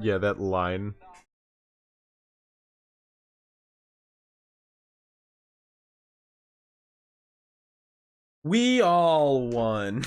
Yeah, that line. We all won.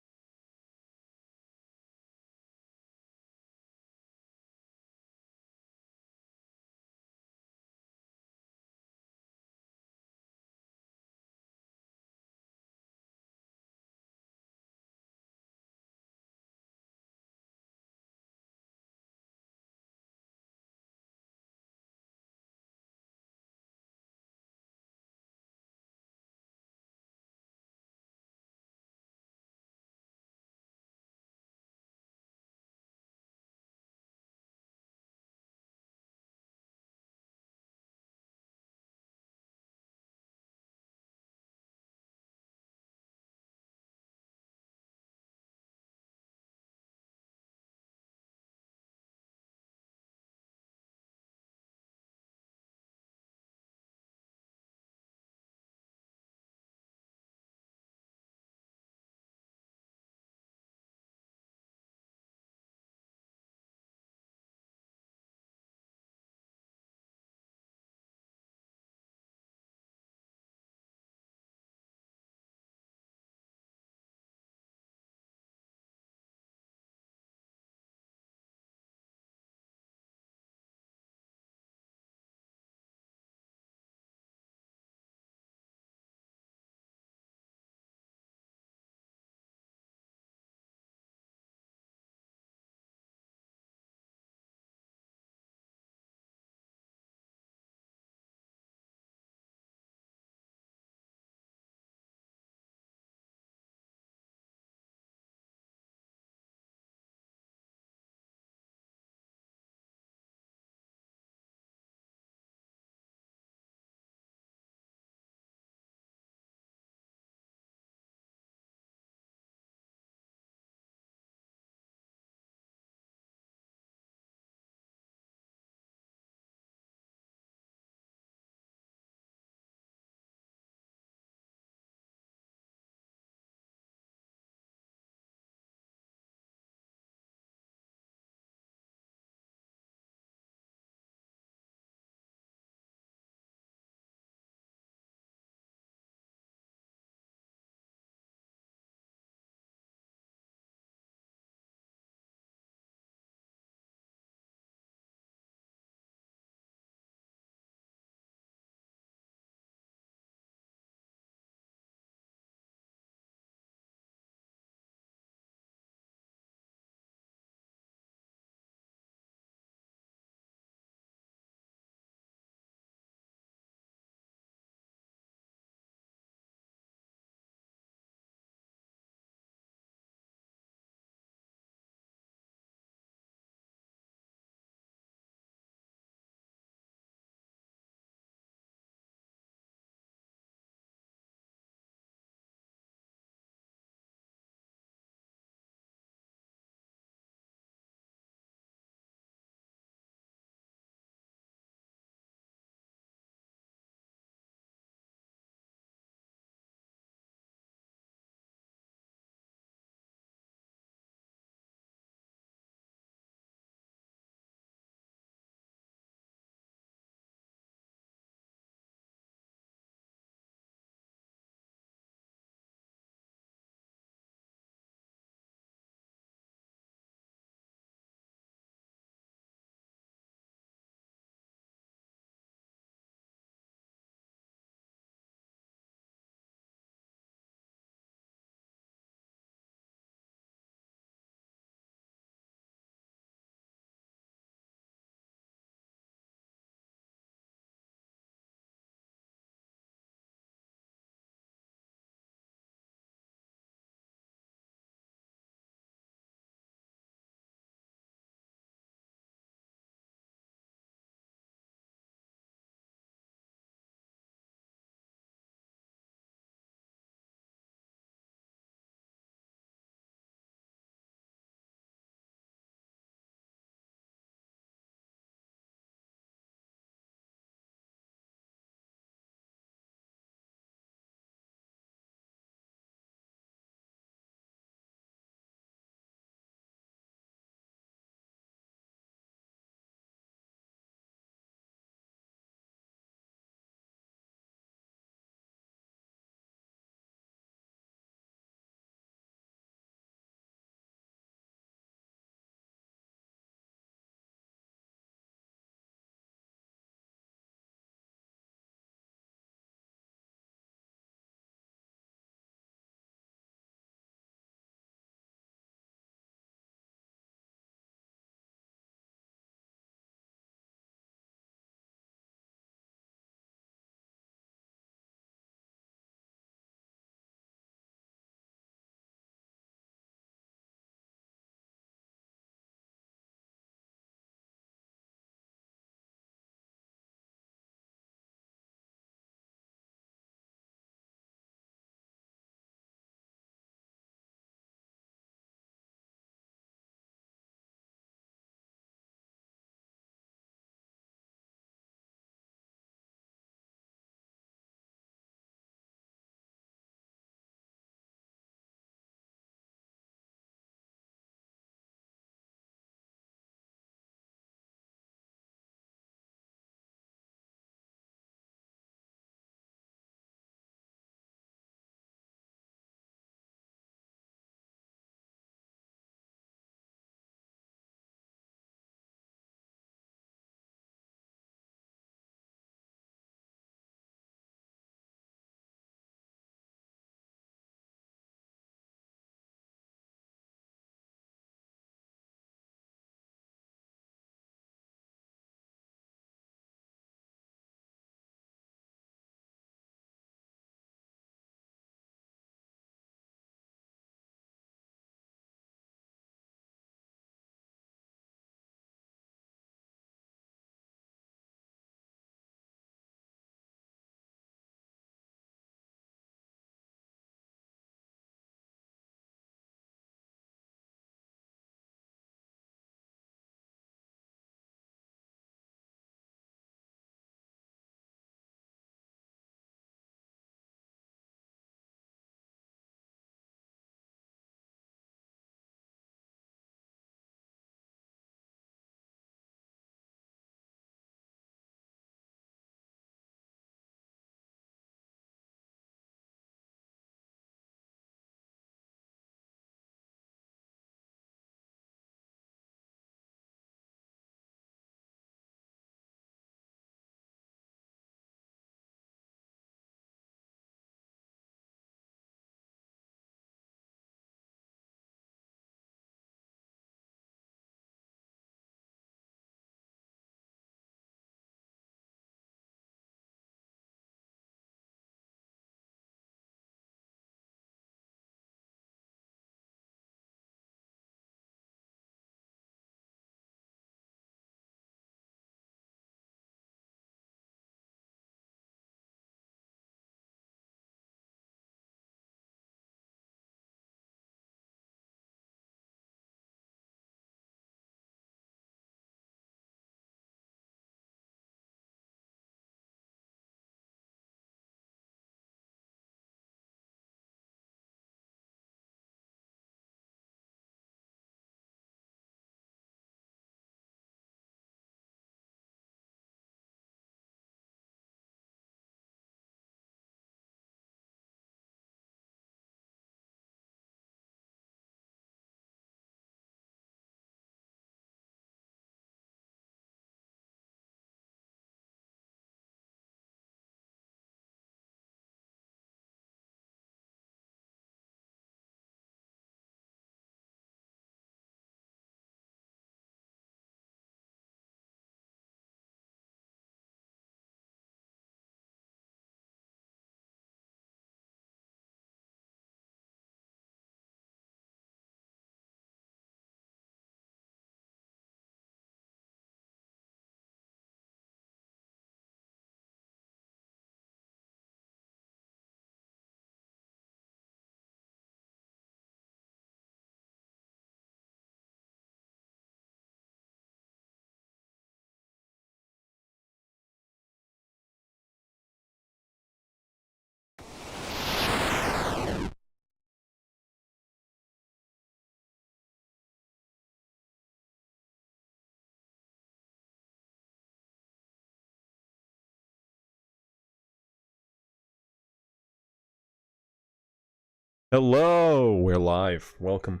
Hello, we're live. Welcome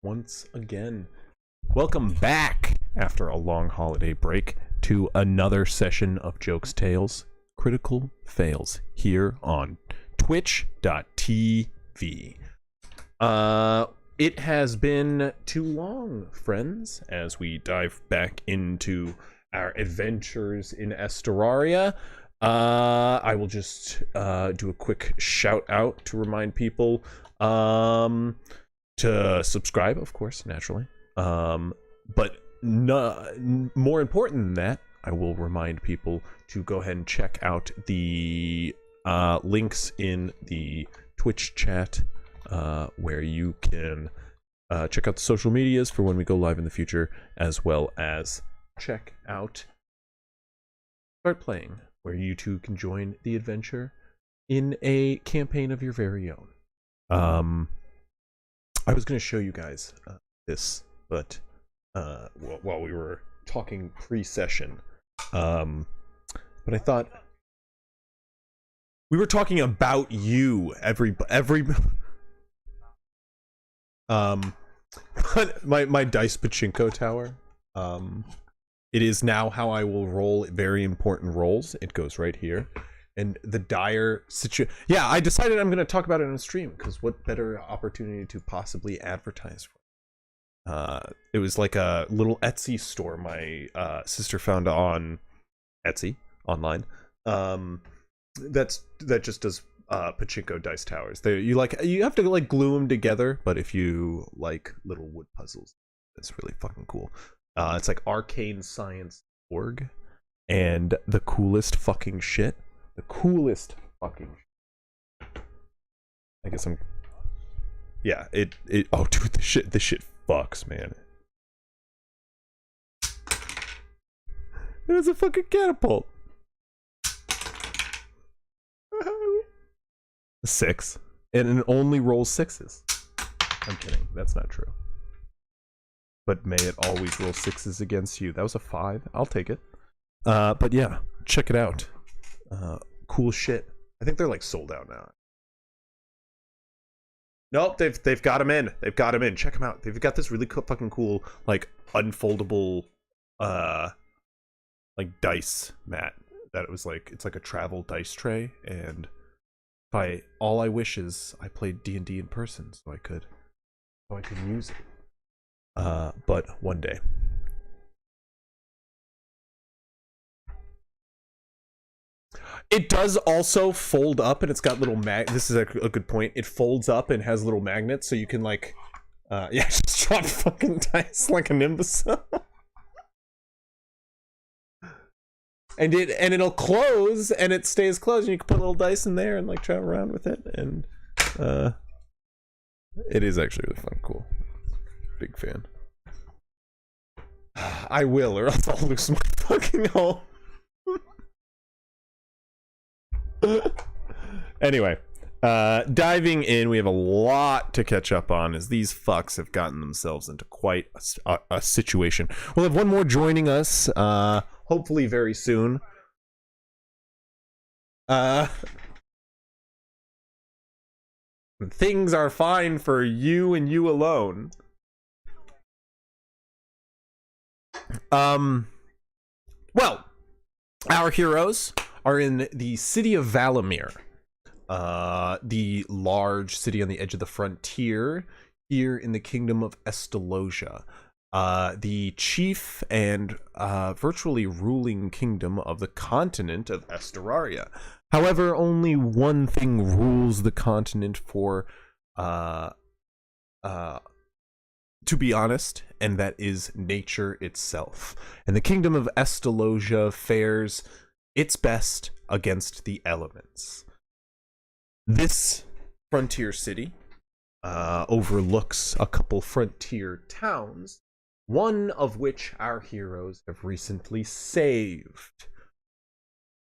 once again. Welcome back after a long holiday break to another session of Jokes Tales Critical Fails here on twitch.tv. It has been too long, friends, as we dive back into our adventures in Esteraria. I will just do a quick shout out to remind people to subscribe, of course, naturally. But more important than that, I will remind people to go ahead and check out the links in the Twitch chat, where you can check out the social medias for when we go live in the future, as well as check out Start Playing, where you too can join the adventure in a campaign of your very own. I was going to show you guys this, but while we were talking pre-session, but I thought we were talking about you, every my dice pachinko tower. It is now how I will roll very important rolls. It goes right here. And the dire situation. Yeah, I decided I'm going to talk about it on stream, because what better opportunity to possibly advertise for? It was like a little Etsy store my sister found on Etsy online. That just does pachinko dice towers. You have to like glue them together, but if you like little wood puzzles, it's really fucking cool. It's like arcanescience.org, and the coolest fucking shit. The coolest fucking shit. I guess I'm. Yeah, oh, dude, this shit fucks, man. It was a fucking catapult. 6, and it only rolls 6s. I'm kidding. That's not true. But may it always roll 6s against you. That was a 5. I'll take it. But yeah, check it out. Cool shit. I think they're like sold out now. Nope, they've got them in. They've got them in. Check them out. They've got this really fucking cool, like, unfoldable, like, dice mat. That it was like, it's like a travel dice tray, and all I wish is I played D&D in person, so I could use it. But one day. It does also fold up, and it's got little this is a good point. It folds up and has little magnets, so you can like, yeah, just drop fucking dice like an imbecile. and it'll close, and it stays closed, and you can put little dice in there and like travel around with it, and it is actually really fun, cool. Big fan. I will, or else I'll lose my fucking home. Anyway, diving in, we have a lot to catch up on, as these fucks have gotten themselves into quite a situation. We'll have one more joining us, hopefully very soon. Things are fine for you and you alone. Well, our heroes are in the city of Valomeer, the large city on the edge of the frontier here in the kingdom of Esteraria, the chief and virtually ruling kingdom of the continent of Esteraria. However, only one thing rules the continent for, to be honest, and that is nature itself. And the kingdom of Esteraria fares its best against the elements. This frontier city overlooks a couple frontier towns, one of which our heroes have recently saved.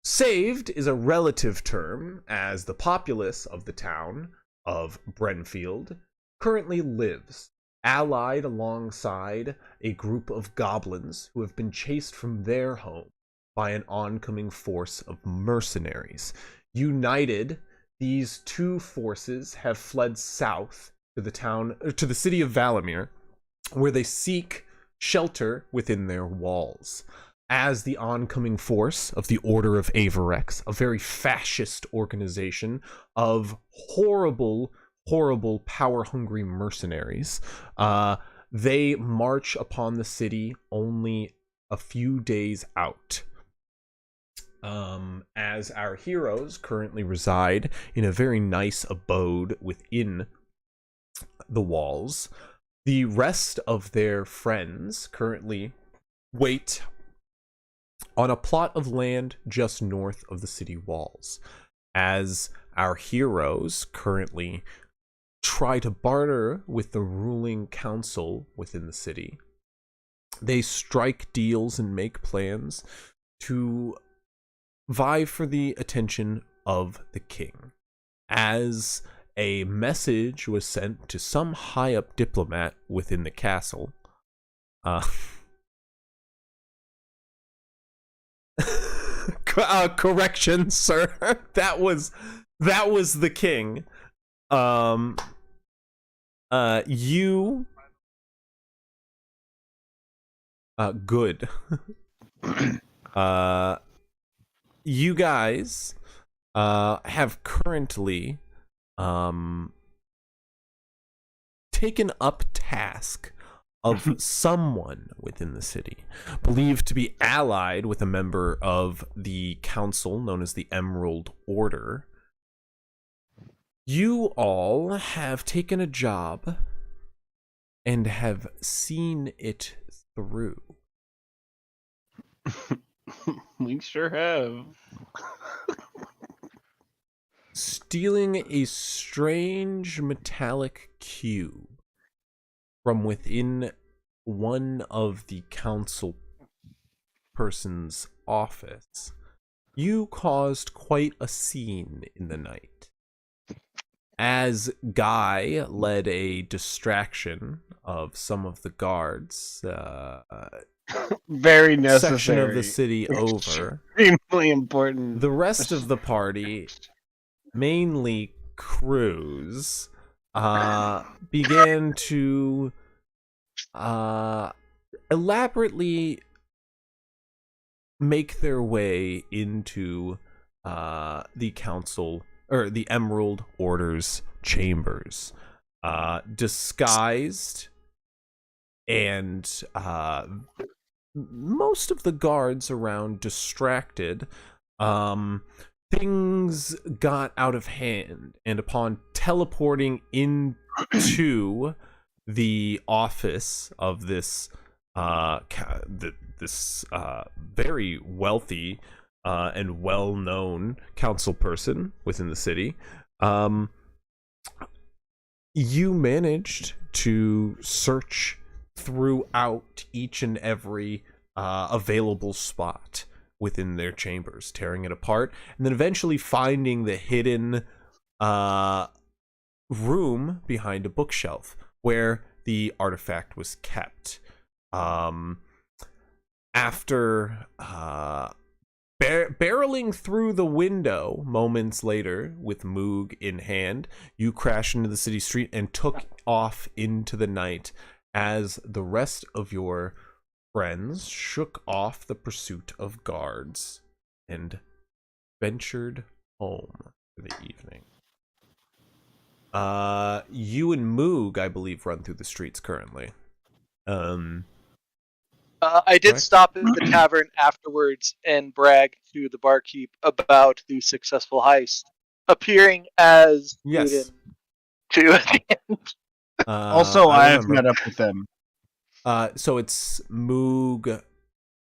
Saved is a relative term, as the populace of the town of Brenfield currently lives, allied alongside a group of goblins who have been chased from their home by an oncoming force of mercenaries, united these two forces have fled south to the city of Valomeer, where they seek shelter within their walls. As the oncoming force of the Order of Averex, a very fascist organization of horrible, power-hungry mercenaries, they march upon the city only a few days out. As our heroes currently reside in a very nice abode within the walls, the rest of their friends currently wait on a plot of land just north of the city walls. As our heroes currently try to barter with the ruling council within the city, they strike deals and make plans to vie for the attention of the king. As a message was sent to some high-up diplomat within the castle, correction, sir. that was the king. You good. You guys have currently taken up task of someone within the city, believed to be allied with a member of the council known as the Emerald Order. You all have taken a job and have seen it through. We sure have. Stealing a strange metallic cube from within one of the council person's office, you caused quite a scene in the night. As Guy led a distraction of some of the guards, very necessary section of the city over, extremely important. the rest of the party, mainly Cruz, began to elaborately make their way into the council, or the Emerald Order's chambers, disguised, and most of the guards around distracted. Things got out of hand, and upon teleporting into the office of this very wealthy and well-known council person within the city, you managed to search throughout each and every available spot within their chambers, tearing it apart, and then eventually finding the hidden room behind a bookshelf where the artifact was kept. After barreling through the window moments later with Moog in hand, you crashed into the city street and took off into the night as the rest of your friends shook off the pursuit of guards and ventured home for the evening. You and Moog, I believe, run through the streets currently. I did stop at the tavern afterwards and brag to the barkeep about the successful heist, appearing as Yes. to the end. Also, I have met up with them. So it's Moog.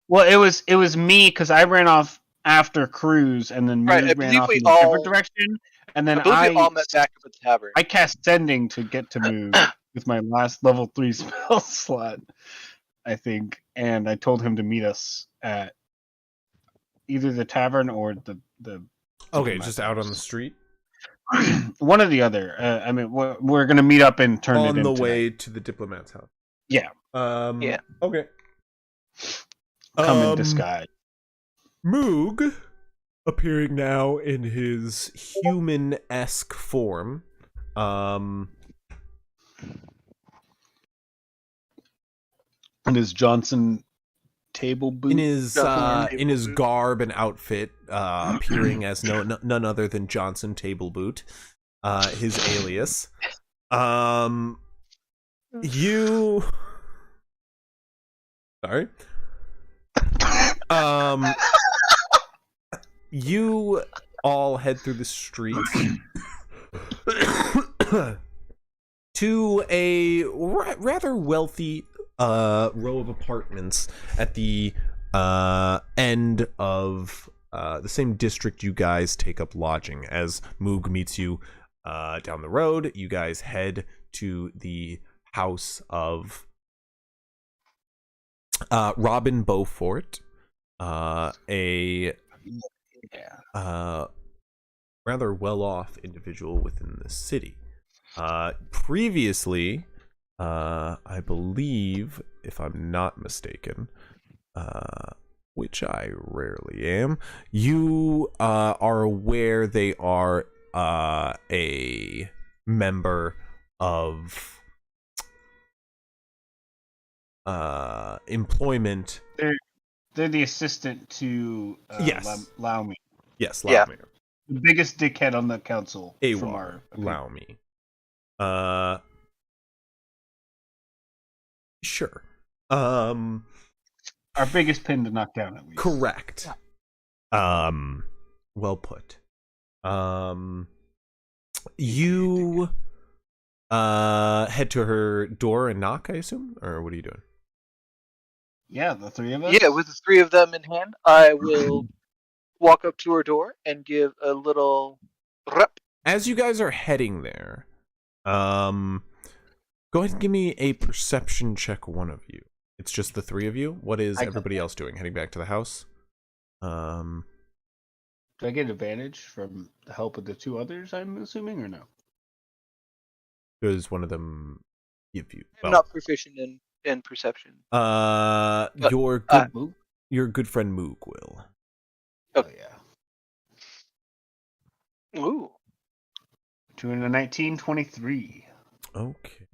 Well, it was me because I ran off after Cruz, and then Moog ran off in a different direction, and then I believe we all met back up at the tavern. I cast Sending to get to Moog with my last level 3 spell slot, I think, and I told him to meet us at either the tavern or the Okay, just out on the street. One or the other. I mean, we're gonna meet up and turn on it the into way to the diplomat's house. Yeah. Yeah. Okay. Come in disguise. Moog, appearing now in his human-esque form. And his Johnson table boot. In his garb and outfit, appearing as none other than Johnson Table Boot, his alias. You sorry. You all head through the streets to a rather wealthy row of apartments at the end of the same district you guys take up lodging. As Moog meets you down the road, you guys head to the house of Robin Beaufort, a rather well-off individual within the city. Previously, I believe, if I'm not mistaken, which I rarely am, you are aware they are a member of employment. They're the assistant to Yes. Valomeer. Yes, Yeah. Valomeer. The biggest dickhead on the council. Awar, allow me. Sure. Our biggest pin to knock down, at least. Correct. Well put. You head to her door and knock, I assume? Or what are you doing? Yeah, the three of us? Yeah, with the three of them in hand, I will walk up to her door and give a little rep. As you guys are heading there, go ahead and give me a perception check, one of you. It's just the three of you. What is everybody else doing? Heading back to the house? Do I get advantage from the help of the two others, I'm assuming, or no? Does one of them give you? I'm not proficient in perception. Your good friend Moog will. Oh, yeah. Ooh. 219, 23. Okay.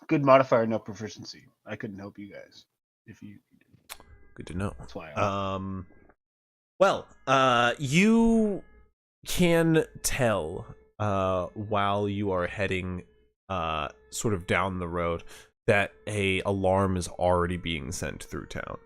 Good modifier, no proficiency. I couldn't help you guys if you. Good to know. That's why. Well, you can tell while you are heading sort of down the road that a alarm is already being sent through town.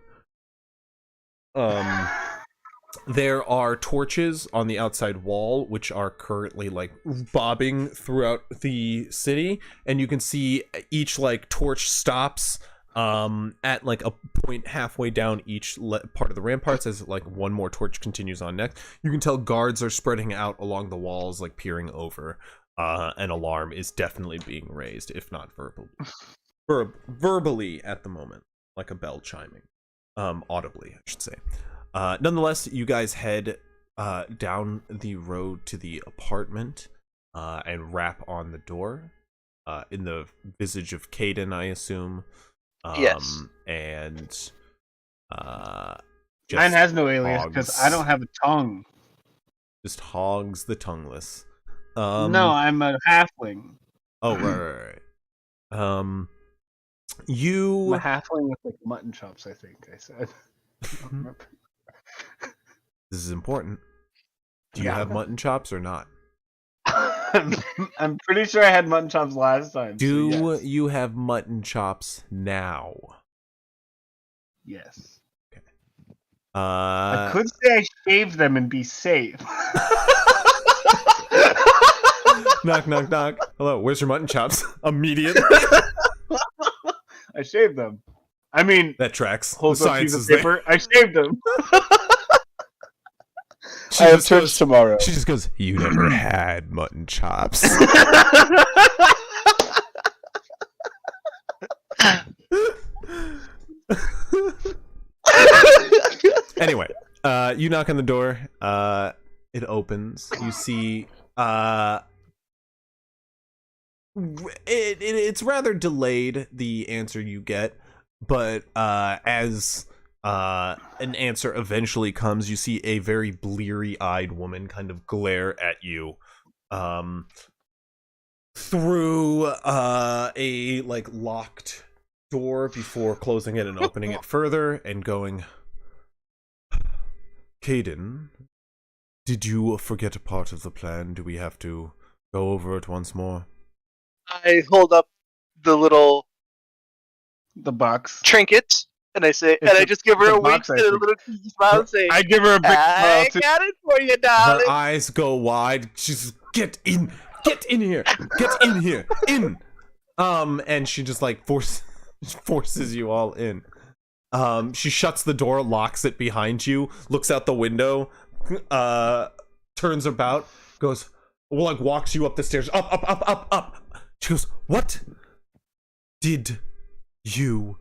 There are torches on the outside wall, which are currently like bobbing throughout the city, and you can see each like torch stops at like a point halfway down each part of the ramparts as like one more torch continues on next. You can tell guards are spreading out along the walls, like peering over. An alarm is definitely being raised, if not verbally at the moment, like a bell chiming, audibly, I should say. Nonetheless, you guys head down the road to the apartment and rap on the door in the visage of Caden, I assume. Yes. And mine has no alias because I don't have a tongue. Just hogs the tongueless. No, I'm a halfling. Oh, right. You. I'm a halfling with like mutton chops, I think I said. I don't remember. This is important. Do you have mutton chops or not? I'm pretty sure I had mutton chops last time. Do so yes. you have mutton chops now? Yes. Okay. I could say I shaved them and be safe. Knock, knock, knock. Hello, where's your mutton chops? Immediately. I shaved them. I mean, that tracks. Hold the up science piece of is paper. there. I shaved them. She I have just church goes, tomorrow. She just goes, you never had mutton chops. Anyway, you knock on the door. It opens. You see it's rather delayed, the answer you get, but as An answer eventually comes. You see a very bleary-eyed woman kind of glare at you through a like locked door before closing it and opening it further and going, Caden, did you forget a part of the plan? Do we have to go over it once more? I hold up the little The box. trinket, and I say, It's and I a- just give her it's a a wink box, I and a think. little cheesy smile and say, I give her a big smile I too. got it for you, Her darling. eyes go wide. She's get in here, in. And she just like forces you all in. She shuts the door, locks it behind you, looks out the window, turns about, goes, like walks you up the stairs, up. She goes, what did you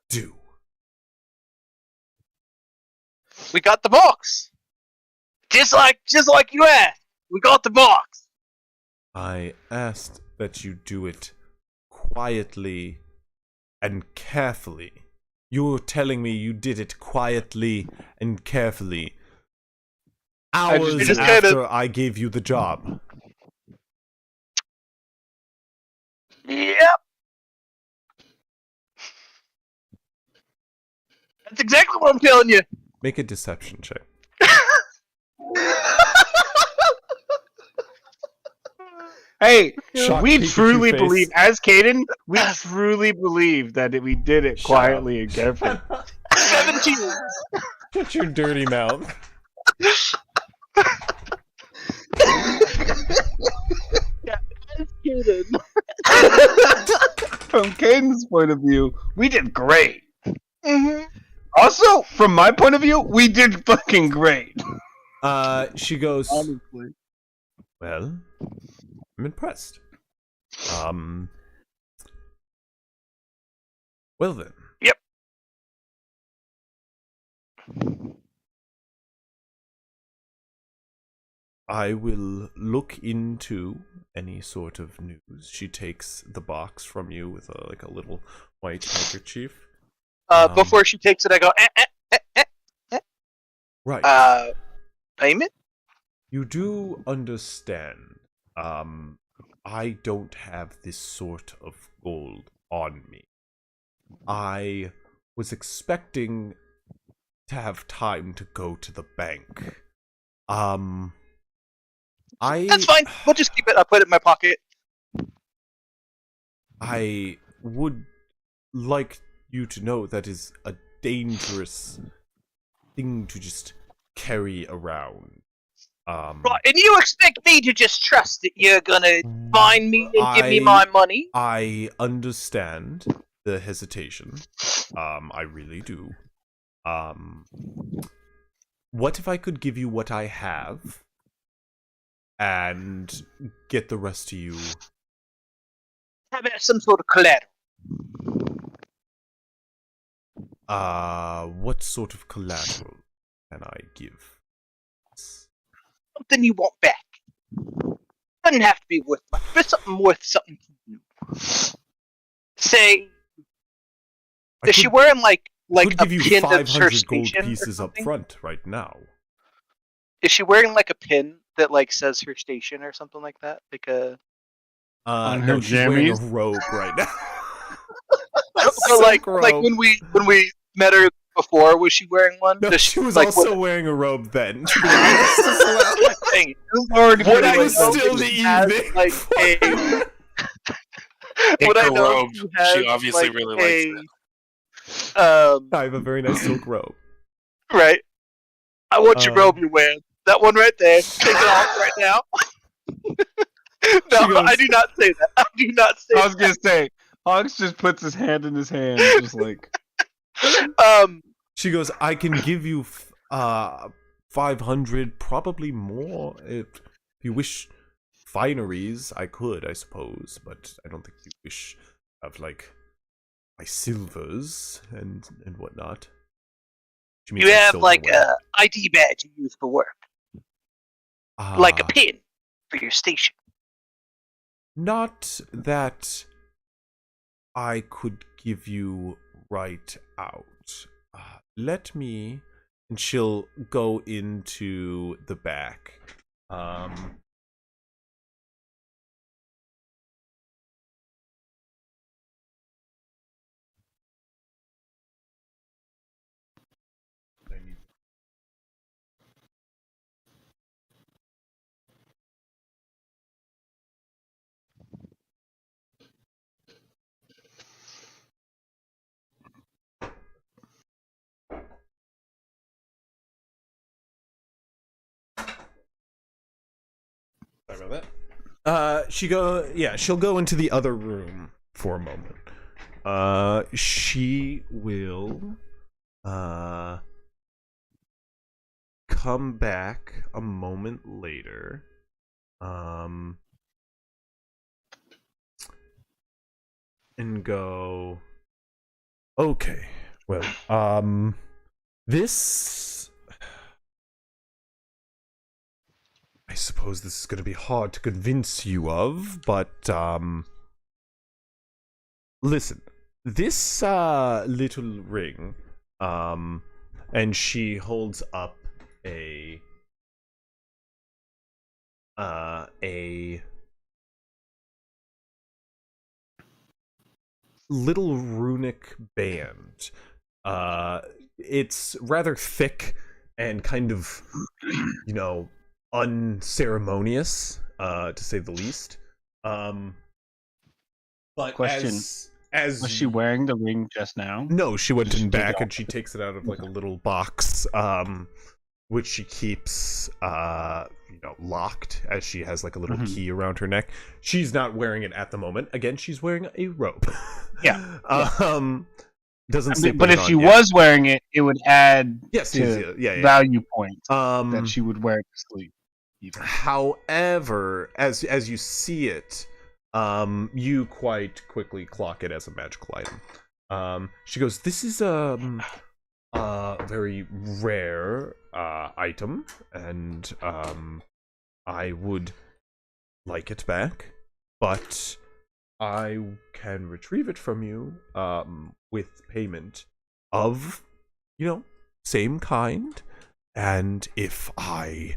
do? We got the box. Just like you asked. We got the box. I asked that you do it quietly and carefully. You're telling me you did it quietly and carefully hours just after I gave you the job. Yep. That's exactly what I'm telling you. Make a deception check. Hey, Shock we Pikachu truly face. believe, as Caden, we truly believe that we did it Shut quietly and carefully. 17. Shut your dirty mouth. From Caden's point of view, we did great. Mm-hmm. Also, from my point of view, we did fucking great. She goes, Honestly. well, I'm impressed. Well then. Yep. I will look into any sort of news. She takes the box from you with a little white handkerchief. Before she takes it, I go, Right. Payment? You do understand. I don't have this sort of gold on me. I was expecting to have time to go to the bank. That's fine. We'll just keep it. I'll put it in my pocket. I would like you to know that is a dangerous thing to just carry around. Right, and you expect me to just trust that you're gonna find me and give me my money? I understand the hesitation. I really do. What if I could give you what I have and get the rest to you? How about some sort of collateral? What sort of collateral can I give? Something you want back. Doesn't have to be worth much, but something worth something to you. Say, is she wearing like could a give you pin that's her 500 gold station or pieces up something? front right now. Is she wearing like a pin that like says her station or something like that? Like a On No, her she's wearing a jammies? robe right now. but Silk like robe. when we met her before, was she wearing one? No, Does she was like, also wearing a robe then, to be honest, as well. Dang it. Already Would pretty I much was know done. still that the she has, evening. like a would I Her know robe. she has, She obviously like, really likes it. I have a very nice silk robe. Right. I want your Uh, robe you're wearing. That one right there. Take it off right now. No, She goes- I do not say that. I do not say I was gonna say, Hogs just puts his hand in his hand, just like, that. She goes, I can give you 500, probably more. If you wish fineries, I could, I suppose, but I don't think you wish of like my silvers and whatnot. She means You have like silverware. a ID badge you use for work. Like a Ah, pin for your station. Not that I could give you right out. let me, and she'll go into the back. Sorry about that. She'll go into the other room for a moment. She will come back a moment later. And go, okay, well, this, I suppose this is going to be hard to convince you of, but, listen, this, little ring, and she holds up a little runic band. It's rather thick and kind of, unceremonious, to say the least. But Question. as Was she wearing the ring just now? No, she went Did she in take it back off? and she takes it out of like a little box, which she keeps, locked, as she has like a little key around her neck. She's not wearing it at the moment. Again, she's wearing a robe. Yeah. Doesn't say. But if she was wearing it, it would add yeah. value points that she would wear to sleep. Even. However, as you see it, you quite quickly clock it as a magical item. She goes, "This is a very rare item, and I would like it back, but I can retrieve it from you with payment of, same kind, and if I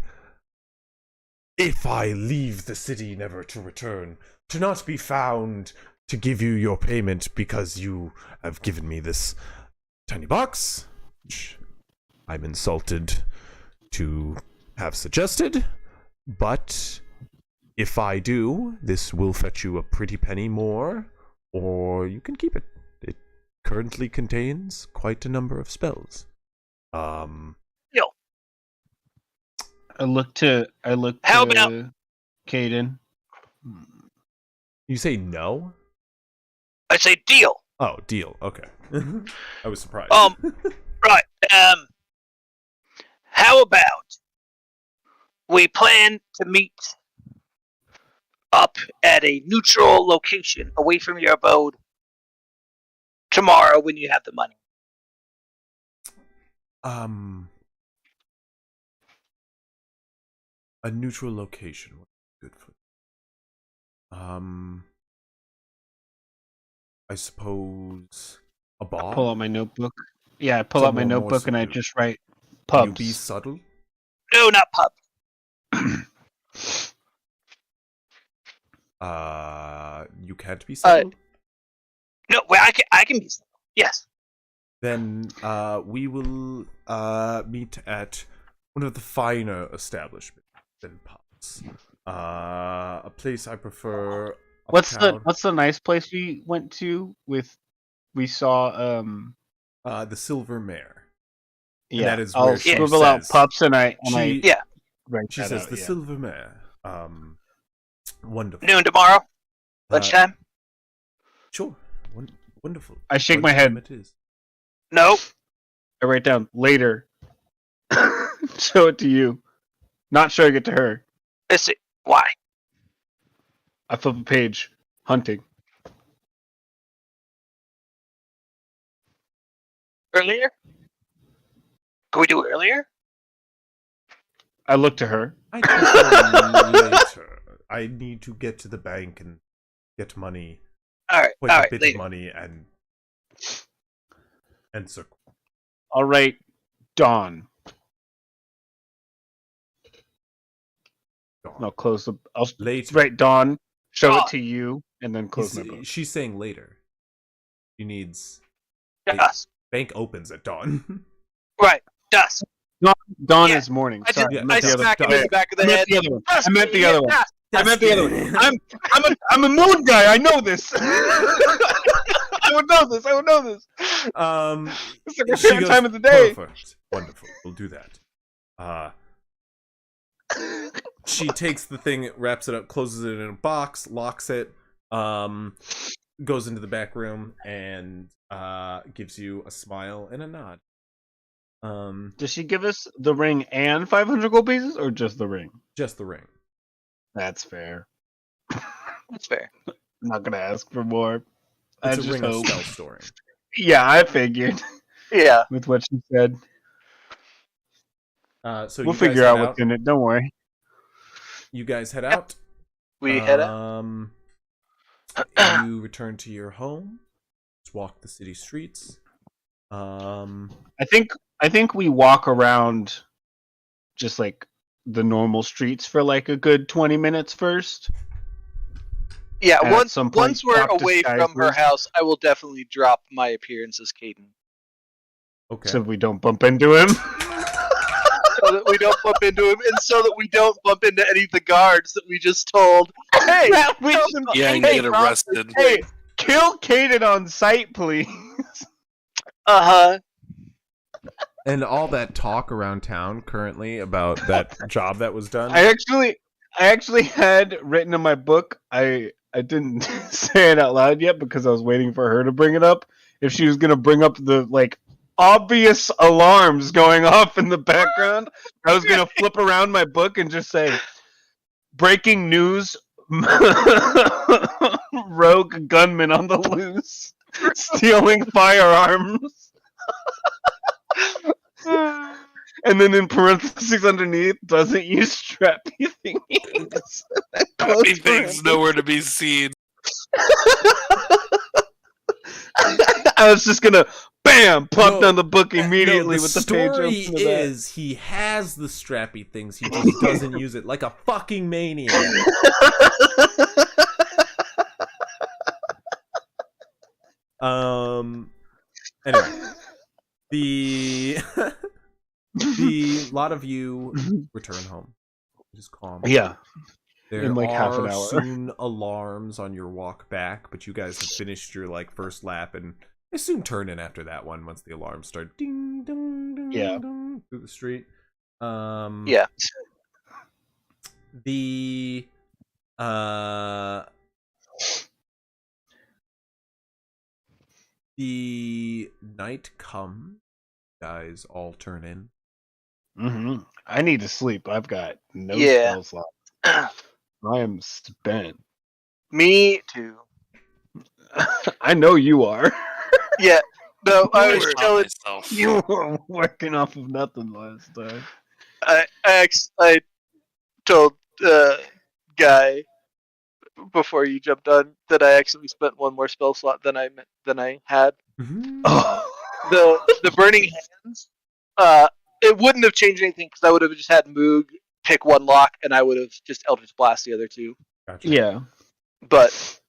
leave the city never to return, to not be found, to give you your payment because you have given me this tiny box, which I'm insulted to have suggested, but if I do, this will fetch you a pretty penny more, or you can keep it. It currently contains quite a number of spells." I look to How about Caden. You say no? I say deal? Oh, deal. Okay. I was surprised. Right. How about we plan to meet up at a neutral location away from your abode tomorrow when you have the money? A neutral location. Good for. I suppose a bar. I pull out my notebook. Yeah, I pull out my Somewhere more notebook and I secluded. just write Can you pubs. be subtle? No, not pub. You can't be subtle. No, well, I can be. Yes. Then we will meet at one of the finer establishments than pubs. A place I prefer. What's uptown. the nice place we went to we saw The Silver Mare. yeah, And that is I'll where she scribble out says- pups and I Yeah. write She that says out, the yeah. Silver Mare. Wonderful. Noon tomorrow. Lunchtime. Sure. Wonderful. I shake my head. Lunchtime it is. No. I write down later. Show it to you. Not showing it to her. Let's see. Why? I flip a page. Hunting. Earlier? Can we do it earlier? I look to her. I prefer later. I need to get to the bank and get money. All right. Quite All a right. bit Later. of money and circle. All right, Dawn. Dawn. I'll close the. I'll Later. Right, Dawn. Show Dawn. it to you, and then close my book. She's saying later. She needs. Dusk. Bank opens at dawn. Right. Dusk. Dawn Yeah, is morning. I Sorry, did. Yeah, I I meant the other. smack him in the back of the I meant head. the other one. Dusk, I meant the idiot, other one. dusk. I meant the other one. I'm a moon guy. I know this. I would know this. It's like my She favorite goes, time of the day. Perfect. Wonderful. We'll do that. She takes the thing, wraps it up, closes it in a box, locks it, goes into the back room, and gives you a smile and a nod. Does she give us the ring and 500 gold pieces, or just the ring? Just the ring. That's fair. That's fair. I'm not gonna ask for more. I It's a just ring hope. of spell storing. Yeah, I figured Yeah. with what she said. So We'll you guys figure head out what's in it. Don't worry. You guys head out. We head out. You return to your home. Just walk the city streets. I think we walk around just like the normal streets for like a good 20 minutes first. Yeah, And at once some point, we're swap away from her disguises. house, I will definitely drop my appearance as Caden. Okay. So we don't bump into him. So that we don't bump into him, and so that we don't bump into any of the guards that we just told, hey, We tell should- Yeah, and hey, get arrested. Hey, kill Kaden on sight, please. uh-huh. And all that talk around town currently about that job that was done. I actually had written in my book. I didn't say it out loud yet because I was waiting for her to bring it up. If she was gonna bring up the like obvious alarms going off in the background, I was gonna flip around my book and just say, "Breaking news: rogue gunman on the loose, stealing firearms." And then in parentheses underneath, doesn't use strappy thingies. Happy things nowhere to be seen. I was just gonna, bam, plop No, down the book immediately no, with the page story open to that. is he has the strappy things, he just doesn't use it like a fucking maniac. Anyway, the lot of you return home. Just calm. Yeah, There in like are half an hour. soon alarms on your walk back, but you guys have finished your like first lap, and I assume turn in after that one once the alarms start ding ding ding Yeah. ding through the street. Yeah. The the night comes, guys all turn in. Mm-hmm. I need to sleep. I've got no Yeah. spell slots. I am spent. Me too. I know you are. Yeah. No, I I was shot telling. myself. You were working off of nothing last time. I told Guy before you jumped on that I actually spent one more spell slot than I had. Oh. The burning hands. It wouldn't have changed anything because I would have just had Moog pick one lock and I would have just Eldritch Blast the other two. Gotcha. Yeah. But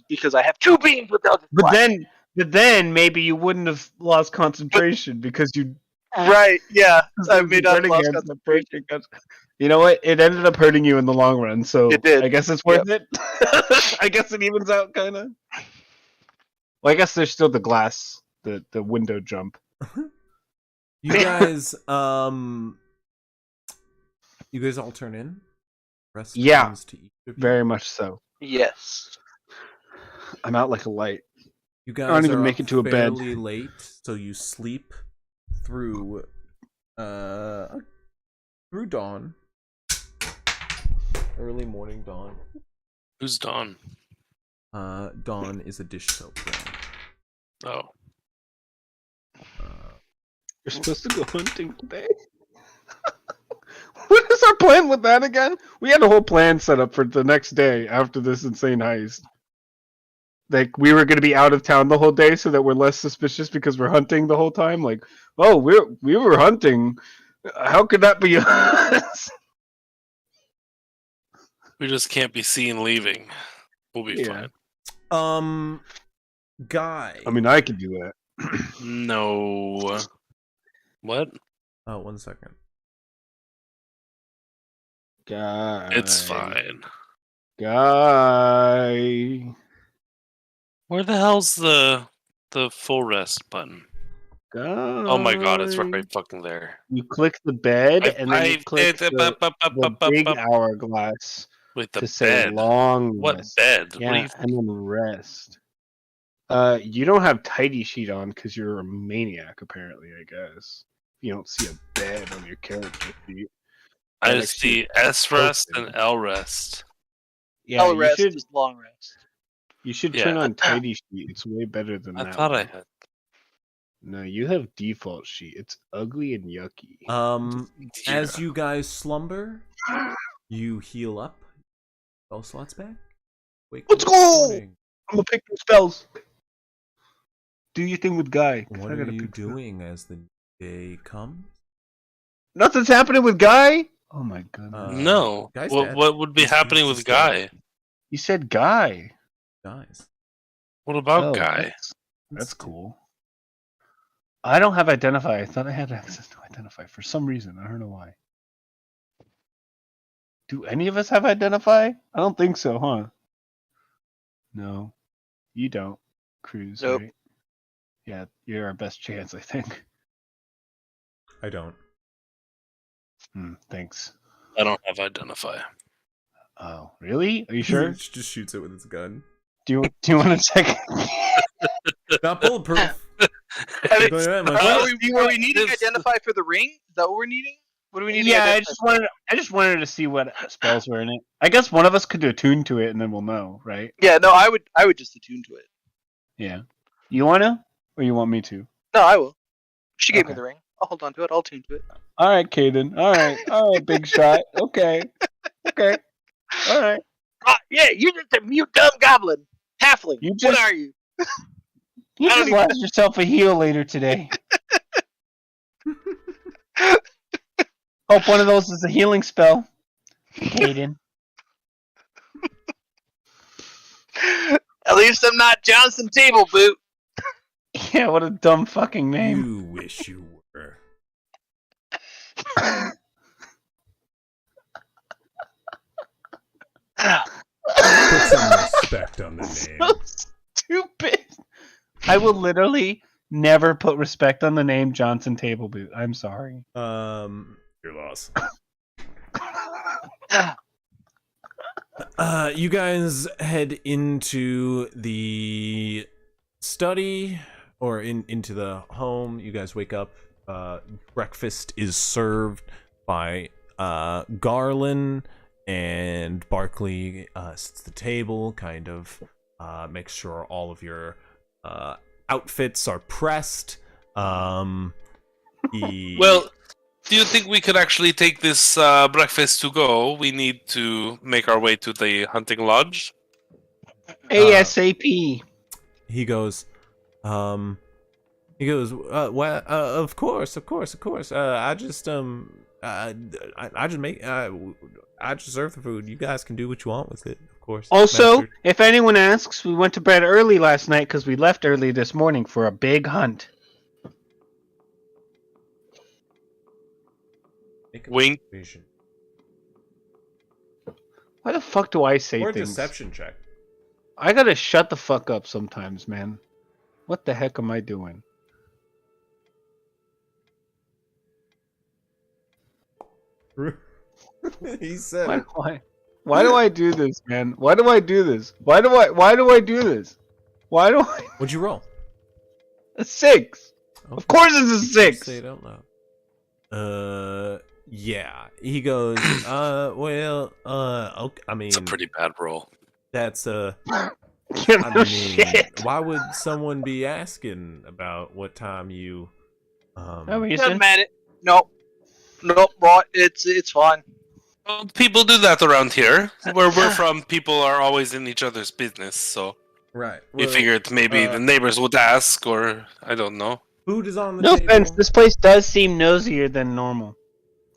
because I have two beams with Eldritch But Blast. then maybe you wouldn't have lost concentration because you Right, yeah. I because may the not have burning lost hands concentration. You know what? It ended up hurting you in the long run, so It did. I guess it's worth it. I guess it evens out, kind of. Well, I guess there's still the glass, the window jump. You guys all turn in? Rest Yeah. comes to each of you. Very much so. Yes. I'm out like a light. You guys don't even are make up it to a bed. fairly late, so you sleep through dawn. Early morning dawn. Who's Dawn? Dawn is a dish soap brand. Oh. You're supposed to go hunting today. What is our plan with that again? We had a whole plan set up for the next day after this insane heist. like we were gonna be out of town the whole day, so that we're less suspicious because we're hunting the whole time. Like, oh, we were hunting. How could that be us? We just can't be seen leaving. We'll be Yeah. fine. Guy. I mean, I could do that. No. What? Oh, 1 second. Guy. It's fine. Guy. Where the hell's the full rest button? Guy. Oh my god, it's right fucking there. You click the bed, and then you click the big Wait, hourglass the to say bed. long What rest. bed? What Yeah, do you... and then rest. You don't have tidy sheet on because you're a maniac, apparently. I guess you don't see a bed on your character sheet. I That just actually see S rest open. and L rest. Yeah, L you rest should. is long rest. You should Yeah. turn on tidy sheet. It's way better than I that. thought one. I had. No, you have default sheet. It's ugly and yucky. As you guys slumber, you heal up. Spell slots back. Wake Let's up go! in the morning. I'm gonna pick those spells. Do your thing with Guy. 'Cause What I are gotta you pick spells. doing as the day comes? Nothing's happening with Guy. Oh my goodness. No. Guy's What dead. would be He's happening just with dead. Guy? You said Guy. Guys. What about Oh, Guy? That's cool. I don't have Identify. I thought I had access to Identify for some reason. I don't know why. Do any of us have Identify? I don't think so, huh? No. You don't. Cruz, Nope. right? Yeah, you're our best chance, I think. I don't. Thanks. I don't have Identify. Oh, really? Are you sure? He just shoots it with his gun. Do you want to check? Not bulletproof. I mean, Go ahead, my are friend. we needing identify for the ring? Is that what we're needing? What do we need? to Yeah, identify I just wanted to see what spells were in it. I guess one of us could attune to it, and then we'll know, right? Yeah, no, I would just attune to it. Yeah. You want to, or you want me to? No, I will. She gave me Okay. the ring. I'll hold on to it. I'll tune to it. All right, Caden. All right, big shot. Okay. All right. Yeah, you're just a mute dumb goblin. Halfling. You What just- are you? You I don't just even- lost yourself a heal later today. Hope one of those is a healing spell, Caden. At least I'm not Johnson Table Boot. Yeah, what a dumb fucking name. You wish you were. Put some respect on the name. So stupid. I will literally never put respect on the name Johnson Table Boot. I'm sorry. Your loss. You guys head into the study or into the home. You guys wake up. Breakfast is served by Garland, and Barkley sits at the table, kind of makes sure all of your outfits are pressed. Well, do you think we could actually take this breakfast to go? We need to make our way to the hunting lodge. ASAP. He goes, well, of course. I just serve the food. You guys can do what you want with it, of course. Also, Master. if anyone asks, we went to bed early last night because we left early this morning for a big hunt. Make a Wink. persuasion. Why the fuck do I say Or a things? deception check. I gotta shut the fuck up sometimes, man. What the heck am I doing? He said Why, it. why do I do this, man? Why do I do this? Why do I do this? Why do I? What'd you roll? A 6. Okay. Of course it's a 6. Say it out loud. Yeah. He goes, well, okay. I mean, It's a pretty bad roll. that's You I know, mean, shit. why would someone be asking about what time you? No Doesn't reason. matter. Nope. Right. It's fine. Well, people do that around here. Where we're from, people are always in each other's business, so Right. We Well, figured maybe the neighbors would ask, or I don't know. food is on the No table. offense, this place does seem nosier than normal,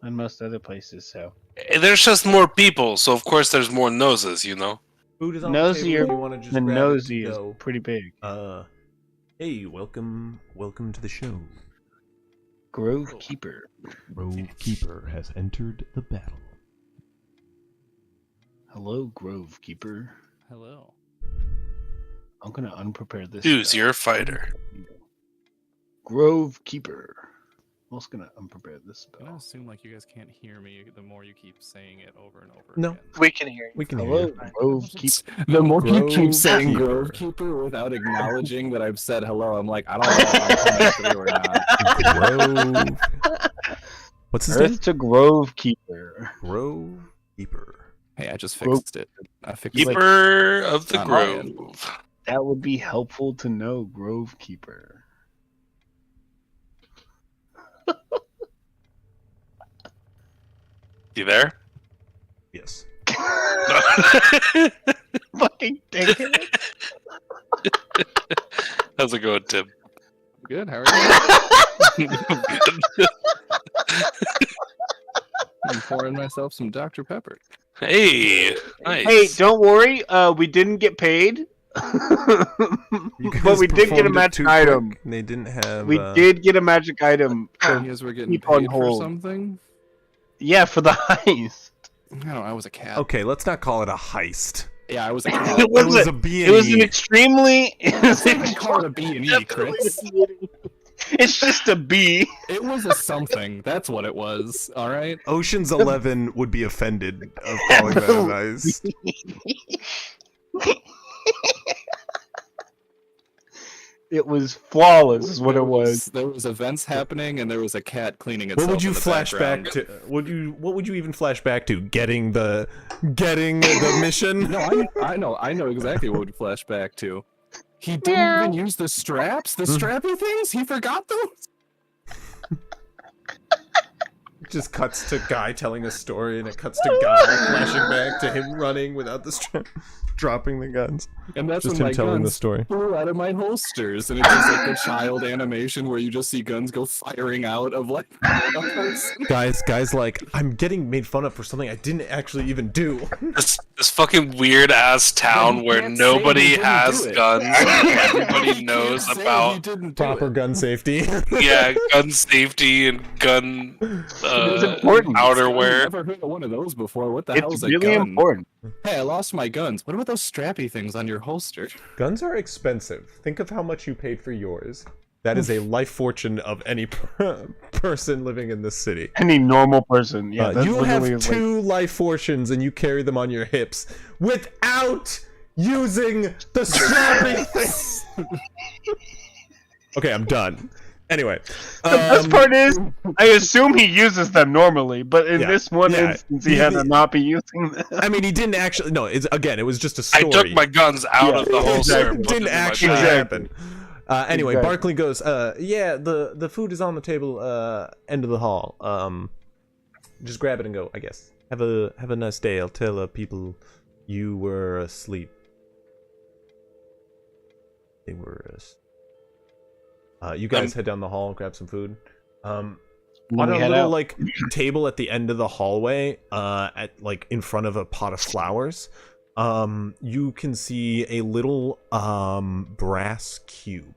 than most other places. So There's just more people, so of course there's more noses, you know. Food is on the table. nosier If you want to just than grab it nosy to is go. pretty big. Hey, welcome to the show. Grove Keeper. Grove Keeper has entered the battle. Hello, Grove Keeper. Hello. I'm gonna unprepare this. Choose spell. your fighter. Grove Keeper. I'm also gonna unprepare this I'm gonna spell. assume like you guys can't hear me the more you keep saying it over and over No. again. We can hear you. We can hear Hello, you. Grove Keeper. The more you keep Grove saying Keeper. Grove Keeper without acknowledging that I've said hello, I'm like, I don't know if I'm coming through or not. Grove. What's his name? Earth to Grove Keeper. Grove Keeper. Hey, I just Grove- fixed it. I fixed it. Keeper of the Not my end. Grove. That would be helpful to know, Grove Keeper. You there? Yes. Fucking dickhead. How's it going, Tim? Good, how are you? I'm pouring myself some Dr. Pepper. Hey, nice. Hey, don't worry. We didn't get paid. You But guys we did get a performed it magic too item. quick. They didn't have. We did get a magic item. You For, guys were getting keep on paid for hold. something? yeah, for the heist. I don't know, I was a cat. Okay, let's not call it a heist. Yeah, I was a cat. It was, a B&E. It was an extremely. I call it a B&E, Chris. It's just a B. It was a something. That's what it was, alright? Ocean's 11 would be offended of calling that a heist. It was flawless, is what it was. There was events happening, and there was a cat cleaning itself. What would you in the flash background. back to? What would you even flash back to? Getting the mission? No, I know exactly what would flash back to. He didn't even use the straps, the strappy things. He forgot those. Just cuts to Guy telling a story, and it cuts to Guy flashing back to him running without the strap, dropping the guns. And that's Just when him my telling the guns story. flew out of my holsters, and it's just like the child animation where you just see guns go firing out of like a person. Guys, like I'm getting made fun of for something I didn't actually even do. This fucking weird ass town You were can't say nobody he didn't has do it. guns. Everybody You knows can't say he about didn't do Proper it. gun safety. yeah gun safety and gun It's important. I've outerwear. never heard of one of those before. What the It's hell's a really gun? important. Hey, I lost my guns. What about those strappy things on your holster? Guns are expensive. Think of how much you paid for yours. That is a life fortune of any person living in this city. Any normal person. Yeah, that's You have literally like, two life fortunes and you carry them on your hips without using the strapping thing. Okay, I'm done. Anyway, the best part is, I assume he uses them normally, but in Yeah, this one yeah. instance, he had to not be using them. I mean, he didn't actually. No, it was just a I story. took my guns out Yeah, of the holster. exactly. and It put didn't them in my actually bag. happen. Anyway, Exactly. Barkley goes, yeah, the food is on the table, end of the hall. Just grab it and go, I guess. Have a nice day. I'll tell people you were asleep. They were asleep. You guys head down the hall and grab some food. On When a we head little out. like table at the end of the hallway, at like in front of a pot of flowers, you can see a little brass cube.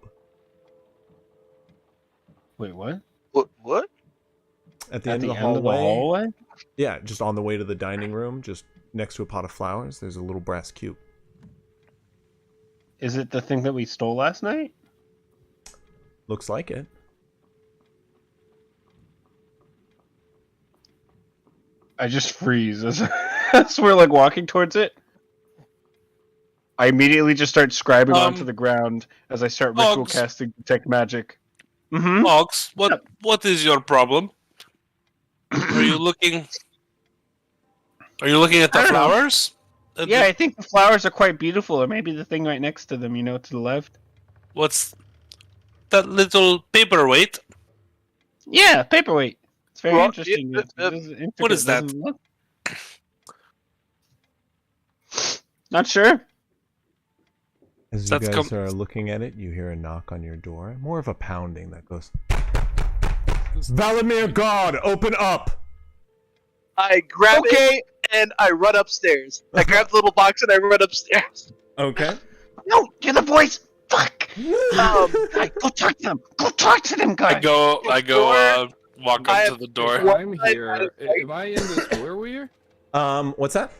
Wait, what? What? At the At end the of the end of the hallway. hallway? Yeah, just on the way to the dining room, just next to a pot of flowers, there's a little brass cube. Is it the thing that we stole last night? Looks like it. I just freeze as we're like walking towards it. I immediately just start scribing onto the ground as I start ritual Bugs. casting detect magic. Mm-hmm. Ox, what is your problem? Are you looking? Are you looking at the I don't know. flowers? Yeah, I think the flowers are quite beautiful, or maybe the thing right next to them, to the left. What's that little paperweight? Yeah, paperweight. It's very Well, interesting. yeah, what is that? Doesn't look- Not sure. As you That's guys are looking at it, you hear a knock on your door. More of a pounding that goes, Valomeer God, open up! I grab it and I run upstairs. I grab the little box and I run upstairs. Okay. No, you're the voice. Fuck. Um, Go talk to them. Go talk to them, guys. I go, walk up to the door. If I'm here. Am I in this? Where we are? What's that?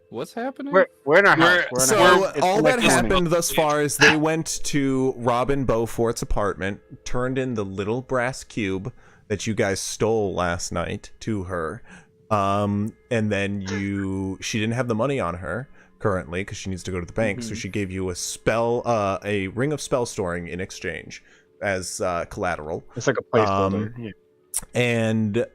What's happening? We're in our house. We're in So our house. It's all that electronic. happened thus far is they went to Robin Beaufort's apartment, turned in the little brass cube that you guys stole last night to her, and then she didn't have the money on her currently because she needs to go to the bank, so she gave you a ring of spell storing in exchange as collateral. It's like a placeholder. Yeah. And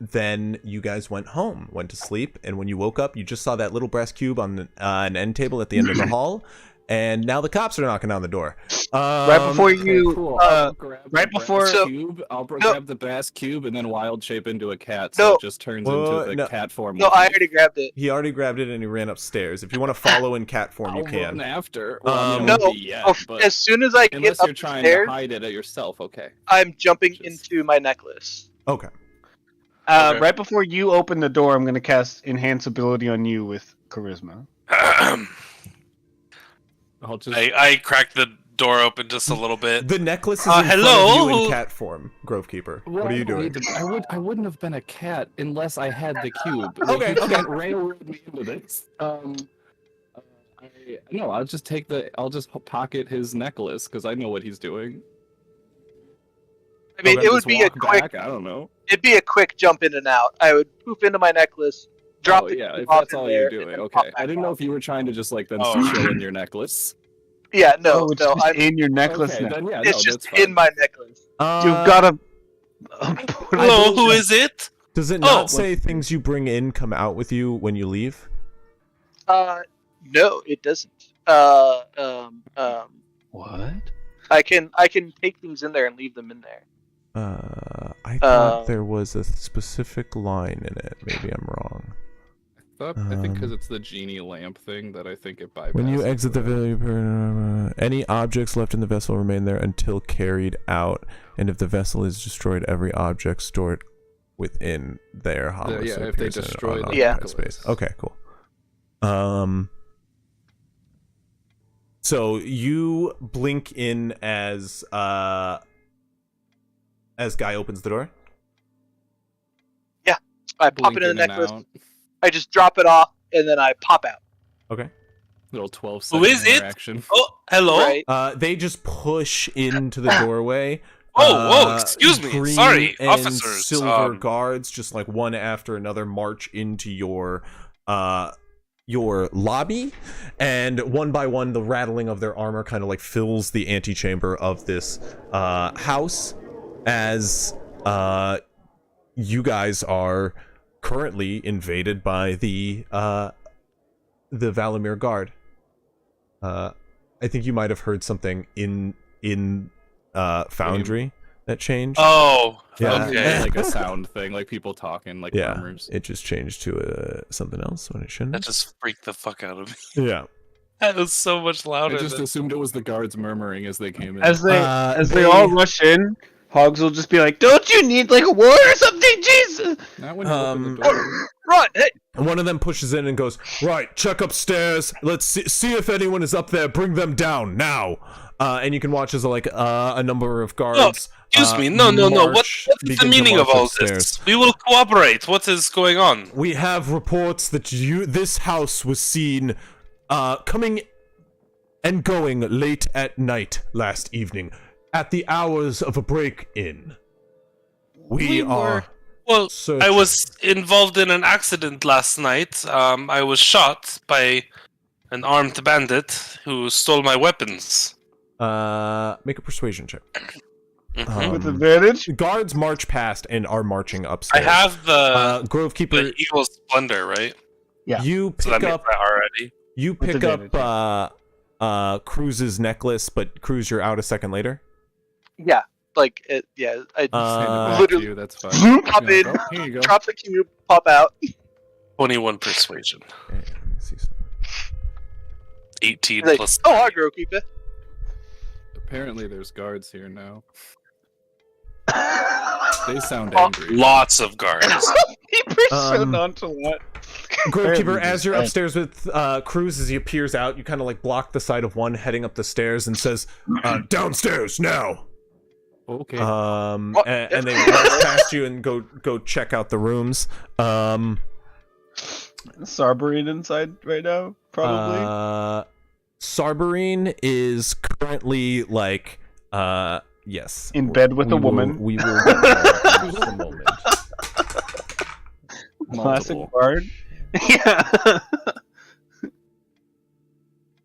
then you guys went home, went to sleep, and when you woke up, you just saw that little brass cube on an end table at the end of the hall, and now the cops are knocking on the door. Right before you, Cool. I'll grab the brass cube and then wild shape into a cat, so No. it just turns into the cat form. No, I already grabbed it. He already grabbed it and he ran upstairs. If you want to follow in cat form, you I'll can. run after. Well, I mean, No, I won't be yet, but as soon as I get unless you're trying upstairs, to hide it at yourself, okay. I'm jumping into my necklace. Okay. Okay. Right before you open the door, I'm going to cast Enhance Ability on you with Charisma. I'll just. I crack the door open just a little bit. The necklace is in front of hello? you in cat form, Grovekeeper. Well, What are you I don't doing? need to- I wouldn't have been a cat unless I had the cube. Okay, You okay. can't railroad me into this. I'll just pocket his necklace because I know what he's doing. I mean, Okay, it would just be a walk quick. back, I don't know. It'd be a quick jump in and out. I would poof into my necklace, drop the yeah, cube if off that's in all there, you're and doing, then okay. pop back I didn't know off. if you were trying to just like then Oh. chill in your necklace. Yeah, no, it's no, just I'm. in your necklace Okay, now. then yeah, It's no, just that's fine. in my necklace. You've got to. Hello, who is it? Does it not Oh. say things you bring in come out with you when you leave? No, it doesn't. What? I can take things in there and leave them in there. I thought there was a specific line in it. Maybe I'm wrong. I think because it's the genie lamp thing that I think it bypasses. When you exit the that. village, any objects left in the vessel remain there until carried out, and if the vessel is destroyed, every object stored within their harmless yeah, if they appears in an destroy the unoccupied necklace. space. Okay, cool. So you blink in as Guy opens the door. I pop Blink it in in the and necklace. out. I just drop it off and then I pop out. Okay. Little 12 Who second is it? interaction. Oh, hello. Right. They just push into the doorway. Oh, excuse me. Green Sorry, and officers. Silver guards, just like one after another, march into your lobby, and one by one, the rattling of their armor kind of like fills the antechamber of this house, as you guys are currently invaded by the Valomeer guard. I think you might have heard something in Foundry that changed. Oh, Yeah. okay. Like a sound thing, like people talking, like Yeah, farmers. it just changed to something else when it shouldn't. That just freaked the fuck out of me. Yeah. That was so much I louder. just than... assumed it was the guards murmuring as they came in. As they they- all rush in, Hogs will just be like, "Don't you need like a word or something, Jesus?" Not when you open the Um, door. Run! Hey! And one of them pushes in and goes, "Right, check upstairs. Let's see if anyone is up there. Bring them down now." And you can watch as like a number of guards. Excuse me. No. march- What is begin the to meaning of march all upstairs. this? We will cooperate. What is going on? We have reports that this house was seen coming and going late at night last evening, at the hours of a break-in. We are Well, searching. I was involved in an accident last night. I was shot by an armed bandit who stole my weapons. Make a persuasion check. Mhm. With advantage. Guards march past and are marching I upstairs. have the Grovekeeper, evil splendor, right? Yeah. you So that pick means up that already. you With pick up advantage, Cruz's necklace, but Cruz, you're out a second later. Yeah, like it. Yeah, I Hand it back literally to you, that's fine. pop in, Oh, here you go. drop the cube, pop out. 21 persuasion. Okay, let me see something. 18 Like, plus. oh, I'll keep it. Apparently, there's guards here now. They sound Oh, angry. Lots of guards. Keeper's so Um, nonchalant. Grovekeeper, Apparently as you're there's- upstairs with Cruz, as he appears out, you kind of like block the side of one heading up the stairs and says, "Downstairs now." Okay. And they rush past you and go check out the rooms. Sarberine inside right now, probably. Sarberine is currently like, yes, In bed with a woman. We will get there in just a moment. Classic Multiple. bard. Yeah.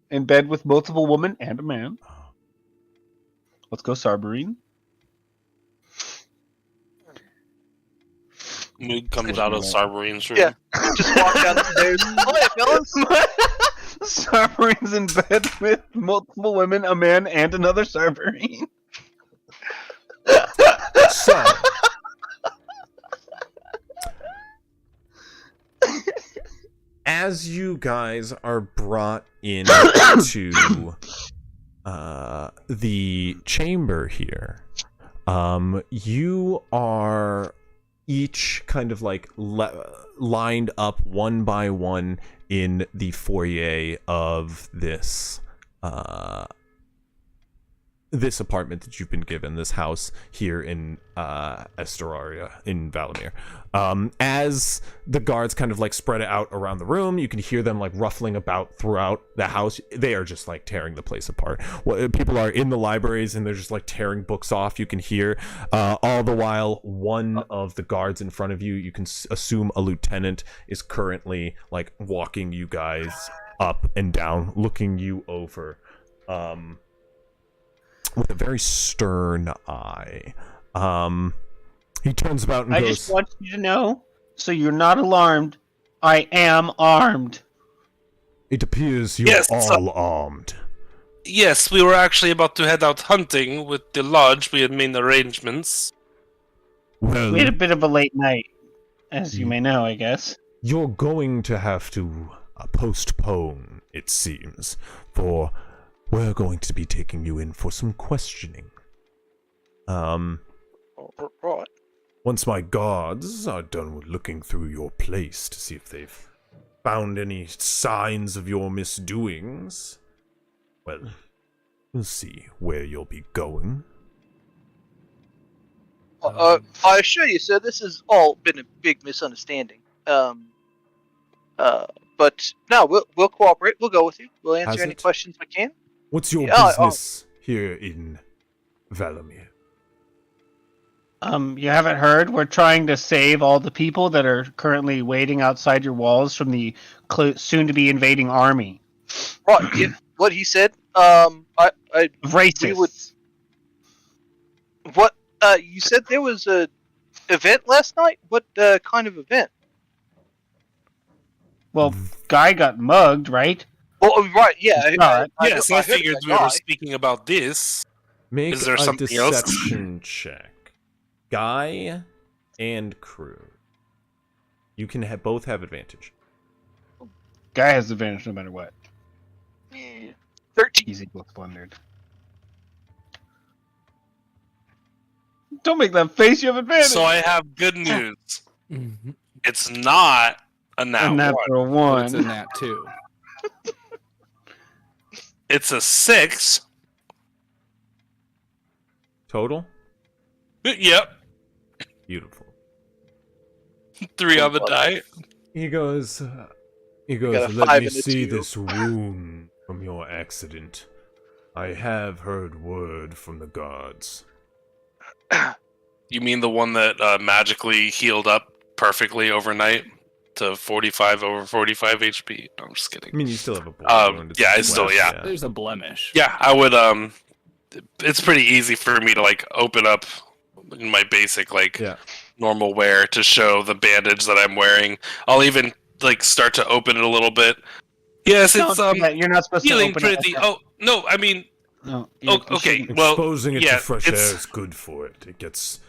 In bed with multiple women and a man. Let's go, Sarberine. Mood comes out of Sarberine's room. Yeah. Just walk down the stairs. Oh, hey, fellas. Sarberine's in bed with multiple women, a man, and another Sarberine. So, as you guys are brought into the chamber here, you are each kind of like lined up one by one in the foyer of this this apartment that you've been given, this house here in Esteraria, in Valomeer. As the guards kind of like spread out around the room, you can hear them like ruffling about throughout the house. They are just like tearing the place apart. People are in the libraries and they're just like tearing books off. You can hear all the while one of the guards in front of you, you can assume a lieutenant, is currently like walking you guys up and down, looking you over. With a very stern eye. He turns about and I goes, just want you to know, so you're not alarmed, I am armed. "It appears you're Yes, all armed." Yes, we were actually about to head out hunting with the lodge. We had made arrangements. Well, We had a bit of a late night, as you may know, I guess. you're going to have to postpone, it seems, for we're going to be taking you in for some questioning. Right. Once my guards are done with looking through your place to see if they've found any signs of your misdoings, well, we'll see where you'll be going. I assure you, sir, this has all been a big misunderstanding. But no, we'll cooperate. We'll go with you. We'll answer Has any it? questions we can. What's your Yeah, business here in Valomeer? You haven't heard? We're trying to save all the people that are currently waiting outside your walls from the soon-to-be invading army. Right. Yeah, what he said. Racist. What? You said there was a event last night. What kind of event? Well, guy got mugged, right? Oh, right. Yeah. Not. Yes, I heard figured that we were guy. speaking about this. Make Is there a something else? deception check. Guy and crew. You can both have advantage. Guy has advantage no matter what. 13. Easy plus plundered. Don't make that face. You have advantage. So I have good news. Mhm. It's not a nat and one. natural But one. it's a nat 2. It's a 6. Total? Yep. Beautiful. 3 on the die. He goes, Got a let 5 me and a see 2." this wound from your accident. I have heard word from the guards. You mean the one that magically healed up perfectly overnight to 45 over 45 HP? No, I'm just kidding. I mean, you still have a bullet wound. yeah, it's still- flesh, yeah. There's a blemish. Yeah, I would. It's pretty easy for me to like open up in my basic like Yeah. normal wear to show the bandage that I'm wearing. I'll even like start to open it a little bit. Yes, it's Don't do that. You're not supposed to healing open it like pretty. that. Oh no, I mean, No, oh, you okay. shouldn't. Well, Exposing it yeah, to fresh air it's- is good for it. It gets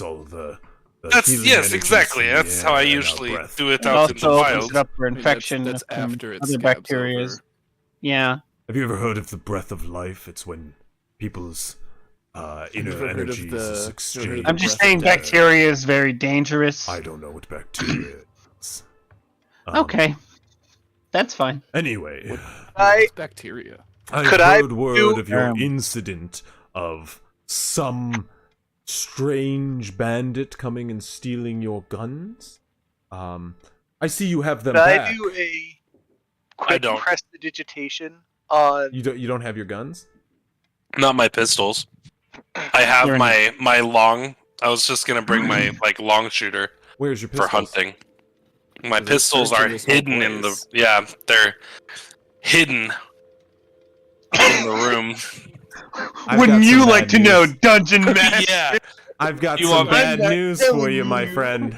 all of the that's healing yes, energies exactly. from the That's how I air and our usually breath. do it It out in the also opens wild. it up for I mean, infection that's from after it other scabs bacteria. over. Yeah, Have you ever heard of the breath of life? It's when people's inner ever heard of energies the- is you ever heard of exchanged. the I'm just breath saying of death? bacteria is very dangerous. I don't know what bacteria is. Okay. That's fine. Anyway, It's bacteria. I've Could I heard word of your Um, incident of some strange bandit coming and stealing your guns. I see you have them Could back. I do a I quick don't. prestidigitation on? You don't have your guns? Not my pistols. I have You're an- my long. I was just gonna bring my long shooter Where's your for pistols? hunting. My So they're pistols searching are this whole hidden in the. place. Yeah, they're hidden in the room. I've Wouldn't got you some like bad to know, news. Dungeon Master? Yeah. I've got You some want me- bad I'm not news for telling you, my you. friend.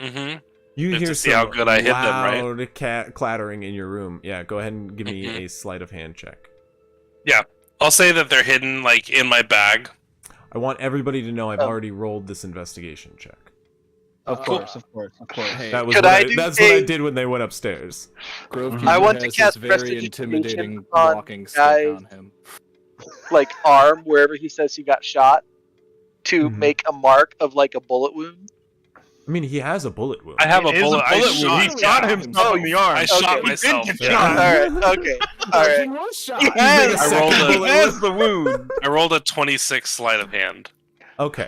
Mm-hmm. You Have hear to see some how good I hid them, right? loud clattering in your room. Yeah, go ahead and give me Mhm. a sleight of hand check. I'll say that they're hidden in my bag. I want everybody to know I've Oh. already rolled this investigation check. Of course, of course, of course. Hey, That was Could what I do that's what I a- did when they went upstairs. Grove I want to has cast this very prestidigitation intimidating on walking stick guys. on him. Arm wherever he says he got shot to Mhm. make a mark of a bullet wound. I mean, he has a bullet wound. I have It a is bullet. I wound. shot, He shot himself in the arm. I shot Okay. myself. He did Yeah. get shot. Alright, okay. Alright. Dungeon was shot. He has, I rolled a- he has the wound. I rolled a 26 sleight of hand. Okay,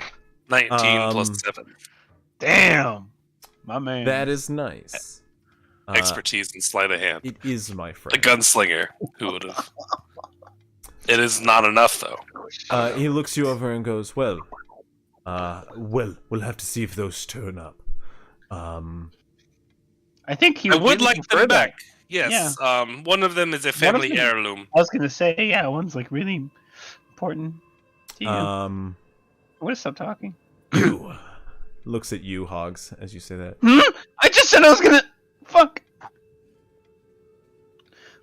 19 plus Um, 7. Damn. My man. that is nice. Expertise in sleight of hand. It is my A friend. gunslinger. Who would have? It is not enough, though. He looks you over and goes, well, we'll have to see if those turn up. I think he I would didn't like prefer them that. back. Yes. One of them is a One of family them- heirloom. I was gonna say, yeah, one's really important to you. I want to stop talking. You looks at you, Hogs, as you say that. I just said I was gonna. Fuck.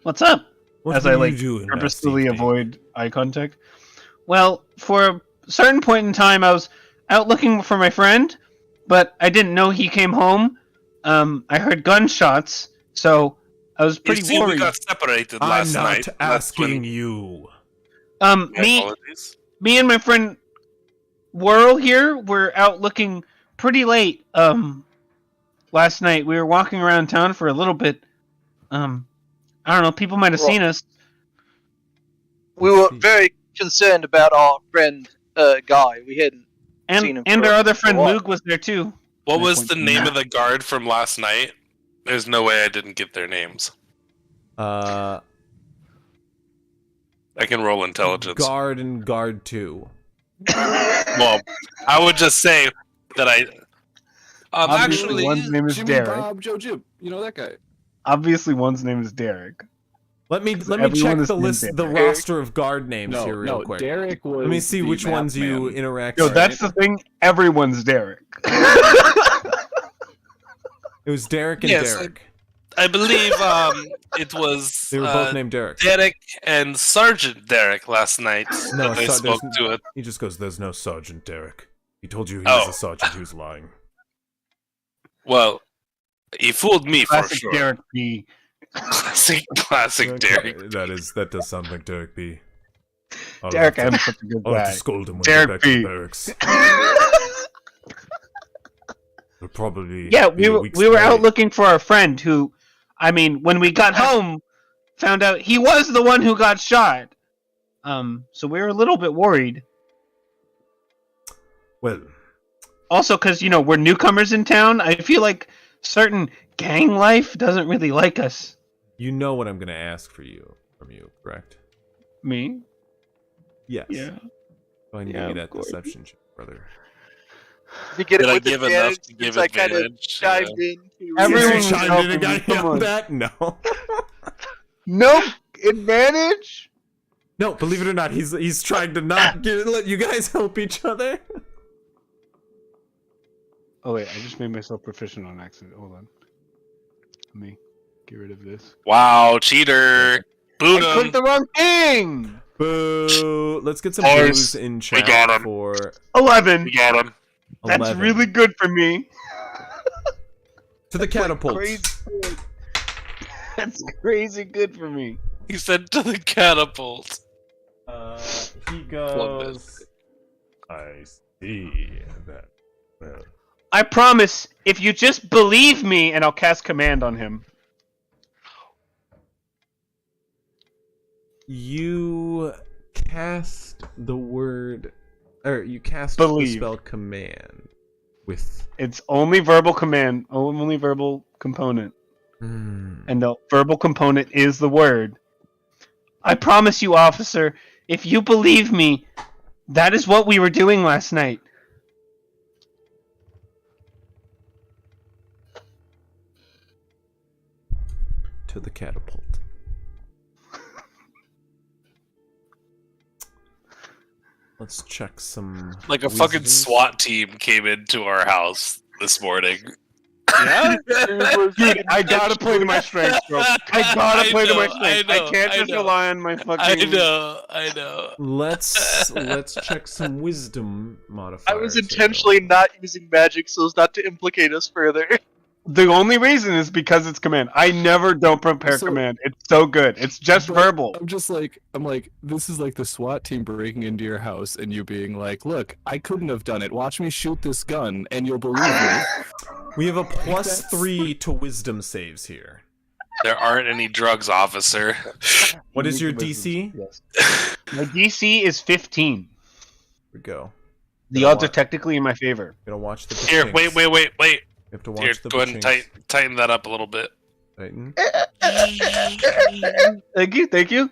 What's up? What As were I you doing last Purposefully evening? avoid eye contact. Well, for a certain point in time, I was out looking for my friend, but I didn't know he came home. I heard gunshots, so I was You pretty see, we worried. got separated I'm last not night. That's asking when- you. My Me apologies. and my friend Whirl here were out looking pretty late. Last night we were walking around town for a little bit. I don't know. People might have Well- seen us. We were very concerned about our friend Guy. We hadn't seen him And for our other a friend while. Luke was there too. What And I was point the to name Matt. of the guard from last night? There's no way I didn't get their names. Uh, I can roll intelligence. guard and guard 2. Well, I would just say that I. Obviously, Actually, one's name is Jimmy Derek. Bob Joe Jib. You know that guy. Obviously, one's name is Derek. Let me everyone check is the named list, the Derek. roster of guard names here real No, quick. Derek was. Let me see the which map ones you man. interact Yo, with. that's the thing. Everyone's Derek. It was Derek and Yes, Derek. I believe it was They were both named Derek. Derek and Sergeant Derek last night No, that they there's- spoke to it. He just goes, "There's no Sergeant Derek. He told you he Oh. was a sergeant who's lying." Well, he fooled me for Classic sure. Derek B. Classic Okay, Derek. that does sound like Derek B. I'll Derek have M. to, such a good I'll have guy. to scold him when Derek we get back to B. the barracks. They'll probably Yeah, be we a were week's we were out pay. looking for our friend who, I mean, when we got home, found out he was the one who got shot. So we were a little bit worried. Well, Also, because we're newcomers in town, I feel like certain gang life doesn't really like us. you know what I'm going to ask from you, correct? Me? Yes. Yeah. Go ahead and Yeah, give me of that course. deception check, brother. You get Did it I with give advantage enough to give since I kind of advantage? dived in. Everyone Yes, was you chimed in helping and me, got come yelled on. at? No. No advantage. No, believe it or not, he's trying to not let you guys help each other. Oh wait, I just made myself proficient on accident. Hold on. Let me get rid of this. Wow, cheater! Boot I him! clicked the wrong thing. Boo! Let's get some Boys, boos in chat got him. for 11. We got him. That's 11. really good for me. To the catapults. Crazy good. That's crazy good for me. He said to the catapult. He goes. I see that. Well, I promise, if you just believe me, and I'll cast command on him. you cast the word, or you cast Believe. the spell command with. It's only verbal command, only verbal component. And the verbal component is the word. I promise you, officer, if you believe me, that is what we were doing last night. To the catapult. Let's check some. Like a fucking wisdom. SWAT team came into our house this morning. Yeah? Dude, I gotta play to my strengths, bro. I gotta play to my strengths. I can't just rely on my fucking... I know. Let's check some wisdom modifiers. I was intentionally not using magic so as not to implicate us further. The only reason is because it's command. I never don't prepare So- command. It's so good. It's just But verbal. I'm like, this is like the SWAT team breaking into your house and you being like, look, I couldn't have done it. Watch me shoot this gun and you'll believe me. We have a +3 to wisdom saves here. There aren't any drugs, officer. What is your DC? Here Yes. My DC is 15. we go. The odds are technically in my favor. Gonna watch the. Here, Pachinks. wait. You have to watch Here, the. go ahead and Pachinks. tighten that up a little bit. Tighten. Thank you.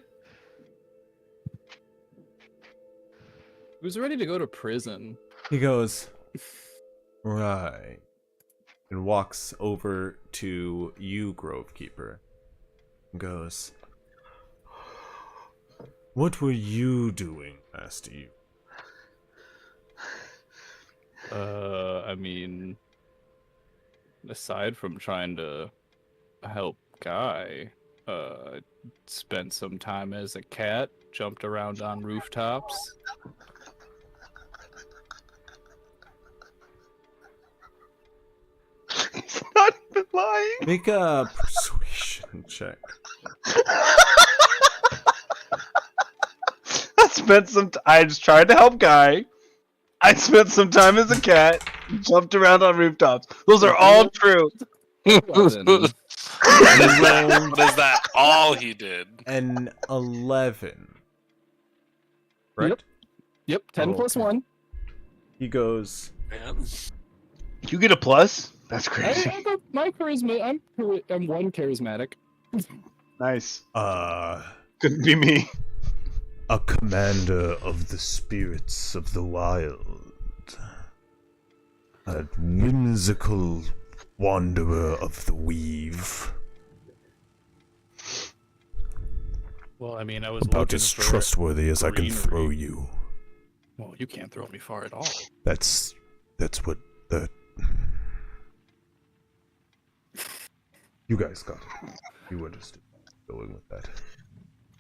Who's ready to go to prison? He goes, right, and walks over to you, Grovekeeper. And goes, what were you doing last eve? I mean, aside from trying to help Guy, spent some time as a cat, jumped around on rooftops. He's not even lying. Make a persuasion check. I just tried to help Guy. I spent some time as a cat. Jumped around on rooftops. Those are all true. Well, then, But is that all he did? An 11. Right? Yep, 10 Oh, plus okay. 1. He goes, Man. You get a plus? That's I crazy. got my charisma. I'm one charismatic. Nice. Couldn't be me. a commander of the spirits of the wild. A whimsical wanderer of the weave. well, I mean, I was About looking as for... trustworthy as I can greenery. throw you. Well, you can't throw me far at all. That's what the... You guys got it. You understood. Going with that.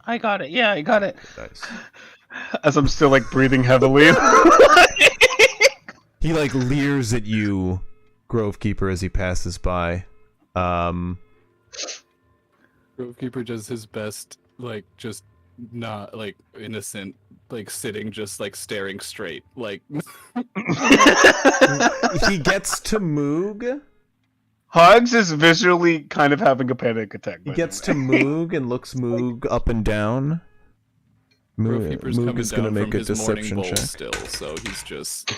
I got it. Yeah, I got it. Nice. As I'm still like breathing heavily. He like leers at you, Grovekeeper, as he passes by. Grovekeeper does his best, like, just not, like, innocent, like, sitting, just, like, staring straight. Like, He gets to Moog. Hogs is visually kind of having a panic attack. He gets to Moog and looks Moog up and down. Grovekeeper's Moog coming is gonna down make from a his morning deception bowl check. still, so he's just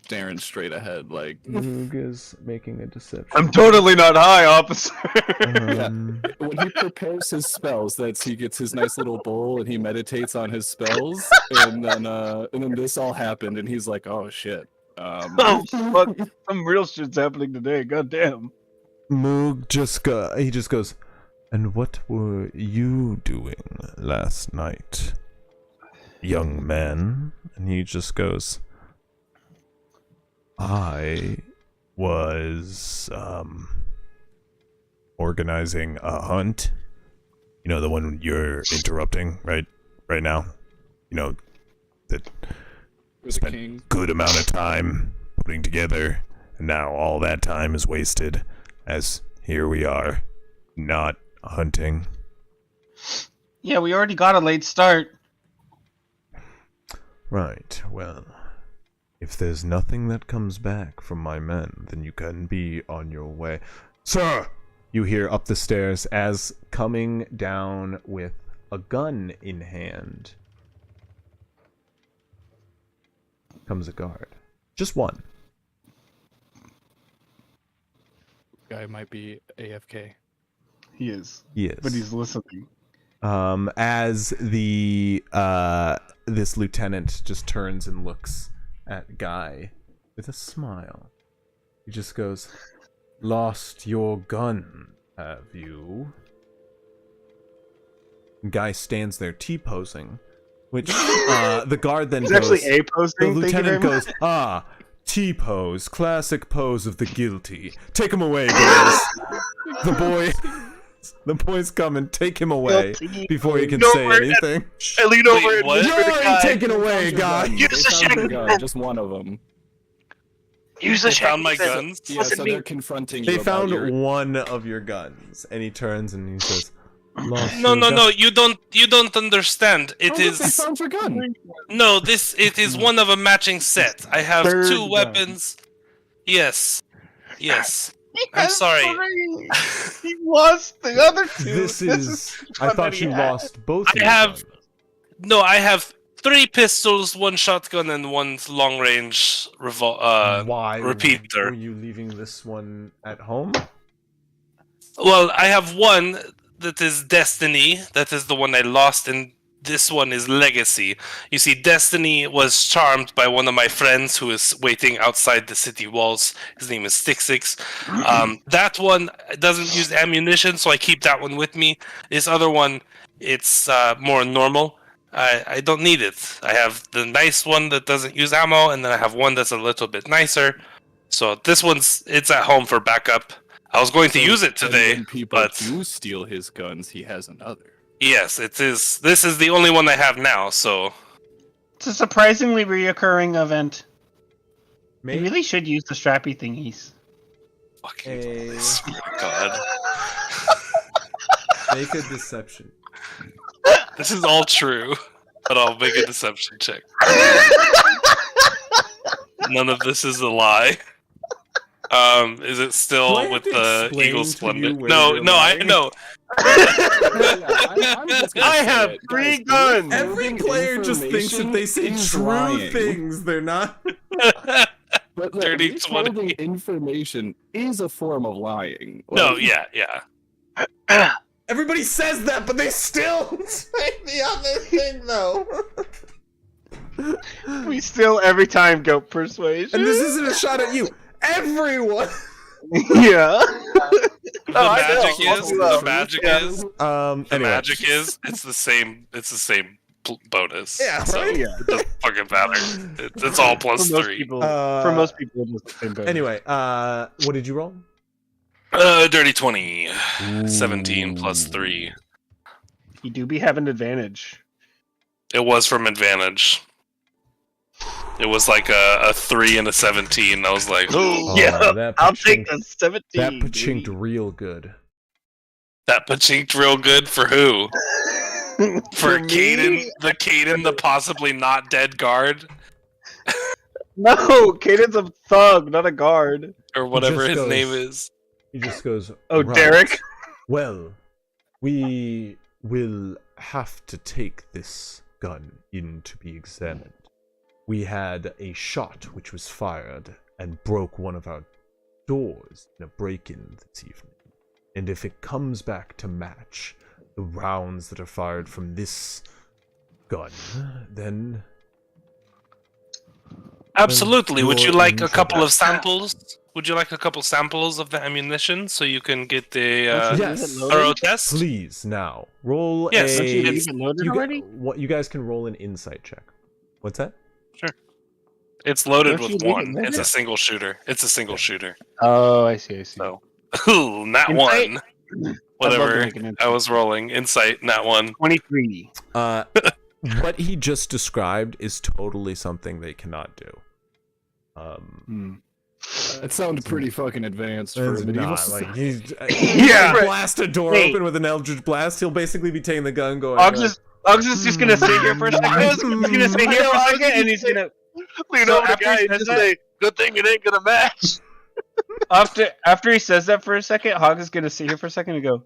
staring straight ahead, like... Moog is making a deception. I'm totally not high, officer. When he prepares his spells, he gets his nice little bowl and he meditates on his spells, and then this all happened, and he's like, "Oh shit!" Oh fuck! Some real shit's happening today. God damn. Moog just goes, and what were you doing last night, young man? And he just goes, I was organizing a hunt. You know, the one you're interrupting right now. You know, that For the spent king. good amount of time putting together, and now all that time is wasted, as here we are, not hunting. Yeah, we already got a late start. Right, well, if there's nothing that comes back from my men, then you can be on your way. Sir! You hear up the stairs as coming down with a gun in hand comes a guard. Just one. Guy might be AFK. He is. He is. But he's listening. As the this lieutenant just turns and looks at Guy with a smile. He just goes, "Lost your gun, have you?" Guy stands there T-posing, which the guard then He's goes, actually A-posing. the Thank you very lieutenant much. goes, "Ah, T-pose, classic pose of the guilty. Take him away, boys." The boys come and take him away Guilty. before he can Go say for it. anything. I lean over Wait, and what? whisper to You're Guy. taken away, guy. They Use the found your shotgun. gun, just one of them. Use the They found my shotgun. guns. Yeah, Listen so to me. they're confronting They you about found your... one of your guns, and he turns and he says, "Lost No, your no, gun." no. You don't understand. It Oh, look, they is found your gun. no. It is one of a matching set. I have Third two gun. weapons. Yes. He I'm has sorry. 3. He lost the other 2. This is. I one thought that he you had. lost both. I of your have- guns. No, I have 3 pistols, 1 shotgun, and 1 long range Why repeater. were you leaving this one at home? Well, I have one that is Destiny. That is the one I lost, and this one is Legacy. You see, Destiny was charmed by one of my friends who is waiting outside the city walls. His name is Stick. That one doesn't use ammunition, so I keep that one with me. This other one, it's more normal. I don't need it. I have the nice one that doesn't use ammo, and then I have one that's a little bit nicer. So this it's at home for backup. I was going to use it And today, when people but do steal his guns, he has another. yes, it is. This is the only one I have now, so It's a surprisingly reoccurring event. They Make really should use the strappy thingies. fucking a God. make a deception. This is all true, but I'll make a deception check. None of this is a lie. Is it Do I still have with to the explain Eagle to Splendor? you where No, you're no, I lying? know. I'm just gonna I say have it. 3 Guys, guns! Every withholding player just thinks that they say information is true lying. things. They're not. But look, Dirty withholding information is a form of lying. No, Like, yeah. Everybody says that, but they still say the other thing, though. We still every time go persuasion. And this isn't a shot at you. Everyone. Yeah. The I magic know. is Also, the magic yeah. is The the magic is it's the same bonus. Yeah, So right? Yeah. it doesn't fucking matter. It's all plus For most 3. people, for most people, it's the same bonus. Anyway, what did you roll? Dirty 20. 17 plus 3. you do be having advantage. It was from advantage. It was like a 3 and a 17. I was like, Oh, Yeah, that I'll take pachinked- the 17. That pachinked baby. real good. that pachinked real good for who? For me? Caden, the possibly not dead guard, No, Caden's a thug, not a guard. or whatever just his goes- name is. He just goes, Oh, "Right. Derek. Well, we will have to take this gun in to be examined. We had a shot which was fired and broke one of our doors in a break-in this evening. And if it comes back to match the rounds that are fired from this gun, then Absolutely. Would you you're like in a couple trouble. of samples? Would you like a couple samples of the ammunition so you can get the Yes. thorough test? please now roll Yes, Don't you a. leave it loaded You, already? what you guys can roll an insight check. What's that? It's loaded Don't you with leave it 1. It's loaded? a single shooter. It's a single shooter. Oh, I see. So, ooh, not Insight? 1. I'd love to Whatever. make an I was rolling. Insight, not 1. 23. What he just described is totally something they cannot do. That sounded pretty fucking advanced for It's a medieval not like society. he's Yeah. blast a door Wait. open with an eldritch blast. He'll basically be taking the gun, going. Uggs is just gonna sit here for a second. He's gonna sit here for a second, and he's gonna Lean So over the after guy he and says just that- say, "Good thing it ain't gonna match." after he says that for a second, Hog is gonna sit here for a second and go,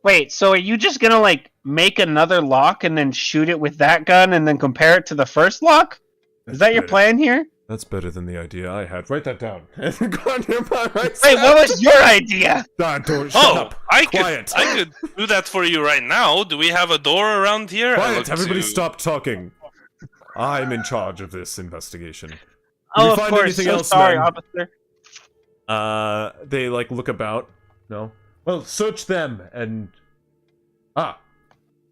"Wait, so are you just gonna like make another lock and then shoot it with that gun and then compare it to the first lock? Is that your plan here? That's better than the idea I had. Write that down. Go on your right Wait, side. what was your idea? Don't shut Oh, up. I Quiet. could do that for you right now. Do we have a door around here? I Quiet. look Everybody to- stop talking. I'm in charge of this investigation. Did Oh, you of find course. anything So else, sorry, men? officer. They like look about. No. Well, search them and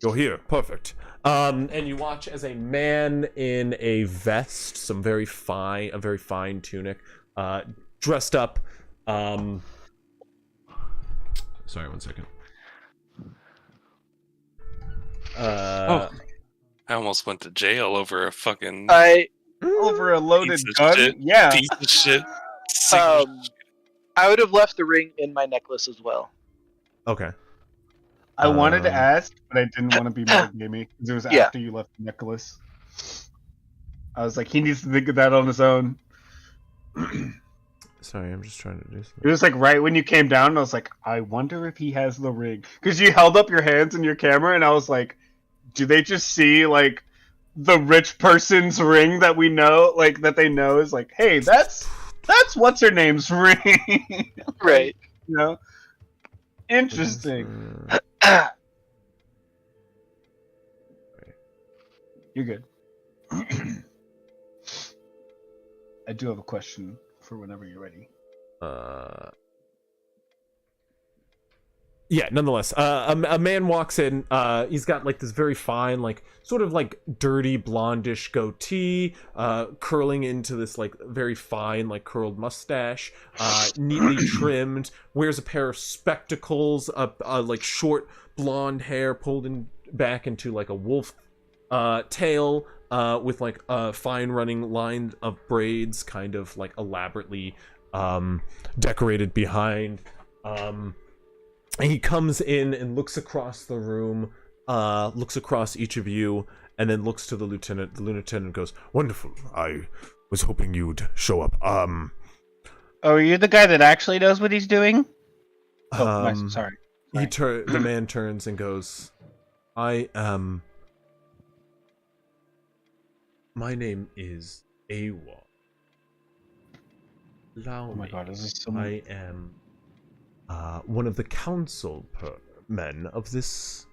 you're here. Perfect. And you watch as a man in a vest, a very fine tunic, dressed up. Sorry, 1 second. I almost went to jail over a fucking Over a loaded Piece of gun? shit. Yeah. piece of shit. I would have left the ring in my necklace as well. Okay. I wanted to Um, ask, but I didn't want to be more gamey because it was Yeah. after you left Nicholas. I was like, he needs to think of that on his own. Sorry, I'm just trying to do It something. was like right when you came down, and I was like, I wonder if he has the ring because you held up your hands in your camera, and I was like, do they just see like the rich person's ring that we know, like that they know is like, hey, that's what's her name's ring, Right. you know? Interesting. You're good. I do have a question for whenever you're ready. Yeah, nonetheless, a man walks in. He's got like this very fine, like sort of like dirty blondish goatee, curling into this like very fine, like curled mustache, neatly trimmed. Wears a pair of spectacles, like short blonde hair pulled in back into like a wolf tail, with like a fine running line of braids, kind of like elaborately decorated behind. And he comes in and looks across the room, looks across each of you, and then looks to the lieutenant. The lieutenant goes, "Wonderful. I was hoping you'd show up. Oh, are you the guy that actually knows what he's doing? Oh, nice. Sorry. The man turns and goes, "I am. My name is Awa. Allow Oh my me. god, is this someone? I am one of the council men of this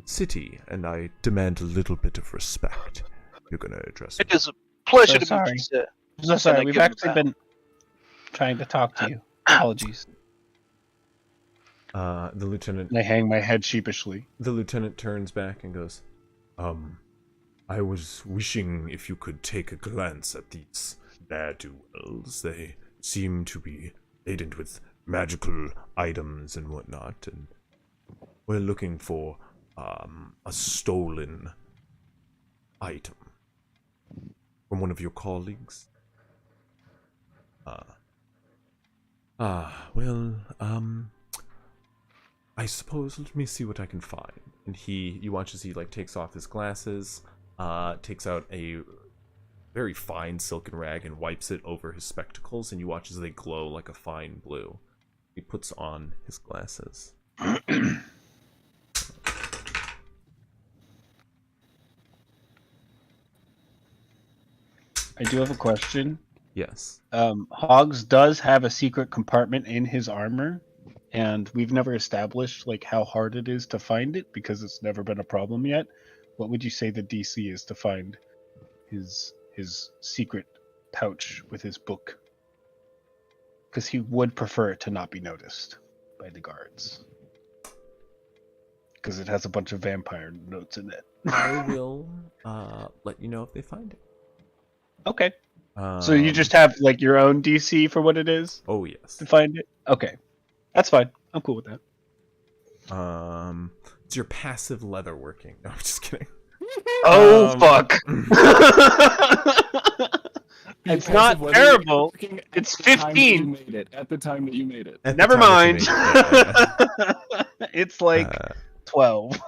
city, and I demand a little bit of respect. You're gonna address me." It is a pleasure So to sorry. meet you, sir. So sorry, I we've give him actually that? been trying to talk to you. Apologies. The lieutenant. And I hang my head sheepishly. The lieutenant turns back and goes, I was wishing if you could take a glance at these ne'er-do-wells. They seem to be laden with magical items and whatnot, and we're looking for a stolen item from one of your colleagues. I suppose, let me see what I can find. And you watch as he like takes off his glasses, takes out a very fine silken rag and wipes it over his spectacles, and you watch as they glow like a fine blue. He puts on his glasses. I do have a question. Yes. Hogs does have a secret compartment in his armor, and we've never established like how hard it is to find it because it's never been a problem yet. What would you say the DC is to find his secret pouch with his book? Because he would prefer it to not be noticed by the guards. Because it has a bunch of vampire notes in it. I will let you know if they find it. Okay. So you just have like your own DC for what it is Oh yes. to find it? Okay. That's fine. I'm cool with that. It's your passive leatherworking. No, I'm just kidding. Oh Um, fuck. It's Because not of whether you're terrible. working at It's the time that you 15. made it, at the time that you made it. At the Never time mind. that you made it, It's like yeah. 12.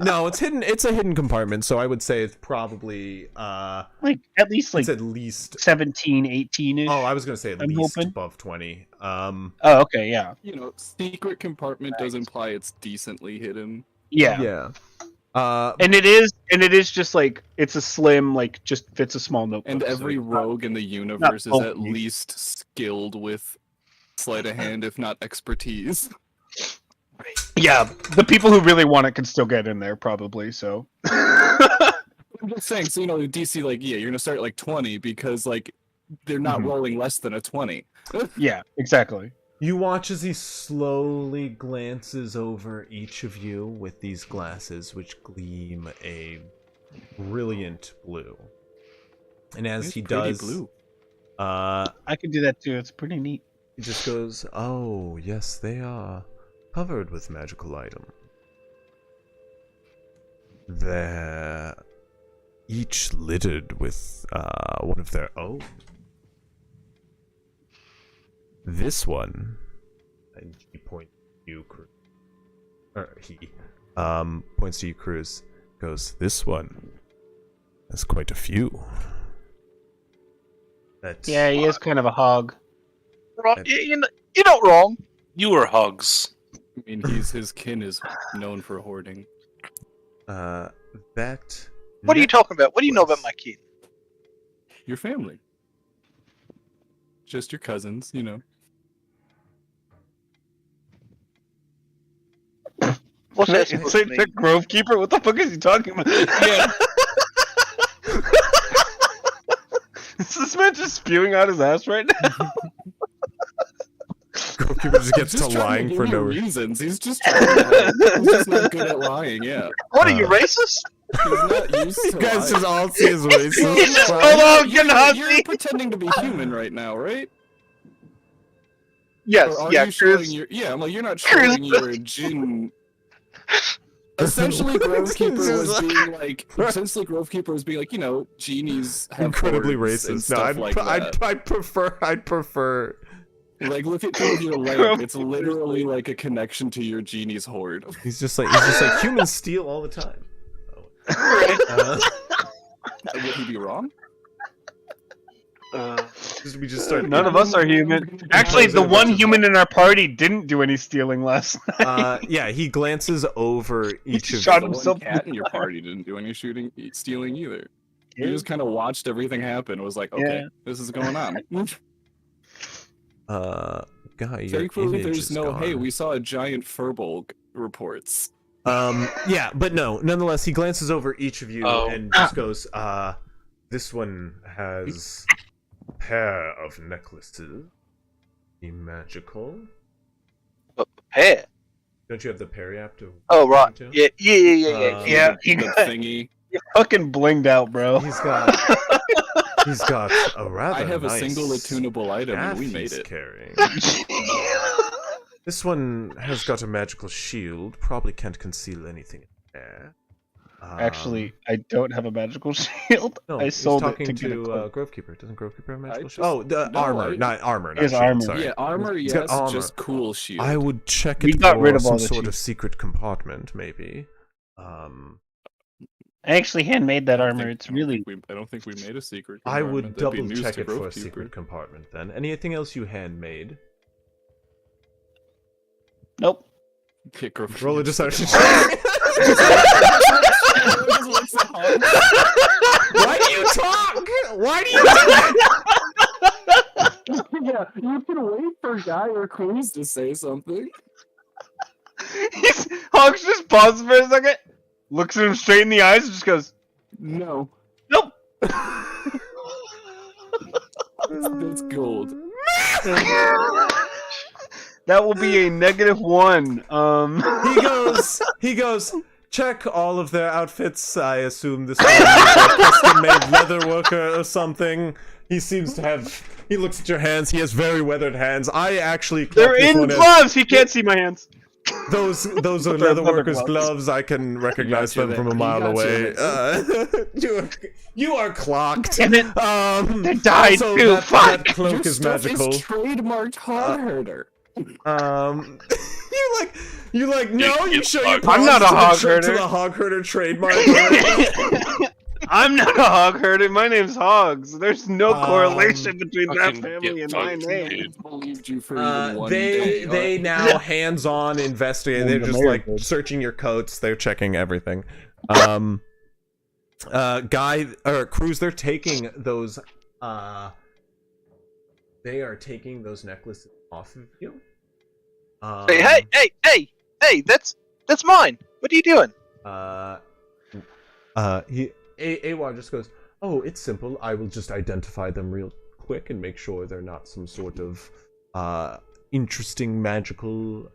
No, it's hidden. It's a hidden compartment, so I would say it's probably Like at least like it's at least. 17, 18-ish. Oh, I was gonna say at I'm least hoping. above 20. Oh, okay, yeah. You know, secret compartment does imply it's decently hidden. Yeah. Yeah. And it is just like it's a slim, like just fits a small notebook. And so every it's not- rogue in the universe is at bulky. least skilled with sleight of hand, if not expertise. Yeah, the people who really want it can still get in there, probably. So. I'm just saying, so you know, DC, like, yeah, you're gonna start at like 20 because like they're not Mhm. rolling less than a 20. Yeah, exactly. You watch as he slowly glances over each of you with these glasses, which gleam a brilliant blue. And as It's he pretty does, blue. I could do that too. It's pretty neat. he just goes, "Oh, yes, they are covered with magical items. They're each littered with one of their own. This one," and he points to you, Cruz. Or he points to you, Cruz. Goes, "This one has quite a few." That Yeah, he is kind of a hog. You're not wrong. You were hugs. I mean, his kin is known for hoarding. that. What are you talking about? What do you know about my kid? Your family. Just your cousins, you know. What's that It's supposed like to the mean? Grove Keeper. What the fuck is he talking about? Yeah. Is this man just spewing out his ass right now? Goalkeeper just gets Just to trying lying give for you no reason. reasons. He's just trying to, he's just not good at lying, yeah. What are you, Uh, racist? He's not used to You guys lying. just all see his racist. Hold on, You're, Nazi! you're pretending to be human right now, right? Yes, Or are yeah, you showing Cruz. your? Yeah, well, you're not Cruz- showing your Jin. Essentially, Grovekeeper was being like. Essentially, Grovekeeper was being like, you know, genies have Incredibly hordes and racist. No, stuff like that. I'd prefer. Like, look at two of your lamp. It's literally like a connection to your genie's horde. He's just like humans steal all the time. Would he be wrong? We just start. None of us are human. Actually, the one human in our party didn't do any stealing last night. Yeah, he glances over each of shot The one himself. cat in your party didn't do any stealing either. You just kind of watched everything happen. Was like, okay, Yeah. this is going on. Guy, your Thankfully, image there's is no. Hey, gone. we saw a giant furbolg reports. Yeah, but no. Nonetheless, he glances over each of you Oh. and just goes, this one has a pair of necklaces. Be magical. But pair. Don't you have the periapt to? Oh right. to? Yeah. Yeah, the thingy. fucking blinged out, bro. He's got a rather I have a nice single attunable item, and we staff made he's it. carrying. This one has got a magical shield. Probably can't conceal anything in there. Actually, I don't have a magical shield. no, I he's sold it talking to get a to cloak. Grovekeeper. Doesn't Grovekeeper have a magical just- shield? Oh, the no, armor, I- not armor. Not His shield, armor. Sorry. Yeah, armor, He's yes, got armor. just cool shield. I would check We it got for rid of all some the sort of shields. secret compartment, maybe. I actually handmade that armor. It's really. I don't think we made a secret. I would compartment. That'd be double news check to it for a Grovekeeper. secret compartment then. Anything else you handmade? Nope. Yeah, Grovekeeper. Roll a deception. Why do you talk? Why do you talk? Yeah, you can wait for Guy or Cruz to say something. Hawks just pauses for a second, looks at him straight in the eyes, and just goes, No, "Nope." that's gold. That will be a -1. He goes, check all of their outfits. I assume this one is a custom-made leather worker or something. He seems to have. He looks at your hands. He has very weathered hands. I actually. They're clocked this in one as- gloves. He can't see my hands. those are They're leather leather workers' gloves. gloves. I can recognize Gotcha them from a there. mile Gotcha away. You are clocked. Damn it. They died also, too. that Fuck. cloak Your is stuff magical. is trademarked hard herder. You like no, you show your I'm not a hog to herder. the hog herder trademark. I'm not a hog herder. My name's Hogs. There's no correlation between that fucking family get and my fucked, name. dude. Believed you for even one day. They now hands-on investigate. They're just like searching your coats. They're checking everything. Guy or Cruz, they're taking those. They are taking those necklaces off of you. Hey! That's mine. What are you doing? Awar just goes, oh, it's simple. I will just identify them real quick and make sure they're not some sort of interesting magical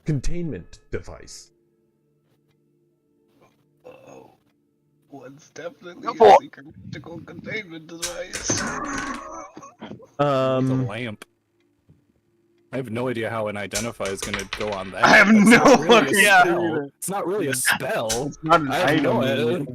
containment device. Oh, one's definitely Go for a secret magical containment device. It's a lamp. I have no idea how an identify is going to go on that. I have That's no not really a idea. spell. It's not really a spell. It's not an I have no item.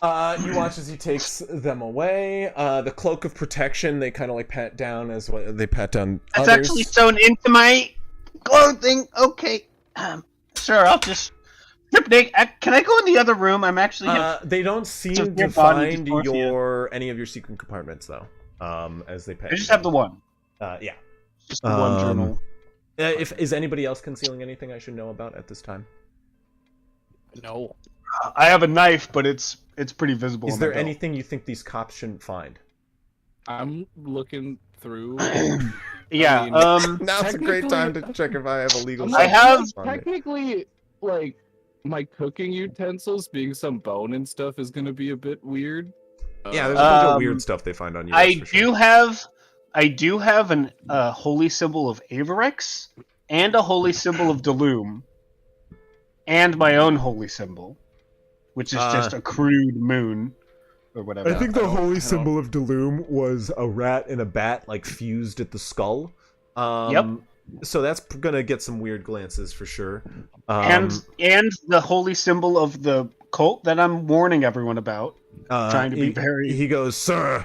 idea. You watch as he takes them away. The cloak of protection, they kind of like pat down as well. They pat down That's others. actually sewn into my clothing. Okay. Sure, I'll just strip naked. Can I go in the other room? I'm actually. They don't seem Just to your body find dysmorphia. any of your secret compartments though. As they pat I just have the one. yeah. Just the one journal. Is anybody else concealing anything I should know about at this time? No. I have a knife, but it's pretty visible. Is on my there belt. anything you think these cops shouldn't find? I'm looking through. Yeah. I mean, Now's a great time to technically- check if I have a legal. I have- substance on me. Technically, like, my cooking utensils being some bone and stuff is going to be a bit weird. Yeah, there's a bunch of Um, weird stuff they find on you. I that's for sure. do have an holy symbol of Averex and a holy symbol of Delum, and my own holy symbol, which is just a crude moon or whatever. I think the holy don't- symbol of Delum was a rat and a bat like fused at the skull. Yep. So that's gonna get some weird glances for sure. and the holy symbol of the cult that I'm warning everyone about. Trying to be very. He goes, sir,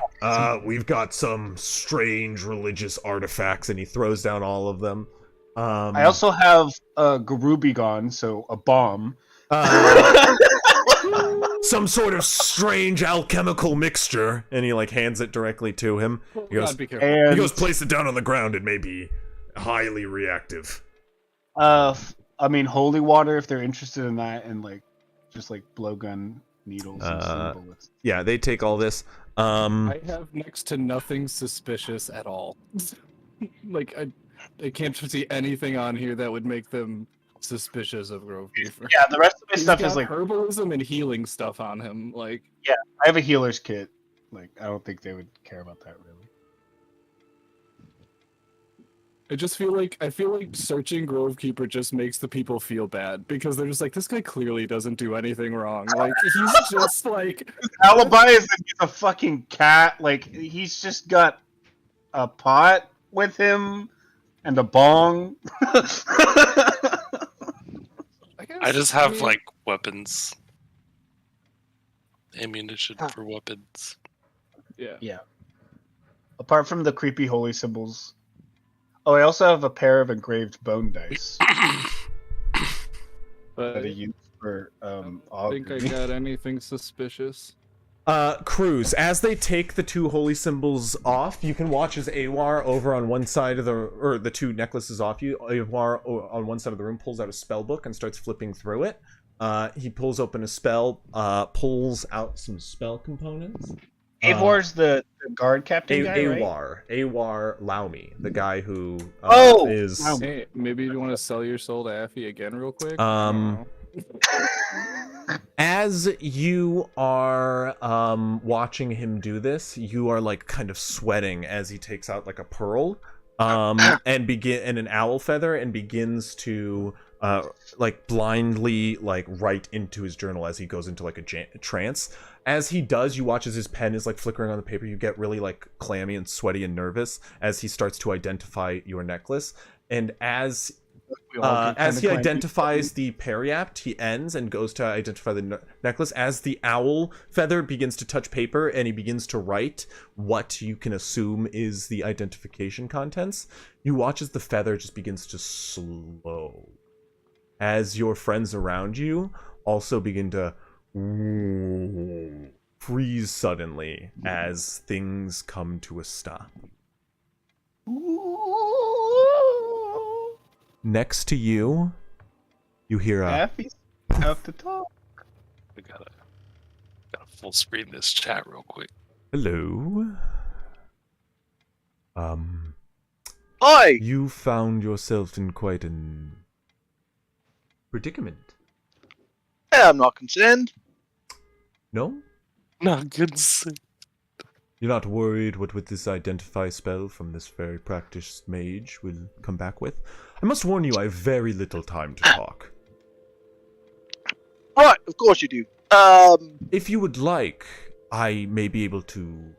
we've got some strange religious artifacts, and he throws down all of them. I also have a Garubigon, so a bomb. Some sort of strange alchemical mixture, and he like hands it directly to him. He goes, God, be careful. And he goes, place it down on the ground. It may be highly reactive. I mean, holy water if they're interested in that, and like just like blowgun needles and some bullets. Yeah, they take all this. I have next to nothing suspicious at all. Like, I can't see anything on here that would make them suspicious of Grovekeeper. Yeah, the rest of my He's stuff got is like herbalism and healing stuff on him. Like, I have a healer's kit. Like, I don't think they would care about that really. I feel like searching Grovekeeper just makes the people feel bad because they're just like, this guy clearly doesn't do anything wrong. Like, he's just like Alibi is that he's a fucking cat. Like, he's just got a pot with him and a bong. I just have like weapons, ammunition for weapons. yeah. Apart from the creepy holy symbols. Oh, I also have a pair of engraved bone dice But that I use for I think I augury. got anything suspicious. Cruz, as they take the two holy symbols off, you can watch as Awar over on one side of the two necklaces off you. Awar on one side of the room pulls out a spell book and starts flipping through it. He pulls open a spell, pulls out some spell components. Avor's the guard captain guy, right? Awar Laumi, the guy who Oh! is Wow. Hey, maybe you want to sell your soul to Affy again real quick? As you are watching him do this, you are like kind of sweating as he takes out like a pearl and an owl feather and begins to like blindly like write into his journal as he goes into like a trance. As he does, you watch as his pen is like flickering on the paper. You get really like clammy and sweaty and nervous as he starts to identify your necklace. and as We all get as kinda he cranky. identifies the periapt, he ends and goes to identify the necklace. As the owl feather begins to touch paper and he begins to write what you can assume is the identification contents, you watch as the feather just begins to slow. As your friends around you also begin to freeze suddenly as things come to a stop. Next to you, you hear a Daffy's have to talk. We gotta full screen this chat real quick. hello. Hi! You found yourself in quite an predicament. I'm not concerned. No? Not good. You're not worried what with this identify spell from this very practiced mage will come back with? I must warn you, I have very little time to talk. Right, of course you do. If you would like, I may be able to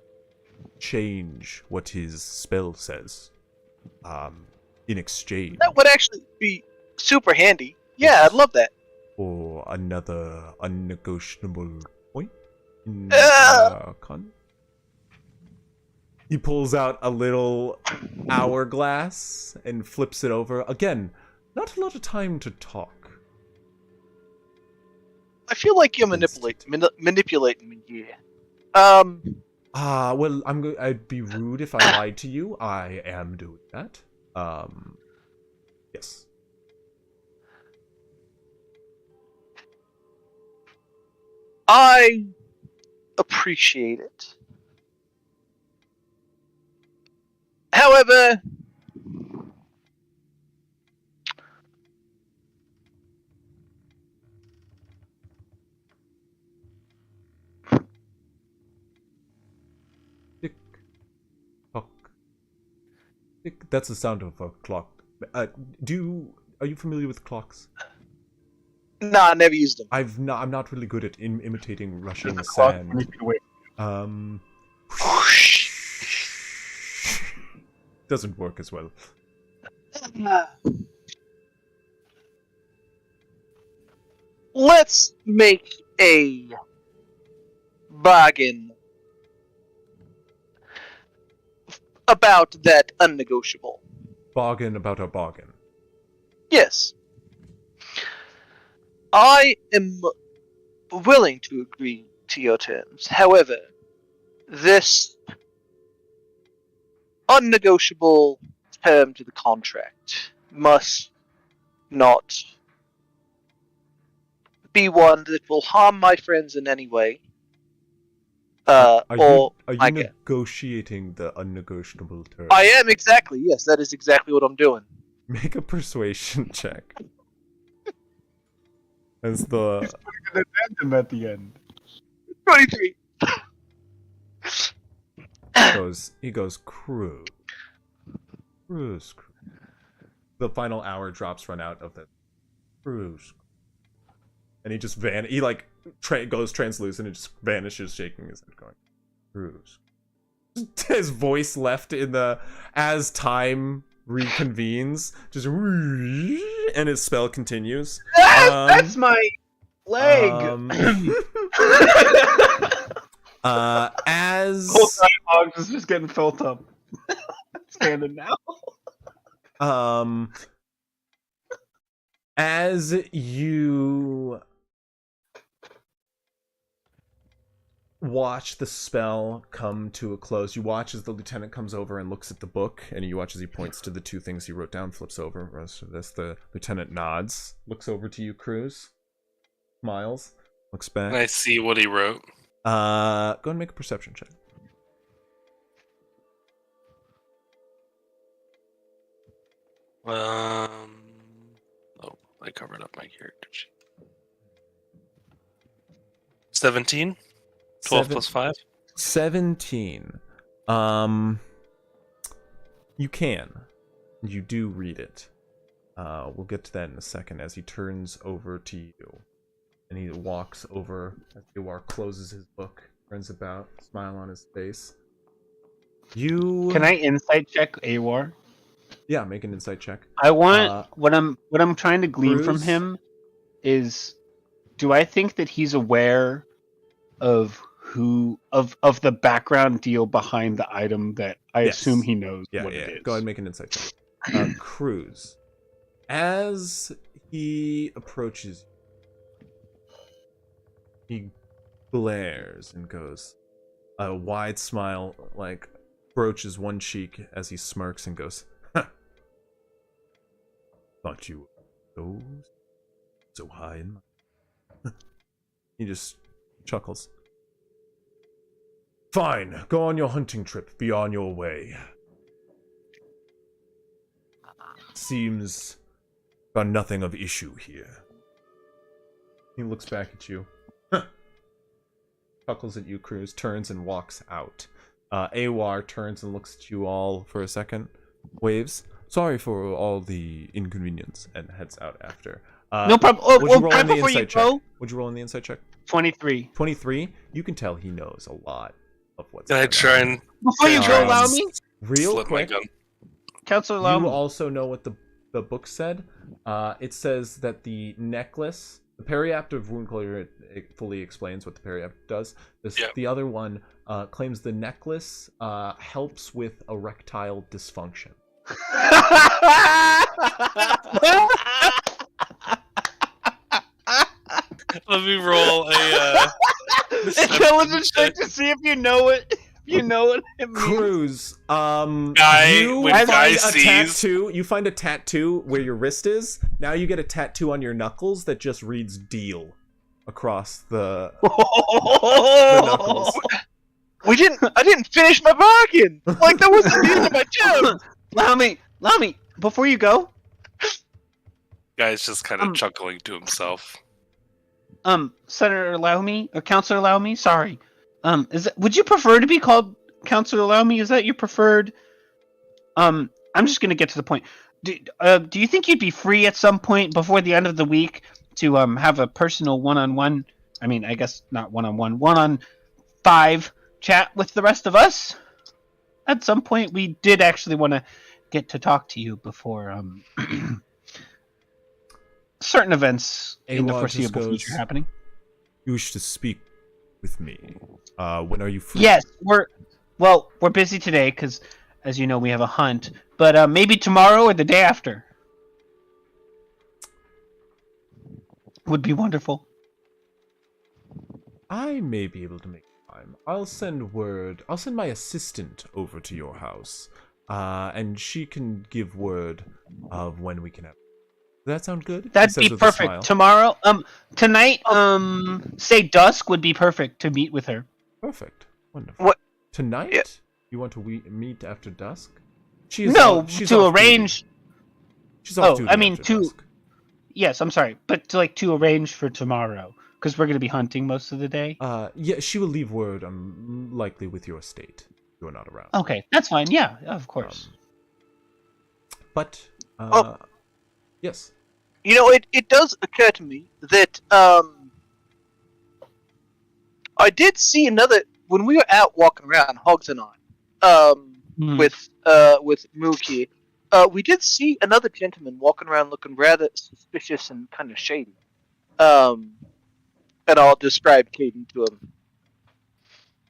change what his spell says. In exchange That would actually be super handy. Yeah, I'd love that. for another unnegotiable point in con. He pulls out a little hourglass and flips it over. Again, not a lot of time to talk. I feel like you're manipulating me here. Well, I'd be rude if I lied to you. I am doing that. Yes. I appreciate it. However, Tick tock. Tick. That's the sound of a clock. Are you familiar with clocks? nah, I never used them. I'm not really good at imitating rushing Clock sand. 20 feet away. Doesn't work as well. Let's make a bargain about that unnegotiable. Bargain about a bargain. Yes. I am willing to agree to your terms. However, this unnegotiable term to the contract must not be one that will harm my friends in any way. Are Or you I get. negotiating the unnegotiable terms? I am exactly. Yes, that is exactly what I'm doing. Make a persuasion check. As the An addendum at the end. 23. he goes Cruz. The final hour drops run out of the Cruz. And he just goes translucent and just vanishes, shaking his head, going Cruz. His voice left in the as time reconvenes, just and his spell continues. That's my leg. As Whole dialogue is just getting filled up. Standing now. As you watch the spell come to a close, you watch as the lieutenant comes over and looks at the book, and you watch as he points to the two things he wrote down, flips over. Rest of this, the lieutenant nods, looks over to you, Cruz, smiles, looks back. And I see what he wrote. Go ahead and make a perception check. Oh, I covered up my character sheet. 17? 12 plus 5? 17. You can. You do read it. We'll get to that in a second as he turns over to you. And he walks over as Iwar closes his book, turns about, smile on his face. You Can I insight check Awar? Yeah, make an insight check. I want what I'm trying to glean from Cruz? him is, do I think that he's aware of the background deal behind the item that I Yes. assume he knows Yeah, what yeah. it is? Go ahead and make an insight check. Cruz, as he approaches, he glares and goes, a wide smile, like, broaches one cheek as he smirks and goes, "Huh. Thought you were so high in my..." He just chuckles. Fine, go on your hunting trip. Be on your way. Seems got nothing of issue here. He looks back at you. Chuckles at you, Cruz, turns and walks out. Awar turns and looks at you all for a second, waves. Sorry for all the inconvenience, and heads out after. No problem. Oh, would you roll right on the before you insight check? go, Would you roll on the insight check? 23. 23. You can tell he knows a lot of what's Can I going try on. and Before you Can I go, try allow and me, Real slip my quick, gun? Counselor, allow you me. also know what the book said. It says that the necklace, the periaptive wound closure, it fully explains what the periaptive does. The other one claims the necklace helps with erectile dysfunction. Let me roll a. Intelligence check to see if you know it. You know what it means. Cruz, Guy, you when find Guy a sees- tattoo. You find a tattoo where your wrist is. Now you get a tattoo on your knuckles that just reads "deal" across the knuckles. I didn't finish my bargain. Like that wasn't the end of my job. Allow me. Before you go, Guy's just kind of chuckling to himself. Senator, allow me, or Counselor, allow me. Sorry. Would you prefer to be called Counselor? Allow me. Is that your preferred? I'm just gonna get to the point. Do you think you'd be free at some point before the end of the week to have a personal one-on-one? I mean, I guess not one-on-one, 1-on-5 chat with the rest of us? At some point, we did actually want to get to talk to you before certain events in the Awar just foreseeable goes, future happening. You wish to speak with me. When are you free? Yes, we're busy today because, as you know, we have a hunt. But maybe tomorrow or the day after would be wonderful. I may be able to make time. I'll send word. I'll send my assistant over to your house, and she can give word of when we can have. Does that sound good? He That'd says be with a smile. perfect. Tomorrow, tonight, say dusk would be perfect to meet with her. Perfect. Wonderful. What- Tonight? Yeah. You want to meet after dusk? She's to off arrange. duty. She's off Oh, duty I mean, after to- dusk. Yes, I'm sorry, but to arrange for tomorrow because we're going to be hunting most of the day. Yeah, she will leave word. Likely with your estate. You are not around. Okay, that's fine. Yeah, of course. But Oh. yes. You know, it does occur to me that I did see another when we were out walking around, Hogs and I, with Mookie. We did see another gentleman walking around looking rather suspicious and kind of shady. And I'll describe Caden to him.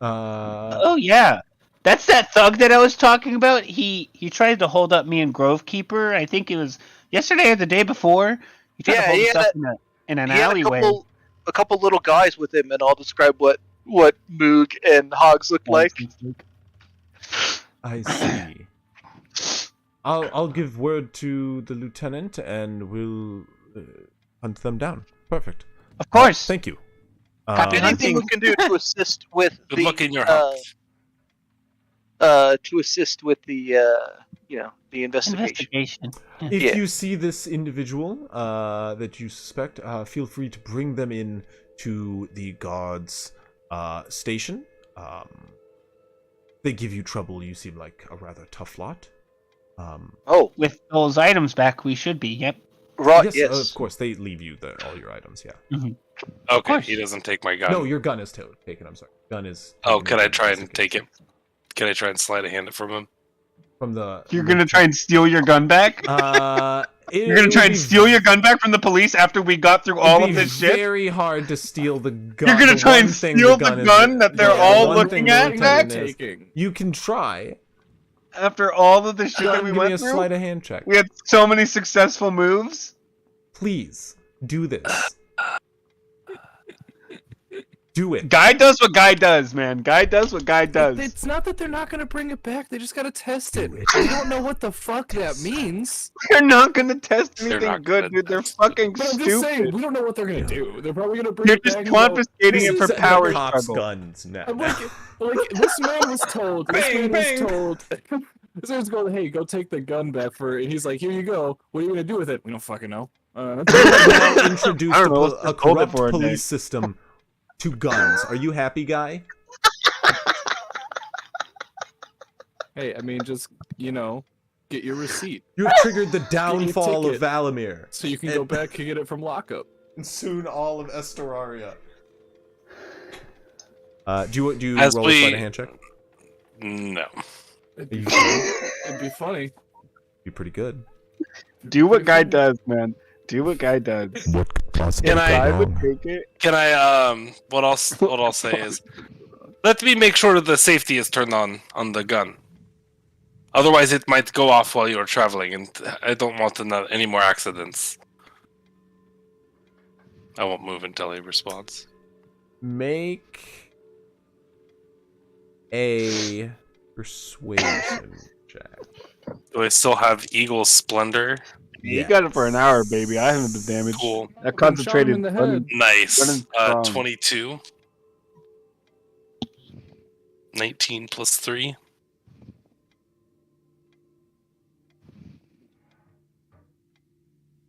Oh yeah, that's that thug that I was talking about. He tried to hold up me and Grovekeeper. I think it was yesterday or the day before. He tried to hold us up in an He had alleyway. a couple little guys with him, and I'll describe what Moog and Hogs look like. I see. I'll give word to the lieutenant and we'll hunt them down. Perfect. Of course. Thank you. Happy Anything hunting. we can do to assist with Good the luck in your hunt. to assist with the the investigation. If Yeah. you see this individual that you suspect, feel free to bring them in to the guards station. They give you trouble. You seem like a rather tough lot. Oh, With those items back, we should be. Yep. right. yes, Yes. of course. They leave you all your items. Yeah. Okay, course. he doesn't take my gun. No, your gun is taken. I'm sorry. Gun is. Oh, taken can I in try and investigation. take it? Can I try and slide a hand it from him? from the. You're gonna try and steal your gun back? You're gonna try and steal your gun back from the police after we got through all of this shit? Very hard to steal the gun. You're gonna try and steal the gun that they're all looking at back? You can try. After all of the shit that we Give me a went through? sleight of hand check. We had so many successful moves. Please do this. Do it. Guy does what Guy does, man. Guy does what Guy does. It's not that they're not gonna bring it back. They just gotta test it. Do it. They don't know what the fuck that means. They're not gonna test They're anything not good, gonna dude. They're test fucking But I'm just saying, stupid. we don't know what they're gonna do. They're probably gonna bring You're it just back and go, confiscating it for This is power the cops' struggle. guns now. I'm like, this man was told. Bang, This man was told, hey, go take the gun back for. And he's like, here you go. What are you gonna do with it? We don't fucking know. Now introduced I don't know, let's a just hold it corrupt for a day. police system to guns. Are you happy, Guy? Hey, I mean, just get your receipt You have triggered the downfall of ticket. Valomeer. so you can go back and get it from lockup. And soon all of Esteraria. Do you As roll a we- sleight of hand check? No. It'd Are you be, sure? it'd be funny. Be pretty good. Do what Guy does, man. Do what Guy does. What could possibly Can I- Guy would take it. Can I what I'll say is let me make sure the safety is turned on the gun. Otherwise it might go off while you're traveling and I don't want any more accidents. I won't move until he responds. Make a persuasion check. Do I still have Eagle Splendor? You got it for an hour, baby. I haven't been damaged. Cool. That Shot him in concentrated. the head. Nice. Running strong. 22. 19 plus 3.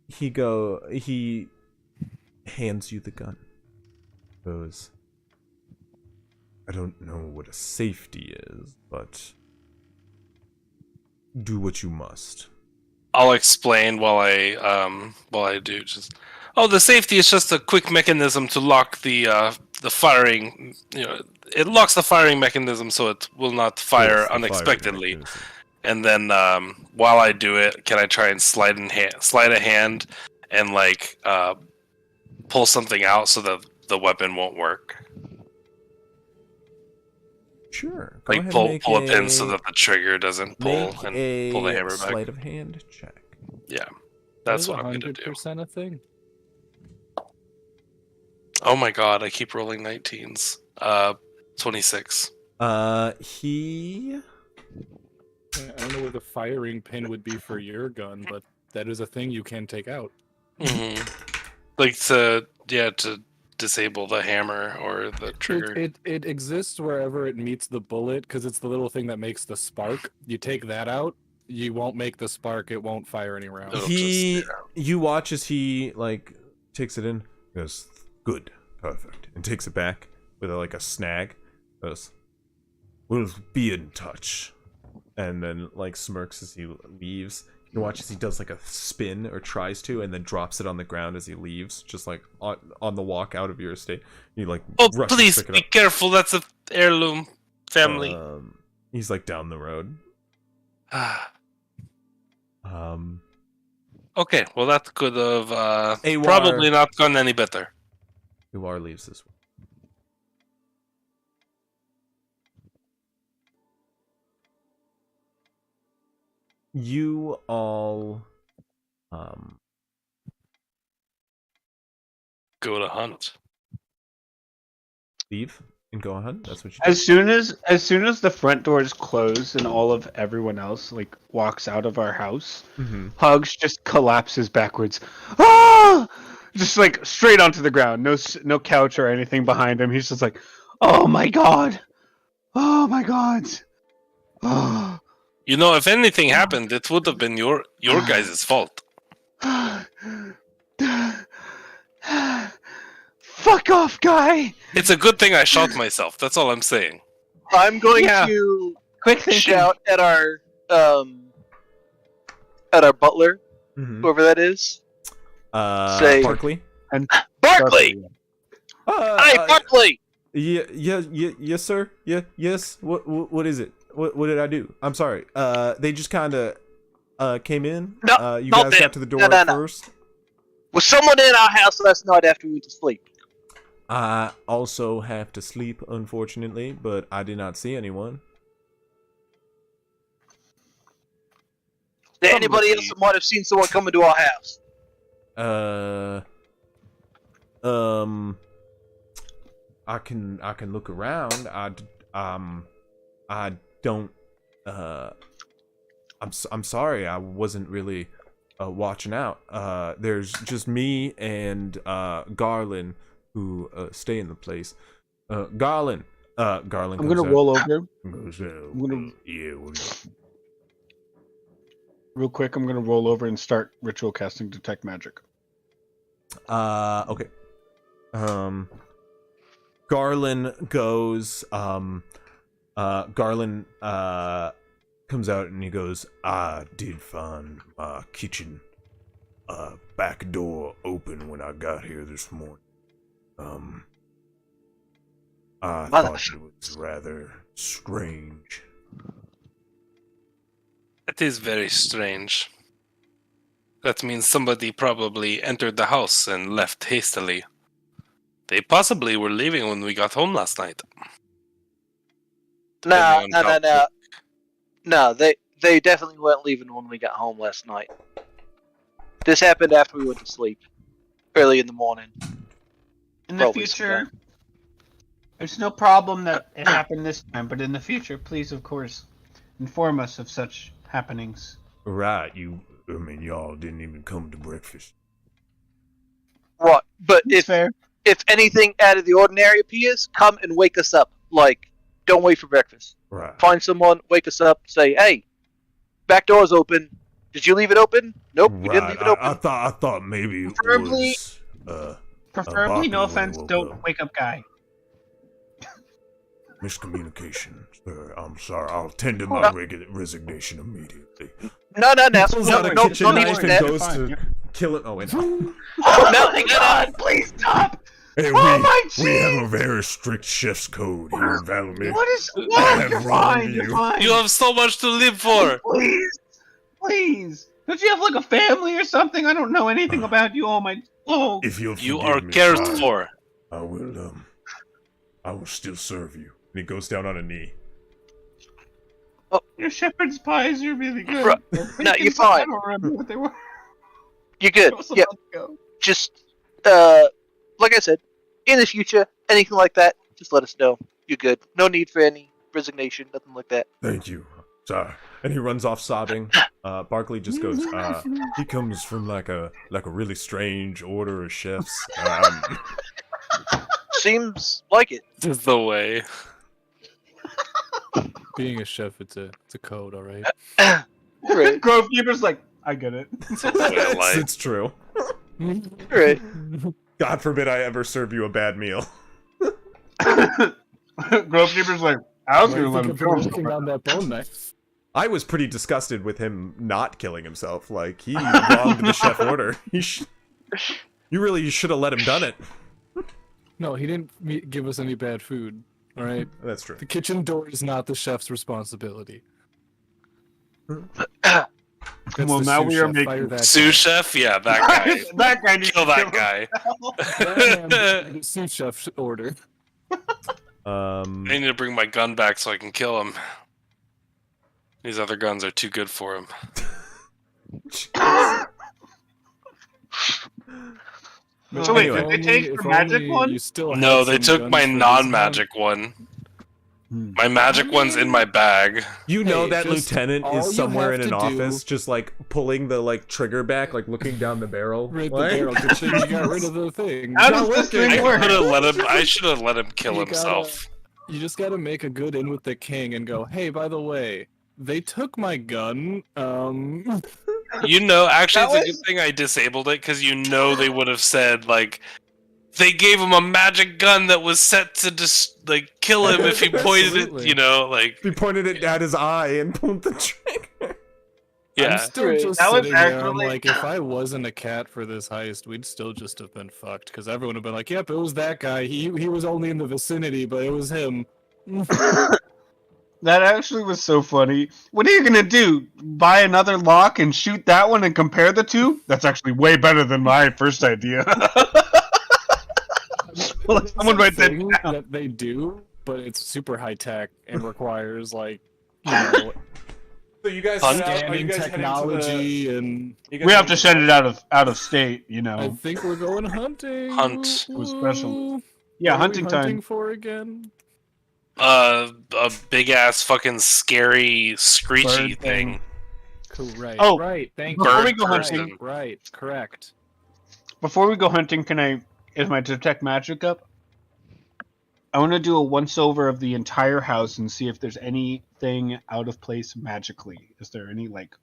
He hands you the gun. Goes, I don't know what a safety is, but do what you must. I'll explain while I do. The safety is just a quick mechanism to lock the firing. It locks the firing mechanism so it will not fire Yes, the unexpectedly. firing mechanism. And then while I do it, can I try and slide a hand and pull something out so that the weapon won't work? Sure. Go ahead and Pull make a pin so that the trigger doesn't pull make and a pull the hammer back. sleight of hand check. Yeah, That that's is what I'm gonna do. 100% a thing. Oh my god, I keep rolling 19s. 26. He I don't know where the firing pin would be for your gun, but that is a thing you can take out. Mm-hmm. To disable the hammer or the trigger. It exists wherever it meets the bullet because it's the little thing that makes the spark. You take that out, you won't make the spark. It won't fire any rounds. It'll you watch as he takes it in. Goes, good, perfect, and takes it back with a snag. Goes, we'll be in touch, and then smirks as he leaves. You watch as he does a spin or tries to, and then drops it on the ground as he leaves, just on the walk out of your estate. He Oh, rushes to please pick it be up. careful. That's a heirloom family. He's down the road. Okay, well that could have Awar. probably not gone any better. Uar leaves this one. You all Go to hunt. leave and go on. That's what you As soon as the front doors close and all of everyone else walks out of our house, Mm-hmm. Hugs just collapses backwards. Ah! Just straight onto the ground. No couch or anything behind him. He's just like, "Oh my god. Oh my god." Oh. You know, if anything happened, it would have been your guys' fault. Fuck off, guy. It's a good thing I shot myself. That's all I'm saying. I'm going Yeah. to Quick thinking. shout at our butler, Mm-hmm. whoever that is. Say- Barkley. Barkley! Hey, Barkley! Yes, sir. Yes. What is it? What did I do? I'm sorry. They just kind of came in. No, You not guys them. got to the door No. first. Was someone in our house last night after we went to sleep? I also have to sleep, unfortunately, but I did not see anyone. Is there anybody else that might have seen someone come into our house? I can look around. I don't. I'm sorry. I wasn't really watching out. There's just me and Garland who stay in the place. Garland. Garland. I'm gonna roll over. Real quick, I'm gonna roll over and start ritual casting detect magic. Okay. Garland goes. Garland comes out and he goes, I did find my kitchen back door open when I got here this morning. I thought it was rather strange. It is very strange. That means somebody probably entered the house and left hastily. They possibly were leaving when we got home last night. No, Depending on no, how no, no. No, they definitely weren't leaving when we got home last night. This happened after we went to sleep, early in the morning. In the Probably future, there's no problem that it happened this time, but in the future, please, of course, inform us of such happenings. Right, y'all didn't even come to breakfast. Right, but It's fair. if anything out of the ordinary appears, come and wake us up. Like, don't wait for breakfast. Right. Find someone, wake us up, say, "Hey, back door's open. Did you leave it open? Nope, you didn't leave it open." I thought maybe Preferably- it was Preferably, no Bobby when he offense, woke don't up. wake up guy. Miscommunication. I'm sorry. I'll tender my resignation immediately. No. Pulls out a No kitchen need knife for and that. goes Fine, to yeah. kill it. Oh wait. No, God, please stop! Hey, Oh my we have jeez! a very strict chef's code here in Valomeer. What is? I What? have You're wronged fine. You're you. fine. You have so much to live for. Please, please. Don't you have like a family or something? I don't know anything about you. Oh my. Oh. If you'll You forgive are me, cared fine. for. I will still serve you. And he goes down on a knee. Your shepherd's pies are really good. Right. No, you're fine. I don't remember what they were. You're good. That was a Yeah, month ago. just like I said, in the future, anything like that, just let us know. You're good. No need for any resignation, nothing like that. Thank you. Sorry. And he runs off sobbing. Barkley just goes, he comes from like a really strange order of chefs. Seems like it. This is the way. Being a chef, it's a code, all right. Right. Grovekeeper's like, I get it. It's a way of life. It's true. Right. God forbid I ever serve you a bad meal. Grovekeeper's like, I was What do gonna you let think him of kill him looking himself. down that bone knife? I was pretty disgusted with him not killing himself. Like, he wronged the chef order. You really should have let him done it. No, he didn't give us any bad food. All right. That's true. The kitchen door is not the chef's responsibility. That's Well, the now sous we are chef. making- Fire that Sous chef? Yeah, that guy. That guy needs Kill to that guy. guy. Sous chef order. I need to bring my gun back so I can kill him. These other guns are too good for him. So wait, Anyway. did they take the magic one? You still No, had they some took my guns for this non-magic one. My magic one's in my bag. You know Hey, that just lieutenant all is you somewhere have in an to do- office, just like pulling the like trigger back, like looking down the barrel. Right, the Like- barrel. Good thing you got rid of the thing. How not does this working. thing I work? could have let him. I should have let him kill You himself. You just gotta make a good in with the king and go, hey, by the way, they took my gun. You know, actually, it's That a good thing I disabled it because you know they would have said like they gave him a magic gun that was set to just like kill him if he pointed it. Absolutely. You know, like He pointed it at his eye and pulled the trigger. I'm yeah. still Right. just That was sitting there. I'm actually- like, if I wasn't a cat for this heist, we'd still just have been fucked because everyone would have been like, yep, it was that guy. He was only in the vicinity, but it was him. That actually was so funny. What are you gonna do? Buy another lock and shoot that one and compare the two? That's actually way better than my first idea. Well, It's someone a write that thing down. that they do, but it's super high tech and requires like you know So you guys, Hunt? are you scanning guys technology, and heading to the? We have to send it out of state, you I know. think we're going hunting. Hunt. With special. Woo. Yeah, What are we hunting hunting time. for again? A big ass fucking scary screechy Bird thing. Correct. Oh, Right. Thank before you. we go Right, hunting. Right. Correct. Before we go hunting, is my detect magic up? I want to do a once over of the entire house and see if there's anything out of place magically. Is there any like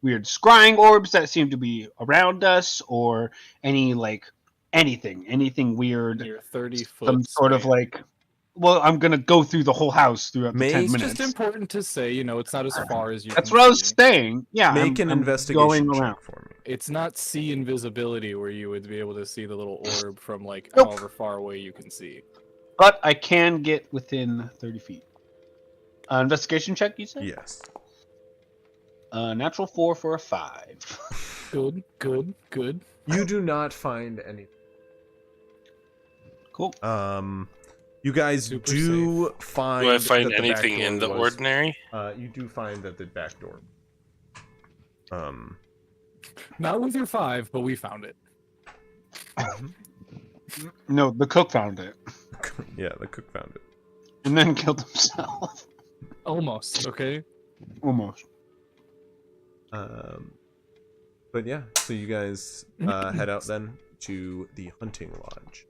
weird scrying orbs that seem to be around us, or any like anything weird? Your 30-foot. Some sort of like. Well, I'm gonna go through the whole house throughout the 10 Make- It's minutes. just important to say, you know, it's not as far as you. That's can what I was see. saying. Yeah, Make an I'm investigation going check around. for me. It's not see invisibility where you would be able to see the little orb from like Nope. however far away you can see. But I can get within 30 feet. Investigation check, you said? Yes. Natural 4 for a 5. Good. Good. Good. You do not find anything. Cool. You guys Super do find. Do I find that the back anything in door the was- ordinary? You do find that the back door. Not with your 5, but we found it. No, the cook found it. Yeah, the cook found it. And then killed himself. Almost. Okay. Almost. But yeah, so you guys head out then to the hunting lodge.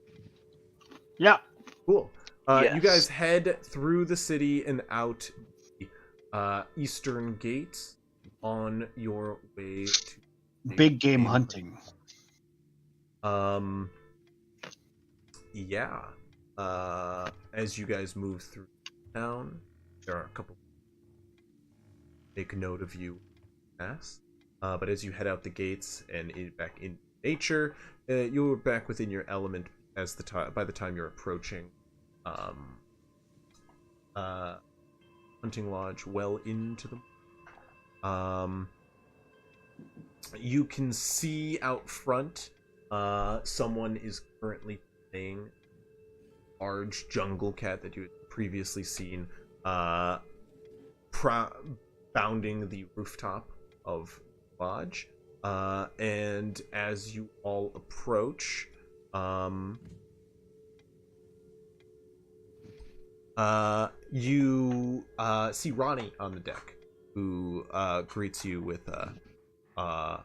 Yeah. Cool. You Yes. guys head through the city and out the eastern gates on your way to Big game hunting. Yeah. As you guys move through town, there are a couple. Make note of you, pass. But as you head out the gates and back in nature, you're back within your element as by the time you're approaching hunting lodge well into the you can see out front someone is currently playing large jungle cat that you had previously seen bounding the rooftop of lodge, and as you all approach, you see Ronnie on the deck, who greets you with a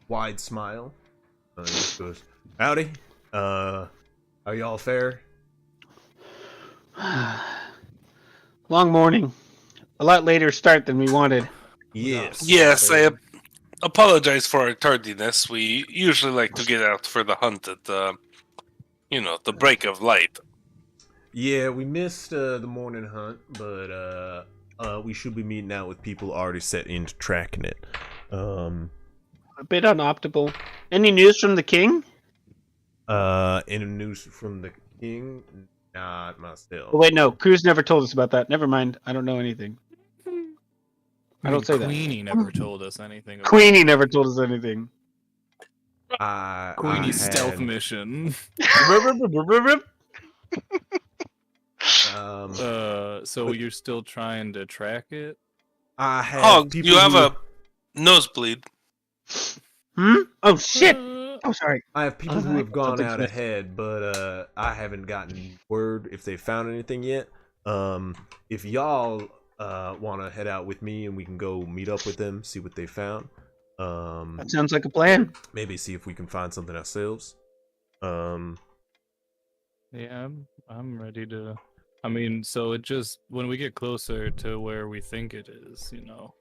wide smile. He just goes, "Howdy, are y'all fair?" Long morning. A lot later start than we wanted. Yes. Yes, I apologize for our tardiness. We usually like to get out for the hunt at the break of light. Yeah, we missed the morning hunt, but we should be meeting out with people already set into tracking it. A bit unoptimal. Any news from the king? Any news from the king? Not myself. Oh, wait, no. Cruz never told us about that. Never mind. I don't know anything. I don't say that. Queenie never told us anything. About Queenie never told us anything. Queenie's stealth mission. So you're still trying to track it? I have Oh, people you have who- a nosebleed. Oh, shit. Uh, Oh, sorry. I have people Oh, who have gone something out smith. ahead, but I haven't gotten word if they found anything yet. If y'all want to head out with me and we can go meet up with them, see what they found. That sounds like a plan. Maybe see if we can find something ourselves. Yeah, I'm ready to. I mean, so it just when we get closer to where we think it is, you know,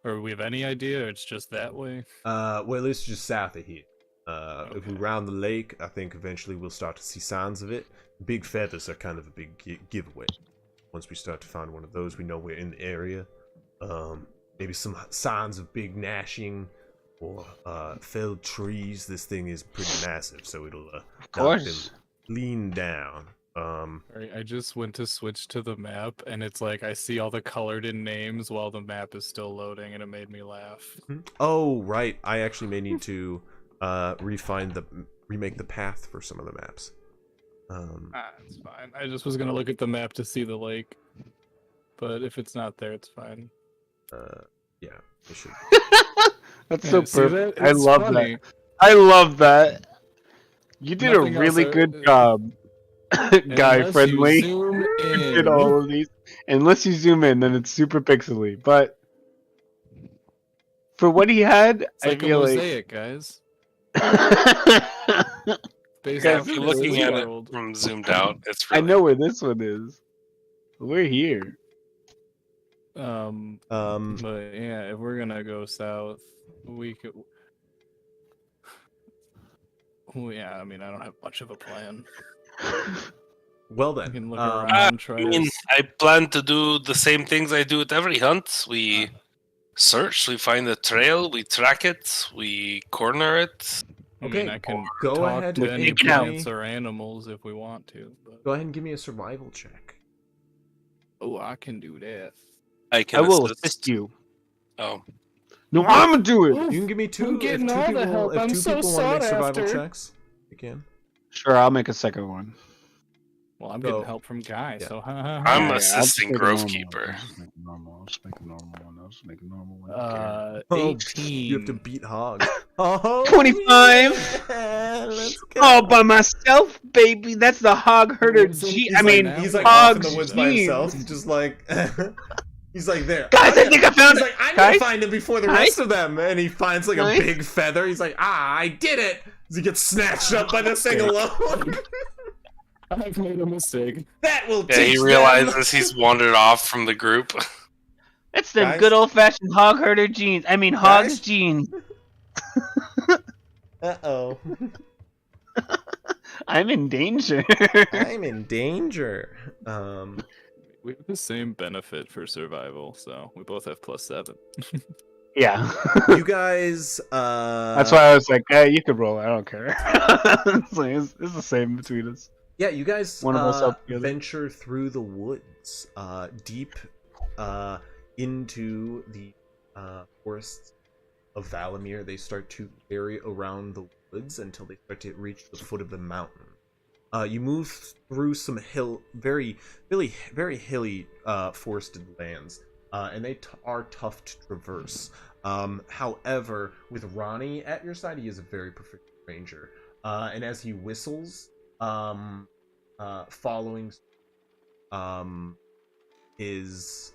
or we have any idea, or it's just that way. Well, it's just south of here. If we Okay. round the lake, I think eventually we'll start to see signs of it. Big feathers are kind of a big giveaway. Once we start to find one of those, we know we're in the area. Maybe some signs of big gnashing or felled trees. This thing is pretty massive, so it'll Of knock them course. lean down. I just went to switch to the map, and it's like I see all the colored in names while the map is still loading, and it made me laugh. Oh, right. I actually may need to remake the path for some of the maps. It's fine. I just was gonna look at the map to see the lake, but if it's not there, it's fine. Yeah, I should. That's so See perfect. that? I It's love funny. that. I love that. You did Nothing a else, really good job, guy Unless friendly. you zoom You did in. all of these. Unless you zoom in, then it's super pixely. But for what he had, It's I like a feel like. mosaic, guys. Based Guys, off If you're this looking at it world. from zoomed out, it's I really know where this one is. We're here. But yeah, if we're gonna go south, we could. Well, yeah, I mean, I don't have much of a plan. Well We then, can look I around, try mean, to. I plan to do the same things I do at every hunt. We search, we find a trail, we track it, we corner it. I Okay, mean, I can go talk ahead to and any give plants me- or animals if we want to. But... Go ahead and give me a survival check. Oh, I can do that. I can I will assist. assist you. Oh, No, I'm gonna do it. You can give me two. I'm getting if two all people, the help. if I'm two so people want to make sought survival after. checks, you can. Sure, I'll make a second one. Well, I'm Go. getting help from Guy, Yeah. so I'm Yeah, assisting I'll just Grovekeeper. make a normal. I'll just make a normal one. I'll just make a normal one. Oh, 18. You have to beat hogs. Oh, 25. yeah, let's go. All by myself, baby. That's the hog herder He's in- G. he's I like mean, now. He's like off in the hogs woods by G. himself. He's just like, he's like there. Guys, I think I found He's it. like, I'm Guys? gonna find him before the Guys? rest of them, and he finds like Guys? a big feather. He's like, I did it. He gets snatched up by this thing alone. I've made a mistake. That will Yeah, teach he them. realizes he's wandered off from the group. It's them Guys? good old fashioned hog herder jeans. I mean, hogs Guys? jeans. Uh-oh. I'm in danger. I'm in danger. We have the same benefit for survival, so we both have +7. Yeah. You guys, That's why I was like, hey, you could roll. I don't care. It's the same between us. Yeah, you guys One of us help the other. venture through the woods, deep into the forests of Valomeer. They start to vary around the woods until they start to reach the foot of the mountain. You move through some very hilly forested lands, and they are tough to traverse. However, with Ronnie at your side, he is a very proficient ranger, and as he whistles, following is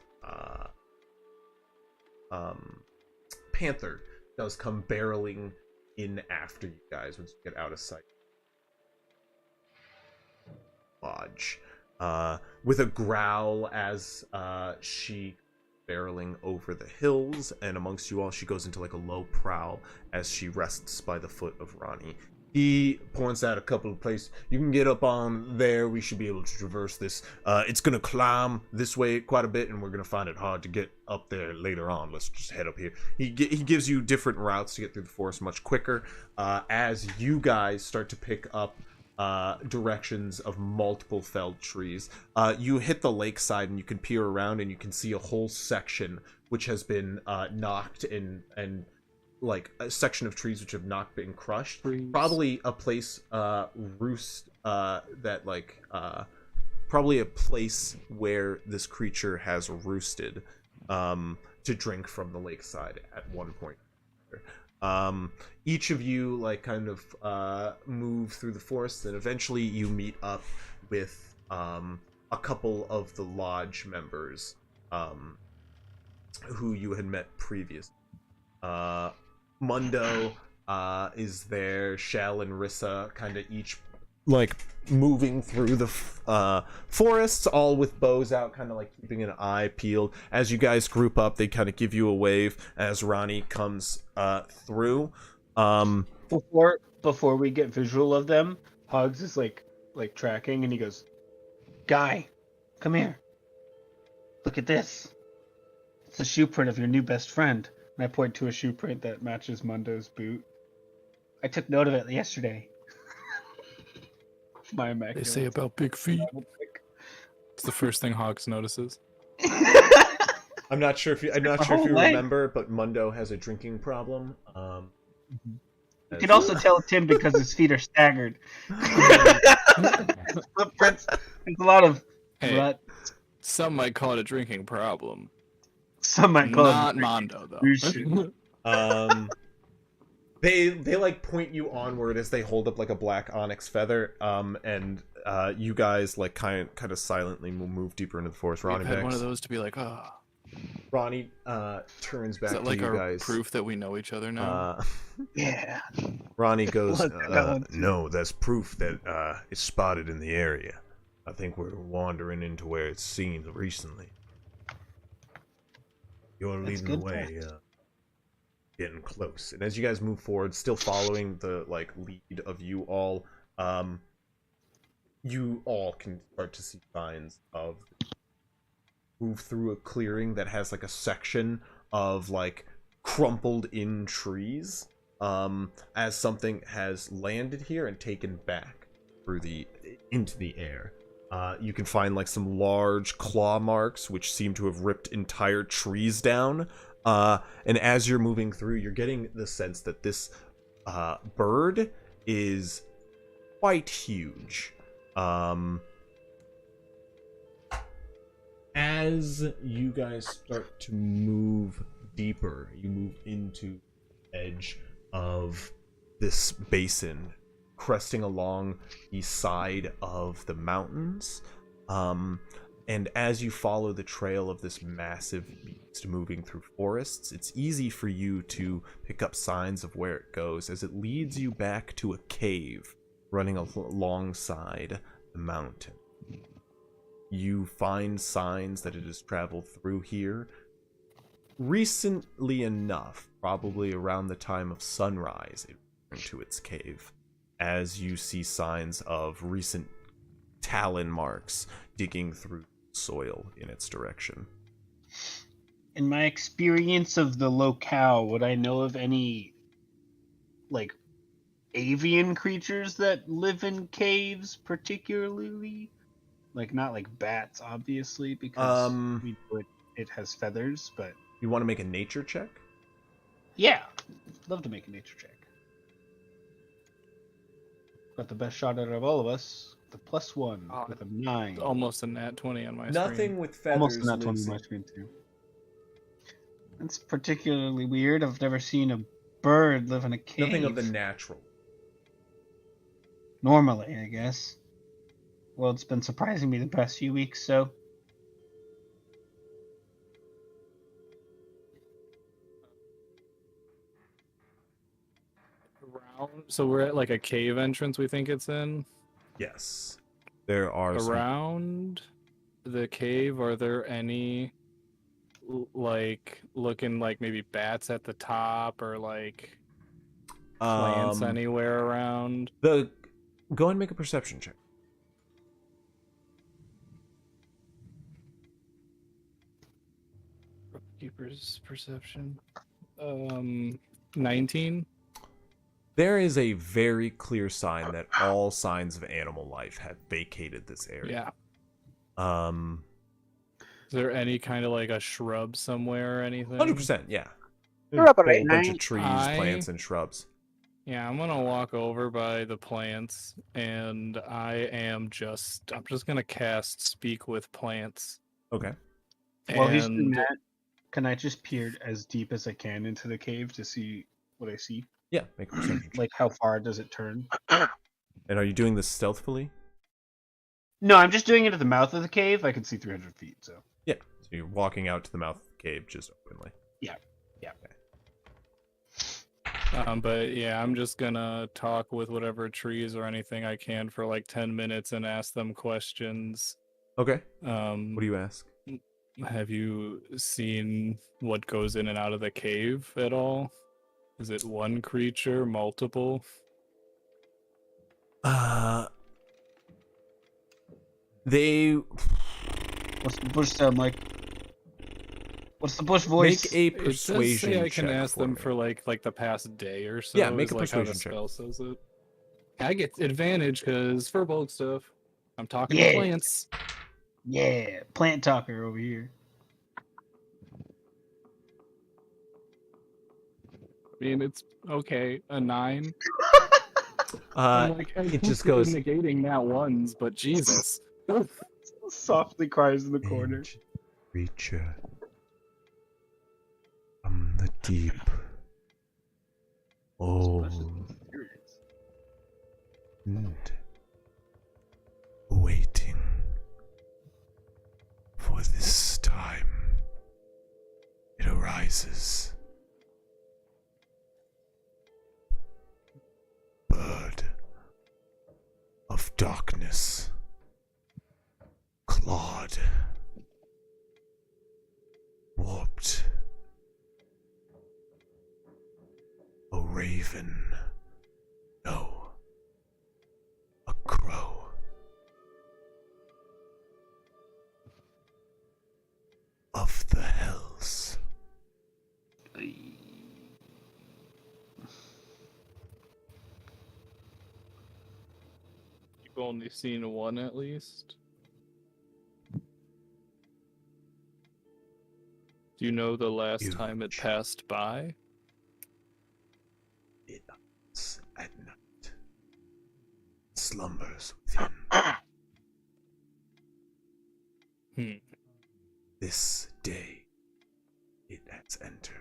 Panther does come barreling in after you guys once you get out of sight. Lodge, with a growl as she barreling over the hills, and amongst you all, she goes into like a low prowl as she rests by the foot of Ronnie. He points out a couple of places. You can get up on there. We should be able to traverse this. It's going to climb this way quite a bit, and we're going to find it hard to get up there later on. Let's just head up here. He gives you different routes to get through the forest much quicker. As you guys start to pick up directions of multiple felled trees, you hit the lakeside, and you can peer around, and you can see a whole section which has been knocked and like a section of trees which have not been crushed. Probably a place that like probably a place where this creature has roosted to drink from the lakeside at one point. Each of you like kind of move through the forest, and eventually you meet up with a couple of the lodge members who you had met previously. Mundo is there. Shell and Rissa kind of each like moving through the forests, all with bows out, kind of like keeping an eye peeled. As you guys group up, they kind of give you a wave as Ronnie comes through. Before we get visual of them, Hugs is like tracking, and he goes, "Guy, come here. Look at this. It's a shoe print of your new best friend." And I point to a shoe print that matches Mundo's boot. I took note of it yesterday. My They immaculate. say about big feet. It's the first thing Hogs notices. I'm not sure if you My whole leg. remember, but Mundo has a drinking problem. You can also tell Tim because his feet are staggered. Footprints. There's a lot of Hey, rut. some might call it a drinking problem. Some might call Not it Mondo, Bullshit. though. They like point you onward as they hold up like a black onyx feather, and you guys like kind of silently move deeper into the forest. We've Ronnie had Bex. one of those to be like, oh. Ronnie turns back Is that to like you our guys. proof that we know each other now? Yeah. Ronnie goes, Look, that one too. no, that's proof that it's spotted in the area. I think we're wandering into where it's seen recently. You're That's leading the good way, getting close. And as you guys move forward, still following the like lead of you all can start to see signs of move through a clearing that has like a section of like crumpled in trees, as something has landed here and taken back into the air. You can find like some large claw marks which seem to have ripped entire trees down. And as you're moving through, you're getting the sense that this bird is quite huge. As you guys start to move deeper, you move into the edge of this basin, cresting along the side of the mountains. And as you follow the trail of this massive beast moving through forests, it's easy for you to pick up signs of where it goes, as it leads you back to a cave running alongside the mountain. You find signs that it has traveled through here recently enough, probably around the time of sunrise, it returned to its cave, as you see signs of recent talon marks digging through soil in its direction. In my experience of the locale, would I know of any like avian creatures that live in caves particularly? Like not like bats, obviously, because we know it has feathers, but You want to make a nature check? yeah. Love to make a nature check. Got the best shot out of all of us. The +1 Oh, with a 9. Almost a nat 20 on my Nothing screen. with feathers. Almost not 20 lives on my in- screen too. That's particularly weird. I've never seen a bird live in a cave. Nothing of the natural. Normally, I guess. Well, it's been surprising me the past few weeks, so. So we're at like a cave entrance, we think it's in. Yes. There are some... Around the cave, are there any like looking like maybe bats at the top or like plants anywhere around? Go ahead and make a perception check. Keeper's perception. 19. There is a very clear sign that all signs of animal life have vacated this area. Yeah. Is there any kind of like a shrub somewhere or anything? 100%, yeah. Shrubbery. A bunch of trees, I- plants, and shrubs. Yeah, I'm gonna walk over by the plants, and I'm just gonna cast Speak with Plants. Okay. While he's doing And that, can I just peer as deep as I can into the cave to see what I see? Yeah, make a perception check. Like, how far does it turn? And are you doing this stealthily? No, I'm just doing it at the mouth of the cave. I can see 300 feet, so. Yeah. So you're walking out to the mouth of the cave just openly. but yeah, I'm just gonna talk with whatever trees or anything I can for like 10 minutes and ask them questions. Okay. What What do you ask? Have you seen what goes in and out of the cave at all? Is it one creature, multiple? They What's the bush sound like? What's the bush voice? make a It does say persuasion I can check ask for them me. for like the past day or so. Yeah, make is a like how the persuasion check. spell says it. I get advantage because Furbolg stuff. I'm talking Yeah. to plants. Yeah, plant talker over here. I mean, it's okay. A 9. Uh, I'm like, it just goes. negating that ones, but Jesus. Softly cries in the corner. Ancient creature from the deep, old and waiting for this time. It arises. Bird of darkness, clawed, warped, a raven, no, a crow. Of the hells. You've only seen one at least. Do you know the last time it Huge. passed by? It hunts at night, slumbers within. This day it has entered.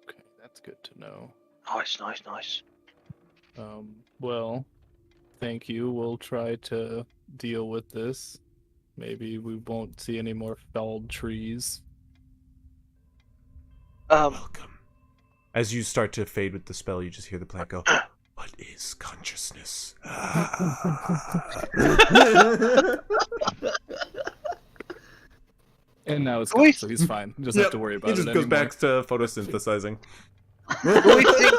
Okay, that's good to know. Nice. Well, thank you. We'll try to deal with this. Maybe we won't see any more felled trees. Welcome. As you start to fade with the spell, you just hear the plant go, "What is consciousness?" And now it's Do we- gone, so he's fine. He doesn't have to worry about He it just goes anymore. back to photosynthesizing. Do we think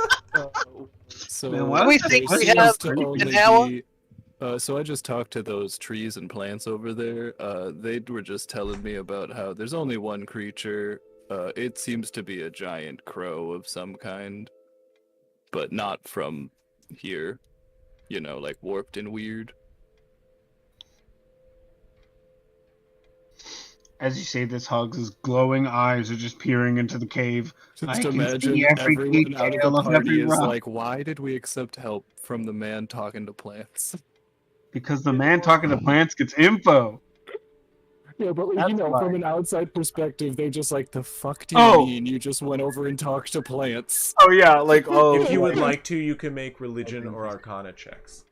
So Man, why Do we does think that we seem have so an only hour? be, so I just talked to those trees and plants over there. They were just telling me about how there's only one creature. It seems to be a giant crow of some kind, but not from here. You know, like warped and weird. As you say this, Hugs' glowing eyes are just peering into the cave. I Just can imagine see every everyone out of detail the of party every is rock. like, why did we accept help from the man talking to plants? Because the man talking to plants gets info. Yeah, but That's why. from an outside perspective, they just like, the fuck do you Oh. mean? You just went over and talked to plants. Oh yeah, like If you would like to, you can make religion or arcana checks.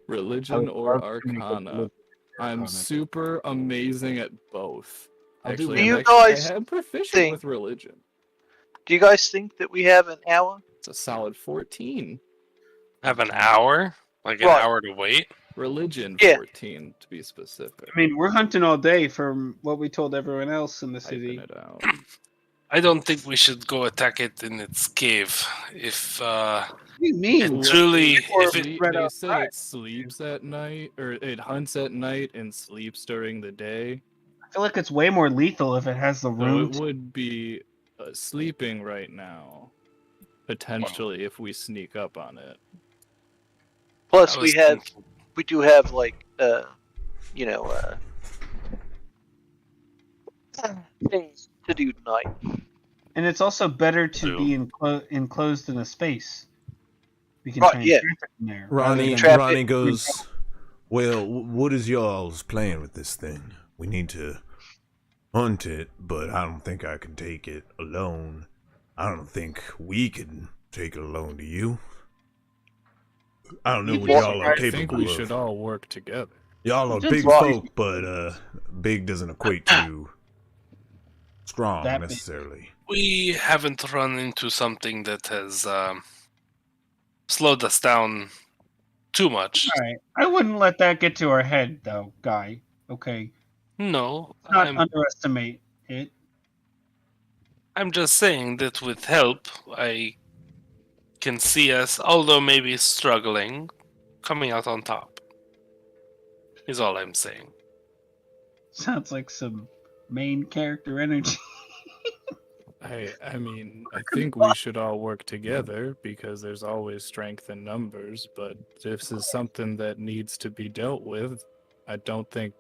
Religion or love to make a arcana? religion I'm arcana. super amazing at both. I'll do Actually, Do I'm you actually, guys I am proficient think- with religion. Do you guys think that we have an hour? It's a solid 14. Have an hour? Like an Right. hour to wait? Religion Yeah. 14, to be specific. I mean, we're hunting all day from what we told everyone else in the city. Typing it out. I don't think we should go attack it in its cave. If What do you mean? it truly, Or if it, Right They outside. said it sleeps at night, or it hunts at night and sleeps during the day. I feel like it's way more lethal if it has the So room. it would be sleeping right now, potentially, if we sneak up on it. Plus, I we was have thinking- we do have like things to do tonight. And it's also better to True. be enclosed in a space. We can Right, try and yeah. trap it in there. Ronnie, rather Trap Ronnie it. goes, "Well, what is y'all's plan with this thing? We need to hunt it, but I don't think I can take it alone. I don't think we can take it alone, do you? I don't know You what think- y'all are I think capable we of. should all work together. Y'all are Just big right. folk, but big doesn't equate to strong That big. necessarily. we haven't run into something that has slowed us down too much. All right. I wouldn't let that get to our head, though, guy. Okay. No, Let's not underestimate it. I'm just saying that with help, I can see us, although maybe struggling, coming out on top. Is all I'm saying. Sounds like some main character energy. I mean, I think we should all work together because there's always strength in numbers, but this is something that needs to be dealt with. I don't think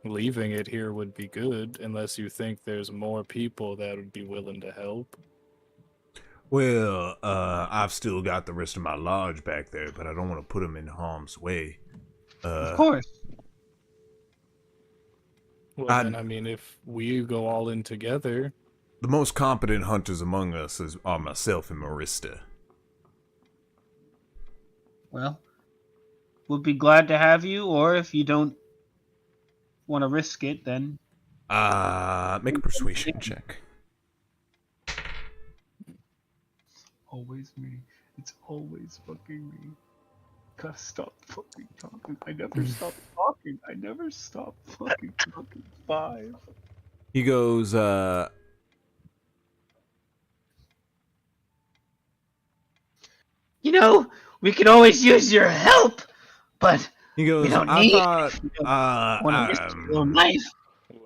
leaving it here would be good unless you think there's more people that would be willing to help. Well, I've still got the rest of my lodge back there, but I don't want to put them in harm's way. Of course. Well, then, I mean, if we go all in together, The most competent hunters among us are myself and Marista. Well, we'll be glad to have you, or if you don't want to risk it, then... Make a persuasion check. Always me. It's always fucking me. Gotta stop fucking talking. I never stop talking. I never stop fucking talking. 5. He goes, You know, we could always use your help, but he goes, we don't I need thought, want to risk your own life.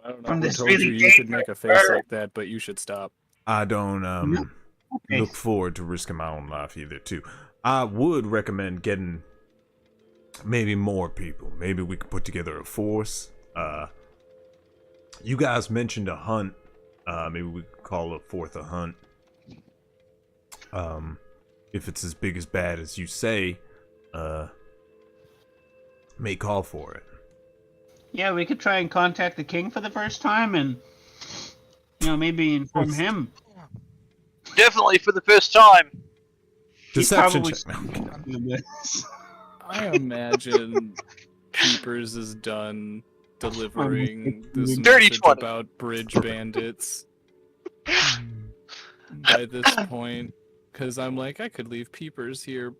I don't know From who this told really you should make a face dangerous like that, but you should stop. I don't, Okay. look forward to risking my own life either, too. I would recommend getting maybe more people. Maybe we could put together a force. You guys mentioned a hunt. Maybe we could call a fourth a hunt. If it's as big as bad as you say, may call for it. Yeah, we could try and contact the king for the first time and, maybe inform him. Definitely for the first time. Deception probably check. No. I imagine Peepers is done delivering this Dirty message 20. about bridge bandits by this point, because I'm like, I could leave Peepers here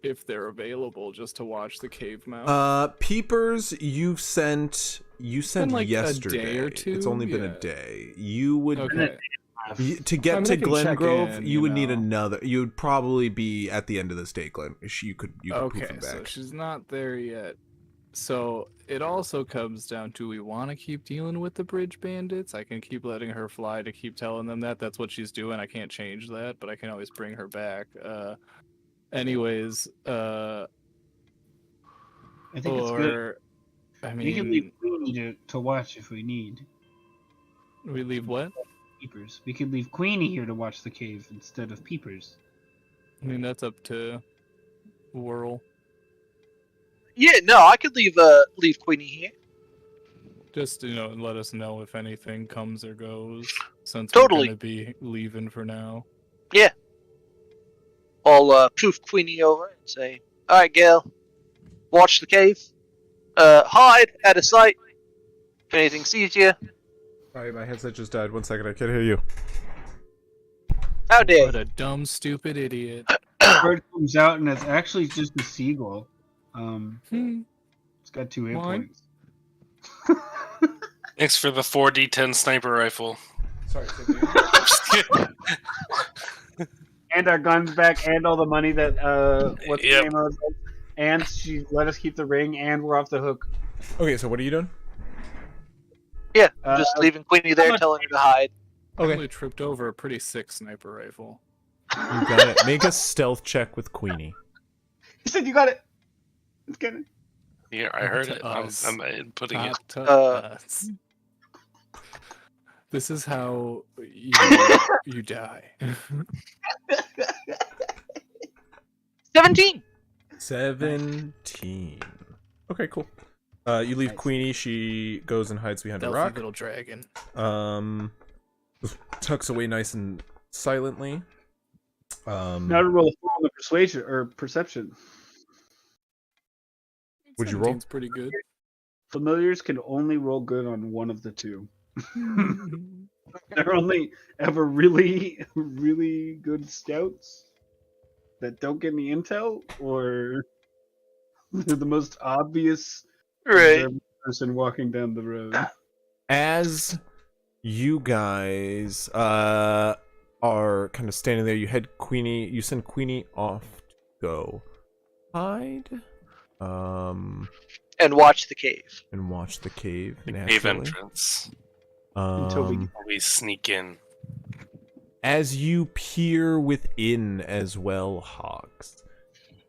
if they're available just to watch the cave mouth. Peepers, you sent been like yesterday. a day or two? It's only been a Yeah. day. You would Okay. to get I mean, to I can check Glengrove. in, You would need know. another. You would probably be at the end of this day, Glen. You could poof Okay, him so back. she's not there yet. So it also comes down to, we want to keep dealing with the bridge bandits. I can keep letting her fly to keep telling them that that's what she's doing. I can't change that, but I can always bring her back. Anyways, I think it's good. or I We can mean, leave Queenie to watch if we need. we leave what? Peepers. We could leave Queenie here to watch the cave instead of Peepers. I mean, that's up to Whirl. Yeah, no, I could leave Queenie here. Just let us know if anything comes or goes, since Totally. we're gonna be leaving for now. I'll poof Queenie over and say, "All right, Gail, watch the cave. Hide out of sight. If anything sees you, Sorry, my headset just died. 1 second, I can't hear you. how dare What you?" a dumb, stupid idiot. Bird comes out and it's actually just a seagull. Hmm. It's got 2 hit Mine? points. Thanks for the 4D10 sniper rifle. Sorry. And our guns back, and all the money that what's the Yep. name of it? And she let us keep the ring, and we're off the hook. Okay, so what are you doing? Yeah, Uh, just leaving Queenie there, telling her to hide. I Okay. only tripped over a pretty sick sniper rifle. You got it. Make a stealth check with Queenie. He said, "You got it." Let's get it. Yeah, I heard To it. us. I'm putting it. Not to Uh, us. This is how you die. 17. 17. Okay, cool. You leave Queenie. She goes and hides behind a Stealthy rock. little dragon. Tucks away nice and silently. Now to roll a 4 on the persuasion or perception. Would you roll? 17's pretty good. Familiars can only roll good on one of the two. They're only ever really, really good scouts that don't get any intel, or they're the most obvious Right. observant person walking down the road. As you guys are kind of standing there, you send Queenie off to go hide, And watch the cave. and watch the cave. Cave naturally. entrance. Until we- We sneak in. as you peer within as well, Hogs,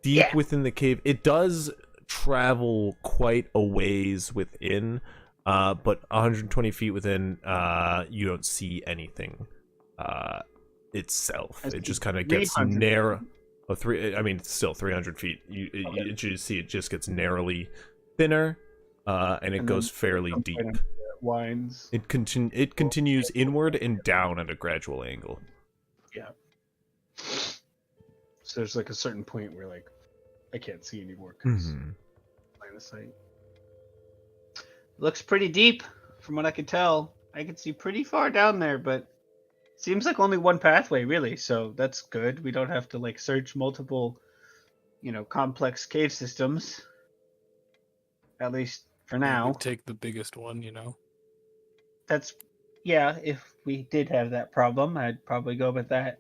deep within the cave, it does travel quite a ways within, but 120 feet within, you don't see anything itself. It just kind of gets narrow. I mean, still 300 feet. You just see it just gets narrowly thinner, and it goes fairly deep. Winds. It continues inward and down at a gradual angle. Yeah. So there's like a certain point where like I can't see anymore because line of sight. Looks pretty deep, from what I can tell. I can see pretty far down there, but seems like only one pathway, really. So that's good. We don't have to like search multiple, complex cave systems. At least for now. Take the biggest one, you know. If we did have that problem, I'd probably go with that.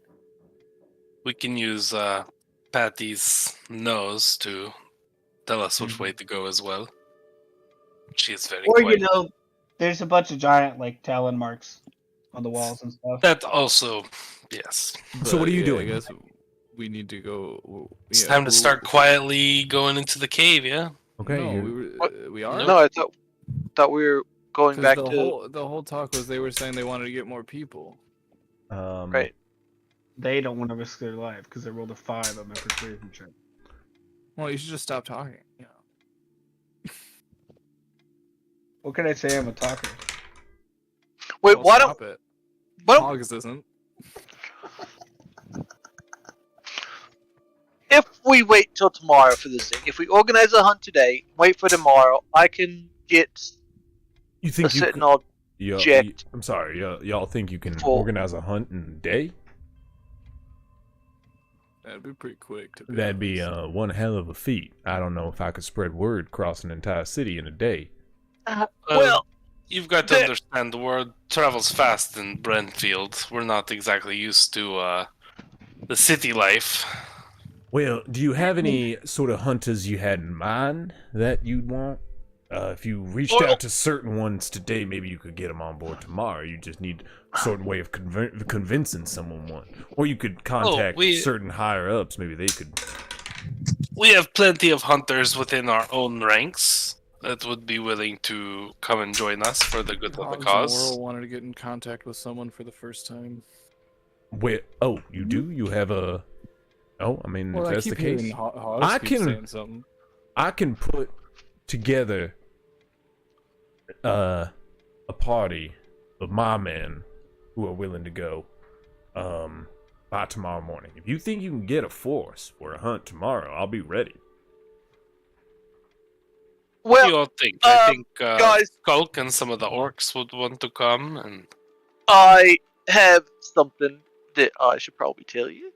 We can use Patty's nose to tell us which way to go as well. She is very Or, quiet. there's a bunch of giant, like, talon marks on the walls and stuff. That also, yes. So what are you doing? I guess we need to go. It's time to start quietly going into the cave, yeah? Okay. No, we are. No, I thought we were going back the whole talk was they were saying they wanted to get more people. Right. They don't want to risk their life because they rolled a 5 on my persuasion check. Well, you should just stop talking. You know. What can I say? I'm a talker. Wait, Well, why stop don't? it? Why don't? Hogs isn't. If we wait till tomorrow for this thing, if we organize a hunt today, wait for tomorrow, I can get You a think you sentinel checked. I'm sorry. Y'all think you can Full. organize a hunt in a day? That'd be pretty quick. That'd be one hell of a feat. I don't know if I could spread word across an entire city in a day. Well, You've got to the- understand the world travels fast in Brentfield. We're not exactly used to the city life. Well, do you have any sort of hunters you had in mind that you'd want? If you reached out to certain ones today, maybe you could get them on board tomorrow. You just need a certain way of convincing someone one. Or you could contact certain higher-ups. Maybe they could... We have plenty of hunters within our own ranks that would be willing to come and join us for the good of the Hogs cause. and Whirl wanted to get in contact with someone for the first time. Wait, oh, you do? You have a... Oh, I mean, if that's the case... I can put together a party of my men who are willing to go by tomorrow morning. If you think you can get a force for a hunt tomorrow, I'll be ready. What do well, you all think? I think guys- Skulk and some of the orcs would want to come, and I have something that I should probably tell you.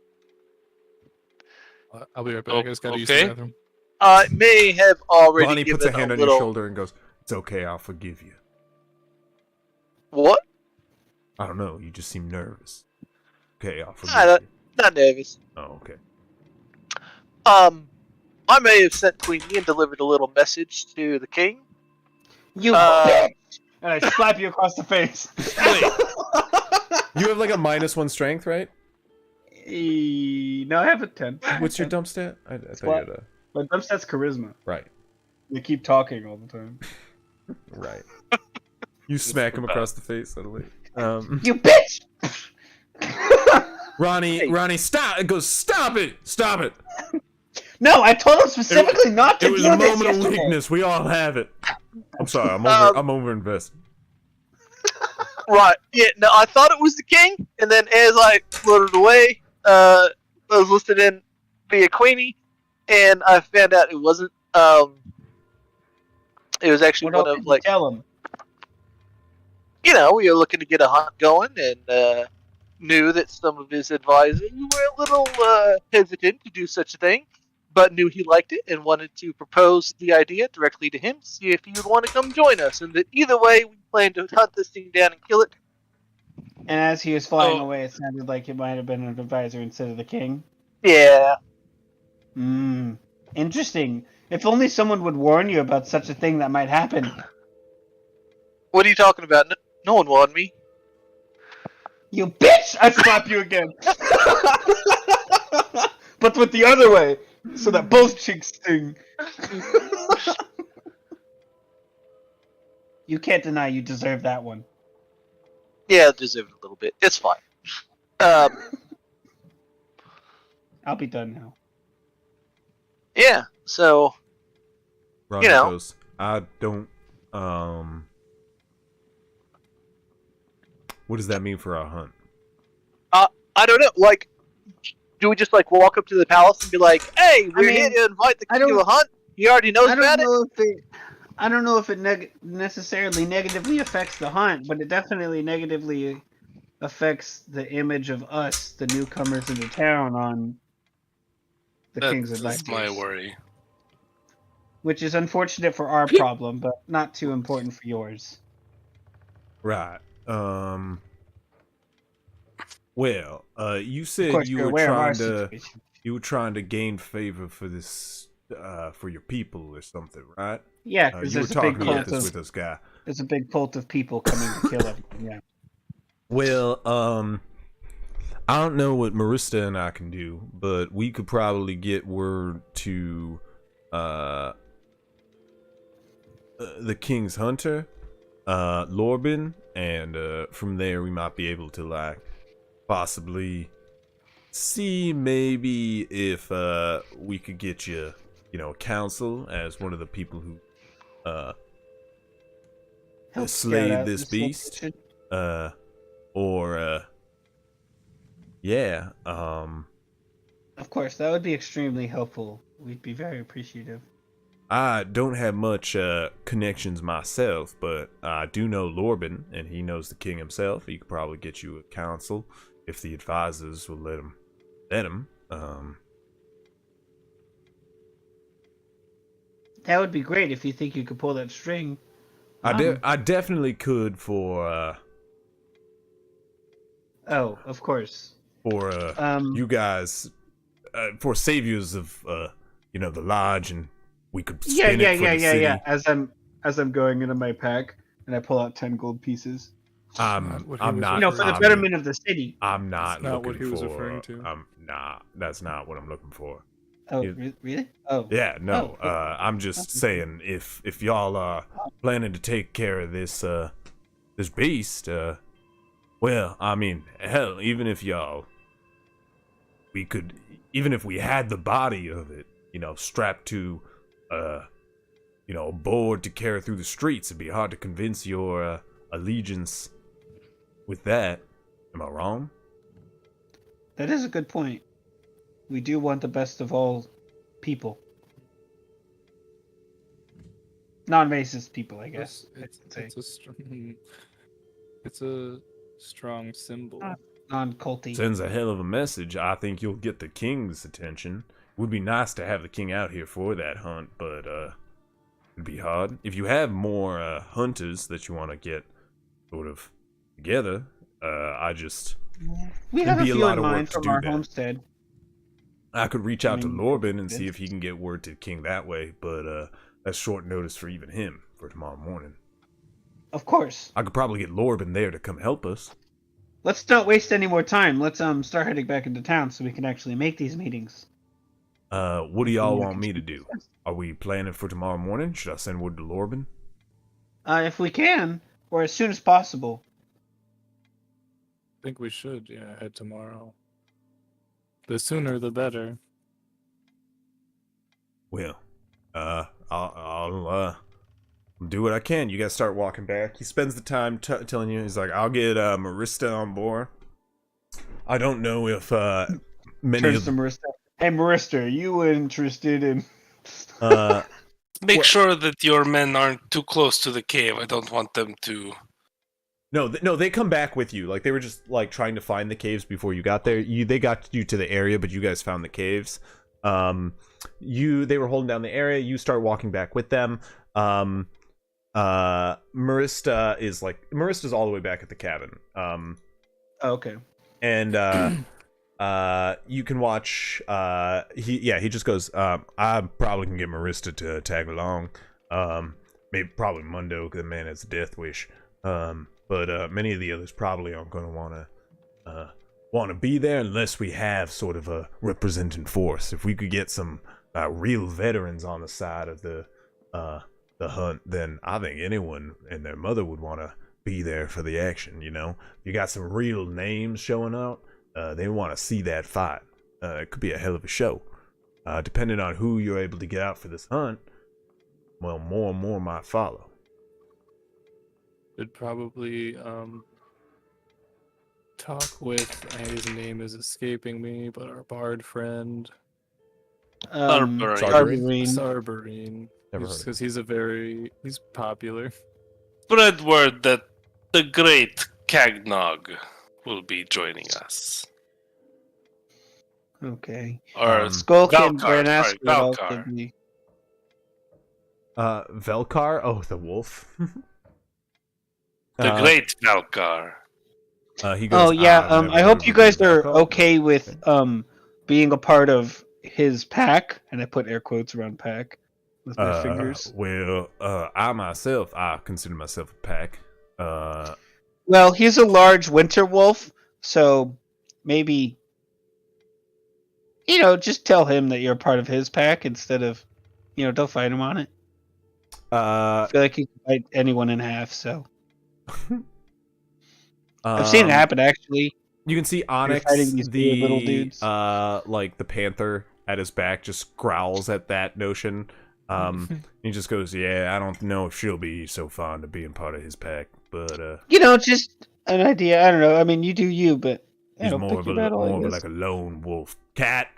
I'll be right back. I just gotta use okay. the bathroom. I may have already Bonnie given puts a hand on little... your shoulder and goes, "It's okay, I'll forgive you." What? I don't know, you just seem nervous. Okay, I'll forgive Not you. nervous. Oh, okay. I may have sent Queenie and delivered a little message to the king. You Uh, bitch! And I slap you across the face. wait, You have like a -1 strength, right? No, I have a 10. What's your dump stat? I thought you What? had a... My dump stat's charisma. Right. They keep talking all the time. Right. You smack him across the face suddenly. You bitch! Ronnie, stop! It goes, stop it! Stop it! No, I told him specifically not to It was do a this moment of yesterday. weakness. We all have it. I'm sorry. I'm over invested. Right. Yeah. No, I thought it was the king, and then as I floated away, I was listening via Queenie, and I found out it wasn't. It was actually What one else of did you like, tell him? we were looking to get a hunt going, and knew that some of his advisors were a little hesitant to do such a thing, but knew he liked it and wanted to propose the idea directly to him, see if he would want to come join us, and that either way we plan to hunt this thing down and kill it. And as he was flying Oh. away, it sounded like it might have been an advisor instead of the king. Yeah. Interesting. If only someone would warn you about such a thing that might happen. What are you talking about? No one warned me. You bitch! I slap you again. But with the other way, so that both cheeks sting. You can't deny you deserve that one. Yeah, deserved a little bit. It's fine. I'll be done now. Yeah. So Roger You know. goes, I don't, what does that mean for our hunt? I don't know. Like, do we just like walk up to the palace and be like, "Hey, we're here mean, to invite the I king to a don't- hunt"? He already knows I about don't it. know if it. I don't know if it necessarily negatively affects the hunt, but it definitely negatively affects the image of us, the newcomers into town, on the king's That's advisors. my worry. Which is unfortunate for our problem, but not too important for yours. Right. Well, you Of said course, you you're were aware of our trying to situation. gain favor for this for your people or something, right? Yeah, because You were there's a big talking about cult this of with this guy. there's a big cult of people coming to kill everyone. Yeah. Well, I don't know what Marista and I can do, but we could probably get word to the King's Hunter, Lorben, and from there we might be able to like possibly see maybe if we could get you, a council as one of the people who Help slayed scout out this beast, location. or yeah, Of course, that would be extremely helpful. We'd be very appreciative. I don't have much connections myself, but I do know Lorben, and he knows the king himself. He could probably get you a council if the advisors will let him. That would be great if you think you could pull that string. I definitely could for Oh, of course. you guys, for saviors of the lodge, and we could spend it for the city. Yeah. As I'm going into my pack, and I pull out 10 gold pieces. I'm what he was not. For the I'm- betterment of the city. I'm not That's not what looking he was for. referring to. Nah, that's not what I'm looking for. Oh, You- really? Oh. Yeah, no. Oh. I'm just saying, if y'all are planning to take care of this this beast, well, I mean, hell, even if we had the body of it, strapped to a board to carry through the streets, it'd be hard to convince your allegiance with that. Am I wrong? That is a good point. We do want the best of all people. Non-racist people, I guess. It's a strong symbol. Non-culty. Sends a hell of a message. I think you'll get the king's attention. It would be nice to have the king out here for that hunt, but it'd be hard. If you have more hunters that you want to get sort of together, We it'd have a be a few lot in of work mind to from do our that. homestead. I could reach out to mean, Lorben and see this- if he can get word to the king that way, but that's short notice for even him for tomorrow morning. Of course. I could probably get Lorben there to come help us. Let's not waste any more time. Let's start heading back into town so we can actually make these meetings. What do y'all want me to do? Are we planning for tomorrow morning? Should I send word to Lorben? If we can, or as soon as possible. I think we should, head tomorrow. The sooner the better. Well, I'll do what I can. You guys start walking back. He spends the time telling you, he's like, I'll get Marista on board. I don't know if many Turns of to Marista. Hey, Marista, are you interested in... Make sure that your men aren't too close to the cave. I don't want them to. No, they come back with you. Like, they were just like trying to find the caves before you got there. They got you to the area, but you guys found the caves. They were holding down the area. You start walking back with them. Marista's all the way back at the cabin. Oh, okay. And you can watch. He just goes. I probably can get Marista to tag along. Probably Mundo, because the man has a death wish. But many of the others probably aren't going to want to want to be there unless we have sort of a representing force. If we could get some real veterans on the side of the hunt, then I think anyone and their mother would want to be there for the action. You know, you got some real names showing up. They want to see that fight. It could be a hell of a show. Depending on who you're able to get out for this hunt, well, more and more might follow. Should probably talk with, his name is escaping me, but our bard friend Sarberine. Sarberine. Never heard of Because he's popular. Spread word that the great Cagnog will be joining us. Okay. Or Skulk and Valkar, Branask sorry, would all Valkar. give me. Velkar? Oh, the wolf. The great Valkar. He goes, Oh yeah. "I've never I hope heard you of the guys are Velkar." okay with being a part of his pack, and I put air quotes around pack with my fingers. Well, I consider myself a pack. Well, he's a large winter wolf, so maybe just tell him that you're a part of his pack instead of don't fight him on it. I feel like he can fight anyone in half, so I've seen it happen actually. You can see Onyx, fighting these weird little the dudes. like the panther at his back, just growls at that notion. He just goes, "Yeah, I don't know if she'll be so fond of being part of his pack, but Just an idea. I don't know. I mean, you do you, but he's more of like a lone wolf. Cat,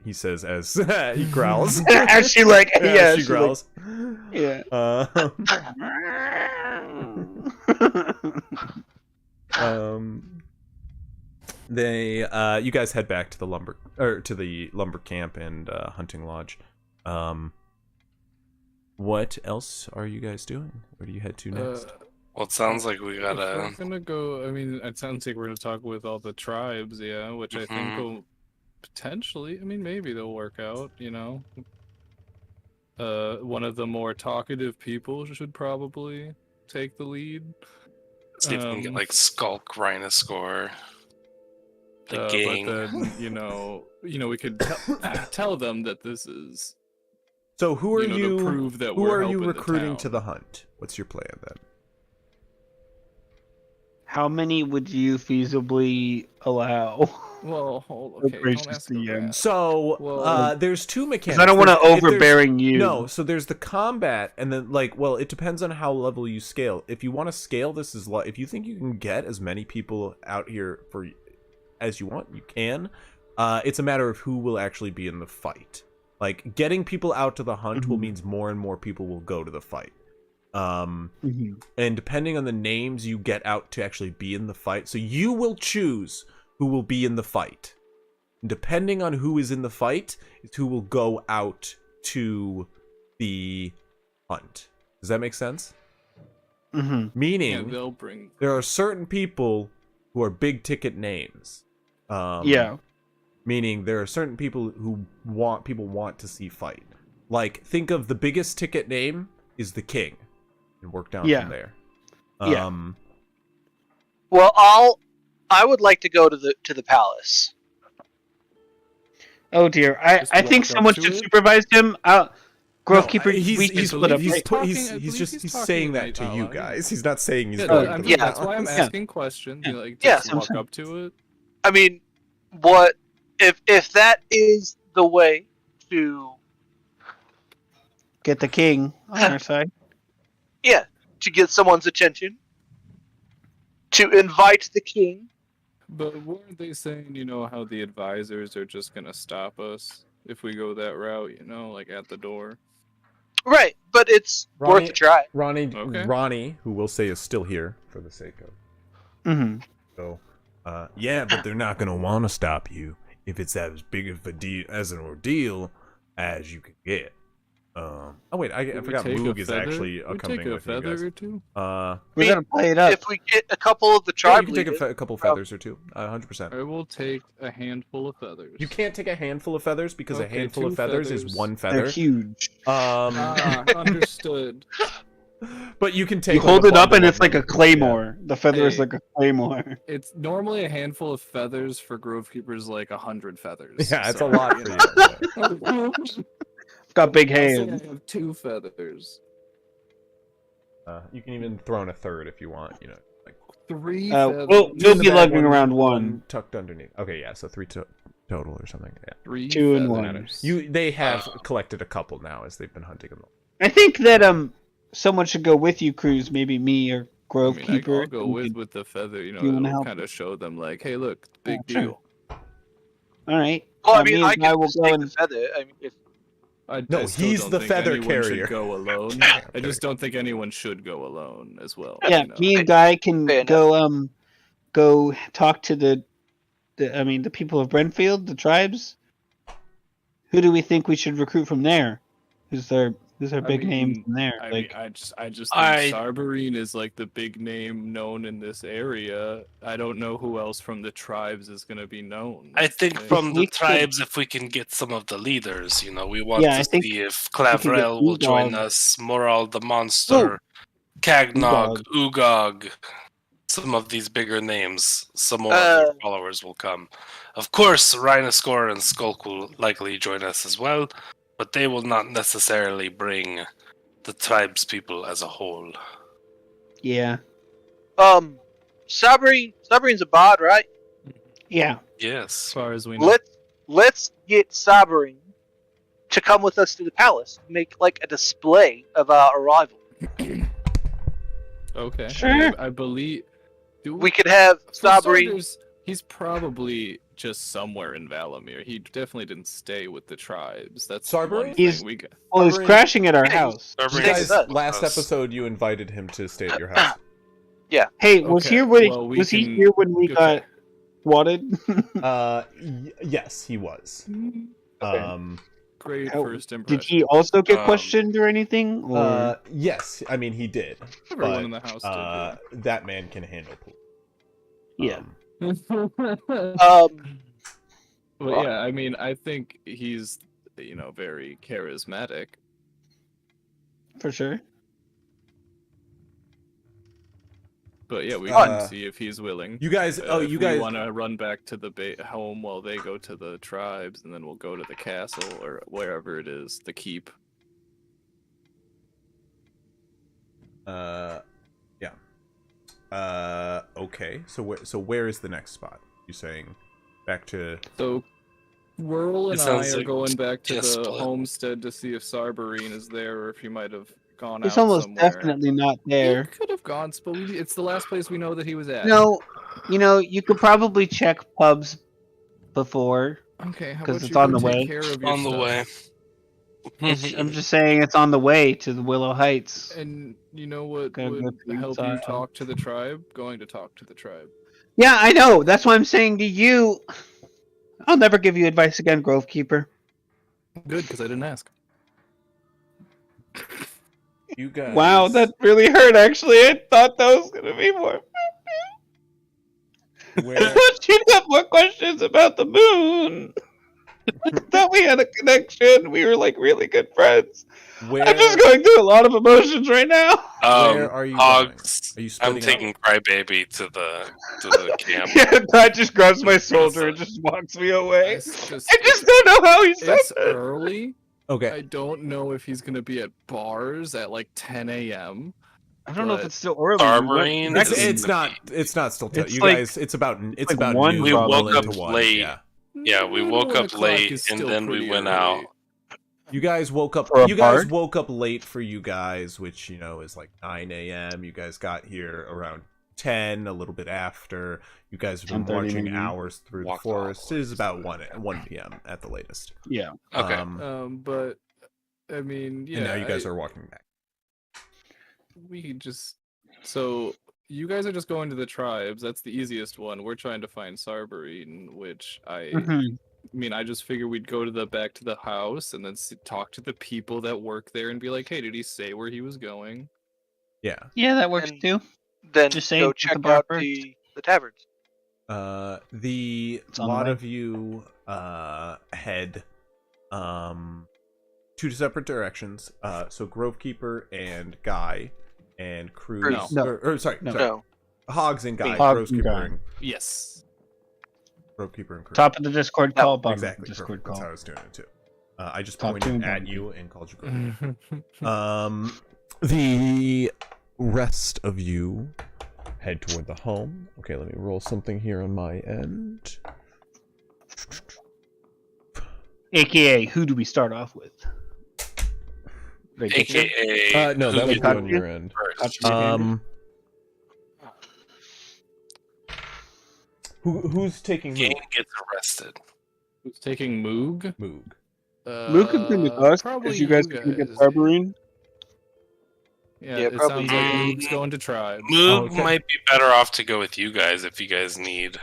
he says as he growls. As she like, yeah, she growls. Yeah. They you guys head back to the lumber camp and hunting lodge. What else are you guys doing? Where do you head to next? Well, it sounds like we If gotta. we're gonna go. I mean, it sounds like we're gonna talk with all the tribes, yeah, which I think Mhm. will potentially. I mean, maybe they'll work out. One of the more talkative people should probably take the lead. See if we can get like Skulk, Rhinoscore, the gang. But then we could tell them that this is. So who are to you? prove that Who we're are you helping the recruiting town. to the hunt? What's your plan then? How many would you feasibly allow? Well, okay, gracious don't ask DM. that. So Well, there's two mechanics. Because I don't want to If there's- overbearing you. No, so there's the combat, and then it depends on how level you scale. If you want to scale this if you think you can get as many people out here as you want, you can. It's a matter of who will actually be in the fight. Like getting people out to the hunt will means more and more people will go to the fight. And depending on the names you get out to actually be in the fight, so you will choose who will be in the fight. And depending on who is in the fight, is who will go out to the hunt. Does that make sense? Meaning, they'll bring. there are certain people who are big ticket names. Yeah. Meaning there are certain people who people want to see fight. Like, think of the biggest ticket name is the king, and work down from there. Yeah. Well, I would like to go to the palace. Oh dear. Just I think walk up someone to should it? supervise him. Grove No, Keeper, we can split up. he's right? talking- I he's believe just he's saying talking that to out you loud, yeah. guys. He's not saying he's Yeah, going I to mean, the that's why I'm palace. asking questions. Yeah. Like, Yeah, just I'm walk saying. up to it. I mean, what if that is the way to Get the king on our side. to get someone's attention, to invite the king? But weren't they saying, how the advisors are just gonna stop us if we go that route? Like at the door. Right, but it's Ronnie- worth a try. Ronnie, Okay. who we'll say is still here for the sake of. So, yeah, but they're not gonna want to stop you if it's as big of an ordeal as you can get. Oh wait, I Could we forgot take a Moog is feather? actually Could we accompanying take a with you feather guys. or two? We're gonna play it up. If we get a couple of the Yeah, tribe you can take leaders, a couple feathers or two, 100%. I will take a handful of feathers. You can't take a handful of feathers because a Okay, handful two of feathers is feathers. one They're feather. huge. Understood. But you can take. You like, hold a it up and bundle it's of like a them. claymore. The feather is Hey. like a claymore. It's normally a handful of feathers for Grove Keepers, like 100 feathers. Yeah, it's so, a lot for you. know. Got big I'll say hands. I have 2 feathers. You can even throw in a third if you want. You know, like 3 We'll, feathers. we'll two in the be bag, lugging around one. tucked underneath. Okay, yeah, so 3 total or something. Yeah. 3 2 and feathers. 1. They have collected a couple now as they've been hunting them. I think that someone should go with you, Cruz. Maybe me or Grove I mean, Keeper. I'll go with the feather. You know, you wanna it'll help? kind of show them like, hey, look, big Yeah, sure. deal. All right. Well, I Me mean, and I Guy can will just go take and the feather. I mean, if No, I still he's don't the think feather anyone carrier. should go alone. I'm I just don't think anyone should go alone as well. yeah, you know? me and Guy can Fair go talk to the people of Brentfield, the tribes. Who do we think we should recruit from there? Who's their big name mean, from there? I Like, mean, I just I- think Sarberine is like the big name known in this area. I don't know who else from the tribes is going to be known. I think Like, from the we could- tribes, if we can get some of the leaders, you know, we want Yeah, I to think see if can get Clavrel will join Ugog. us, Moral the Monster, Cagnog, Ugog, some of these bigger names. Some more of their followers will come. Of course, Rhinoscore and Skulk will likely join us as well, but they will not necessarily bring the tribes people as a whole. yeah, Sabrine's a bard, right? yeah. as Yes. far as we know. Let's get Sabrine to come with us to the palace, make like a display of our arrival. Okay. Sure. I believe. We could have For Sabrine. starters, he's probably just somewhere in Valomeer. He definitely didn't stay with the tribes. That's Sarberine? one thing He's- we got. Well, he's Sarberine- crashing at our Yeah, house. You Sarberine guys, is with last us. episode, you invited him to stay at your house. Hey, was Okay, he when well, we was he can- here when we okay. got swatted? Yes, he was. Great How- first Did impression. he also get Um, questioned or anything? Or Yes, I mean he did. Everyone but, in the house did. that man can handle pool. yeah, But yeah, I mean, I think he's, very charismatic. for sure. But yeah, we Uh, can see if he's willing. You guys, If you we guys, want to run back to the home while they go to the tribes, and then we'll go to the castle or wherever it is, the keep. yeah. Okay. So where is the next spot? You saying back to? So, Whirl It and I sounds are like going back to just the split. homestead to see if Sarberine is there, or if he might have gone He's out almost somewhere. definitely not He there. could have gone, but it's the last place we know that he was at. No, you could probably check pubs before. Okay, how 'Cause about it's you on go the take way. care of your On the stuff? way. I'm just saying it's on the way to the Willow Heights. And you know what Gonna go would through help you inside. talk to the tribe? Going to talk to the tribe. Yeah, I know. That's why I'm saying to you. I'll never give you advice again, Grove Keeper. Good, because I didn't ask. You guys. Wow, that really hurt. Actually, I thought that was gonna be more. I Where? thought you'd have more questions about the moon. I thought we had a connection. We were like really good friends. Where? I'm just going through a lot of emotions right now. Where are you Hogs. Are you I'm splitting taking Crybaby to the camp. Yeah, Todd just grabs my shoulder and just walks me away. It's just, I just don't know how he said it's that. early. Okay. I don't know if he's gonna be at bars at like 10 a.m. I don't know if but- it's still early. Barbarine It's, is- it's not. It's not still. It's You like- guys. It's about. It's like about 1 noon. We well woke up into 1, late. Yeah. Yeah, we woke 1 up o'clock late is and still then we pretty went early. out. You guys woke up. For a You guys bard? woke up late for you guys, which is like 9 a.m. You guys got here around 10, a little bit after. You guys have been 10:30 marching maybe. hours through the Walked all forest. the It way, is about so 1 p.m. at the latest. Yeah. Okay. But I mean, yeah. And now you guys are walking back. We could just. So you guys are just going to the tribes. That's the easiest one. We're trying to find Sarberine, which I mean, I just figure we'd go back to the house and then talk to the people that work there and be like, "Hey, did he say where he was going?" Yeah. Yeah, that works And- too. Then Just say go it's the check bar out first. the taverns. The It's on the lot way. of you head two separate directions. So Grovekeeper and Guy, and Cruz. Cruz. No. Or sorry, No. sorry. No. Hogs and Guy. Hogs and Rosekeeper Guy. and Yes. Ropekeeper and Cruz. Top of the Discord No, call, bottom exactly. of the Discord Perfect. That's call. how I was doing it too. I just Top two pointed and at bottom you and called you Grogu. The rest of you head toward the home. Okay, let me roll something here on my end. AKA, who do we start off with? AKA. No, that who would did be on Katya? your end. first. Who's taking King Moog? gets arrested. Who's taking Moog? Moog. Luke has been with us Probably because you guys can get guys. Harboring. Yeah, Yeah, it probably sounds like you. Moog's going to tribe. Moog Okay. might be better off to go with you guys if you guys need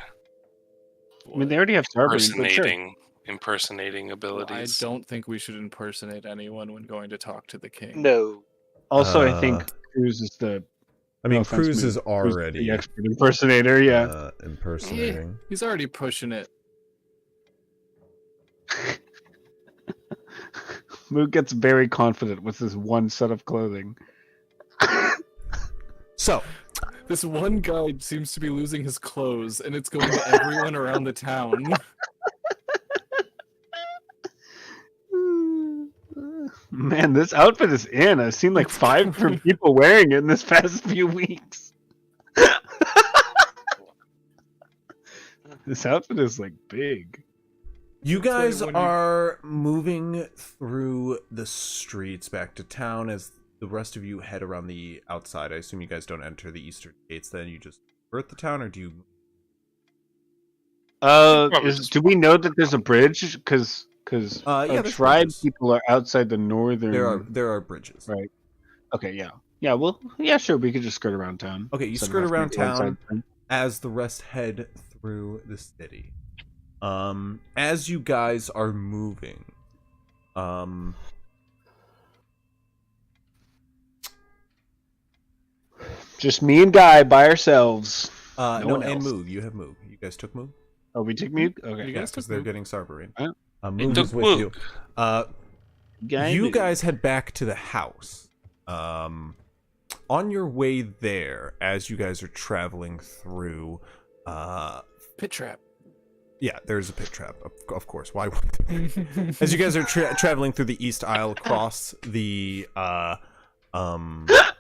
I mean, they already have Harboring, but sure. impersonating Well, I abilities. don't think we should impersonate anyone when going to talk to the king. No. Also, I Uh, think Cruz is the. I mean, no offense, Cruz Moog. is Cruz already the expert impersonator. Yeah. impersonating. He's already pushing it. Moog gets very confident with his one set of clothing. So, This one guy seems to be losing his clothes, and it's going to everyone around the town. Man, this outfit is in. I've seen like 5 different people wearing it in this past few weeks. This outfit is like big. you It's like guys when you- are moving through the streets back to town as the rest of you head around the outside. I assume you guys don't enter the eastern gates then. You just birth the town, or do you... Probably just Do we know that there's a bridge? Because Yeah, our there's tribe bridges. people are outside the northern. There are bridges. Right. Okay, yeah. Yeah, well, yeah, sure. We could just skirt around town. Okay, you instead of skirt having around to go inside town. town. As the rest head through the city. As you guys are moving, Just me and Guy by ourselves. no, one and else. Moog. You have Moog. You guys took Moog? Oh, we took mute? Okay. You Yeah, guys because took they're Moog? getting Sarberine. Yeah. Moog took is with Moog. you. Guy You knew. guys head back to the house. On your way there, as you guys are traveling through, Pit trap. yeah, there's a pit trap, of course. Why would there? As you guys are traveling through the East Isle across the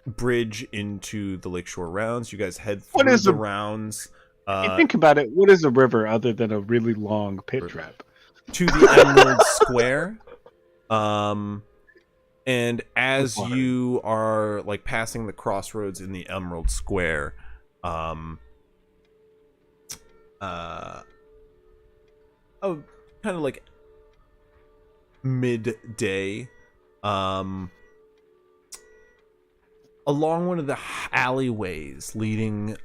bridge into the Lakeshore Rounds, you guys head What through is the a- rounds If you think about it, what is a river other than a really long pit trap? to the Emerald Square. And as Water. you are like passing the crossroads in the Emerald Square, kind of like midday, along one of the alleyways leading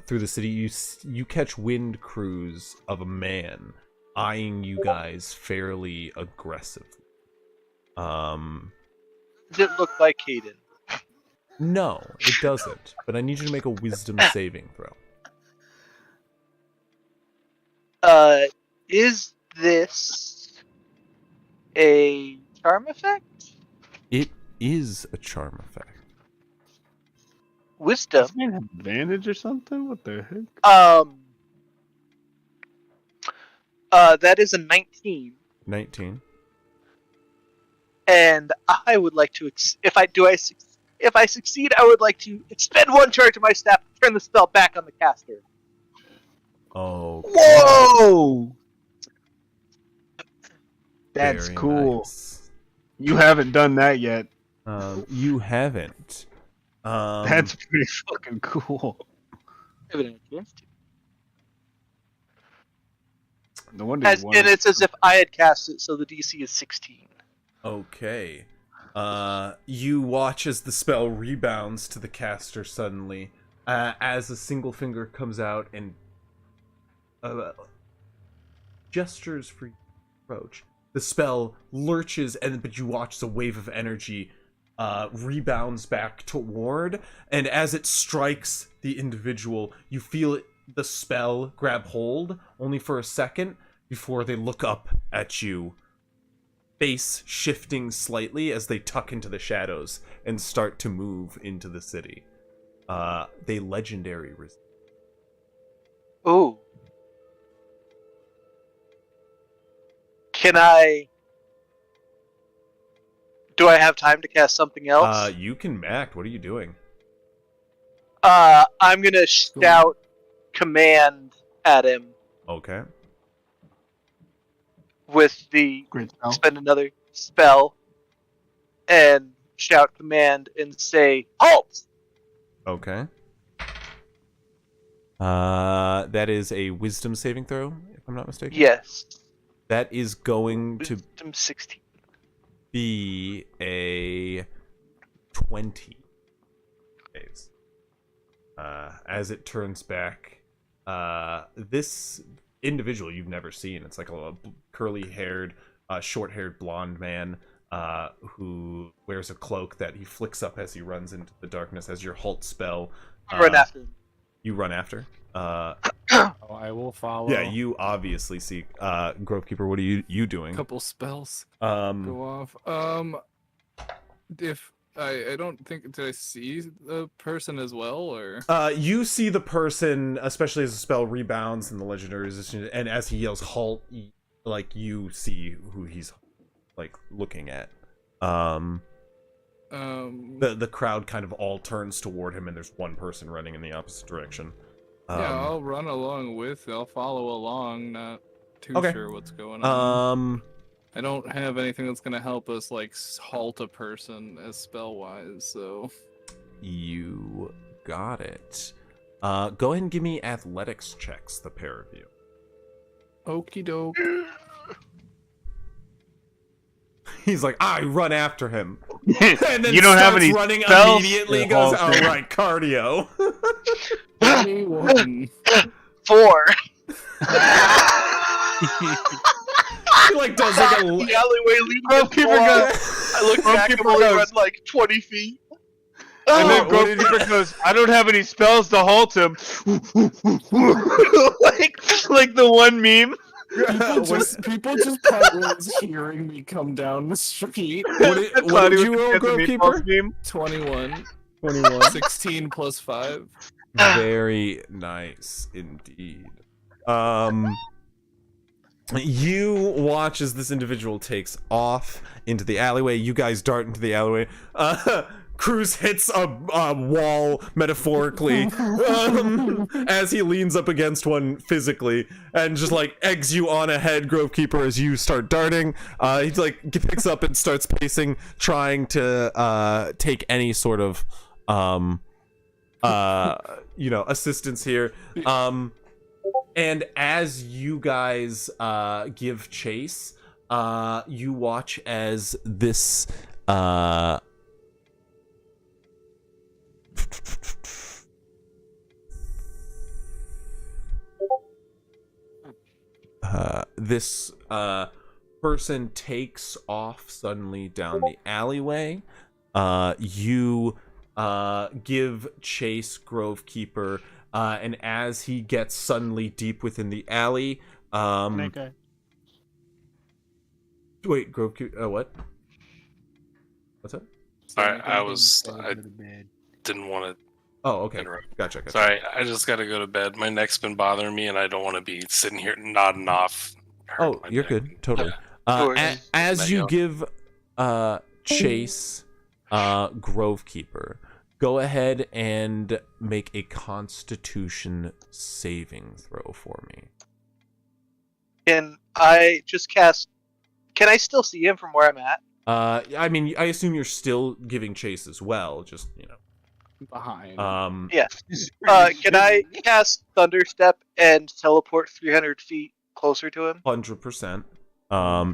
through the city, you catch wind crews of a man eyeing you guys fairly aggressively. Does it look like Hayden? No, it doesn't. But I need you to make a wisdom saving throw. Is this a charm effect? It is a charm effect. Wisdom. Does man have advantage or something? What the heck? That is a 19, 19. and I would like to. If I succeed, I would like to expend 1 charge of my staff to turn the spell back on the caster. Oh, Whoa! That's very cool. nice. You haven't done that yet. You haven't. That's pretty fucking cool. I haven't had a chance to. No wonder you And wanted- it's as if I had cast it, so the DC is 16. Okay. You watch as the spell rebounds to the caster suddenly, as a single finger comes out and gestures for you to approach. The spell lurches, but you watch the wave of energy rebounds back toward, and as it strikes the individual, you feel the spell grab hold only for a second before they look up at you face shifting slightly as they tuck into the shadows and start to move into the city. They legendary Ooh. Can I? Do I have time to cast something else? You can act. What are you doing? I'm gonna shout command at him Okay. with the Great spell. spend another spell and shout command and say halt. Okay. That is a wisdom saving throw, if I'm not mistaken. Yes. That is going to Wisdom 16. be a 20. Days. As it turns back, this individual you've never seen. It's like a curly-haired, short-haired blonde man who wears a cloak that he flicks up as he runs into the darkness as your halt spell. Run after him. You run after. I will follow. Yeah, you obviously see Grovekeeper. What are you doing? Couple spells Um, go off. If I don't think, did I see the person as well, or? you see the person, especially as the spell rebounds and the legendary resistance, and as he yells "halt," like you see who he's like looking at. The crowd kind of all turns toward him, and there's one person running in the opposite direction. Yeah, I'll run along with. I'll follow along. Not too Okay. sure what's going on. Um, I don't have anything that's gonna help us like halt a person as spell wise. So you got it. Go ahead and give me athletics checks, the pair of you. okie doke. He's like, I run after him. And then You don't have starts any running spells? immediately. Oh, Goes, okay. all right, cardio. 21. 4. He like does like a The alleyway leading Grovekeeper us along. goes. I look back and Grovekeeper only goes. run like 20 feet. And then what did Grovekeeper goes, I don't have any spells to halt him. like the one meme. People just pause hearing me come down the street. What Cloudy did you with roll, the meatballs Grovekeeper? meme. 21. 21. 16 plus 5. Very nice indeed. You watch as this individual takes off into the alleyway. You guys dart into the alleyway. Cruz hits a wall, metaphorically, as he leans up against one physically, and just like eggs you on ahead, Grovekeeper, as you start darting. He like picks up and starts pacing, trying to take any sort of assistance here. And as you guys give chase, you watch as this this person takes off suddenly down the alleyway. You give chase, Grovekeeper, and as he gets suddenly deep within the alley, wait, Grovekeeper, what? What's that? Sorry, I didn't want to. Oh, okay. Interrupt. Gotcha. Sorry, I just gotta go to bed. My neck's been bothering me, and I don't want to be sitting here nodding off. Oh, you're good. Totally. As you give chase, Grovekeeper, go ahead and make a Constitution saving throw for me. Can I just cast? Can I still see him from where I'm at? I mean, I assume you're still giving chase as well. Just Behind. Yeah. Can I cast Thunderstep and teleport 300 feet closer to him? 100%.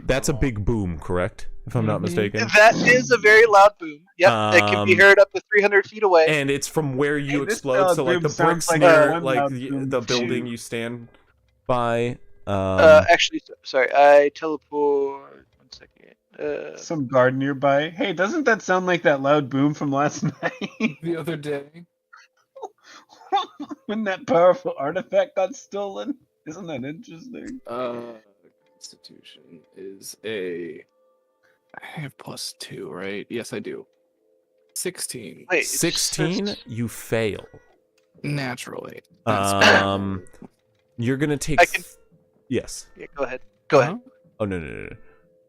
That's a big boom, correct? If I'm not mistaken. That is a very loud boom. Yep, it can be heard up to 300 feet away. And it's from where you Hey, this explode. loud So like boom the sounds bricks like near one like loud the boom building too. you stand by. Actually, sorry, I teleport. 1 second. Some guard nearby. Hey, doesn't that sound like that loud boom from last night? The other day. When that powerful artifact got stolen? Isn't that interesting? Constitution is a I have +2, right? Yes, I do. 16. Wait, it 16, says- you fail. Naturally. That's bad. You're gonna take. I can- Yes. Yeah, go ahead. Go ahead. Oh no.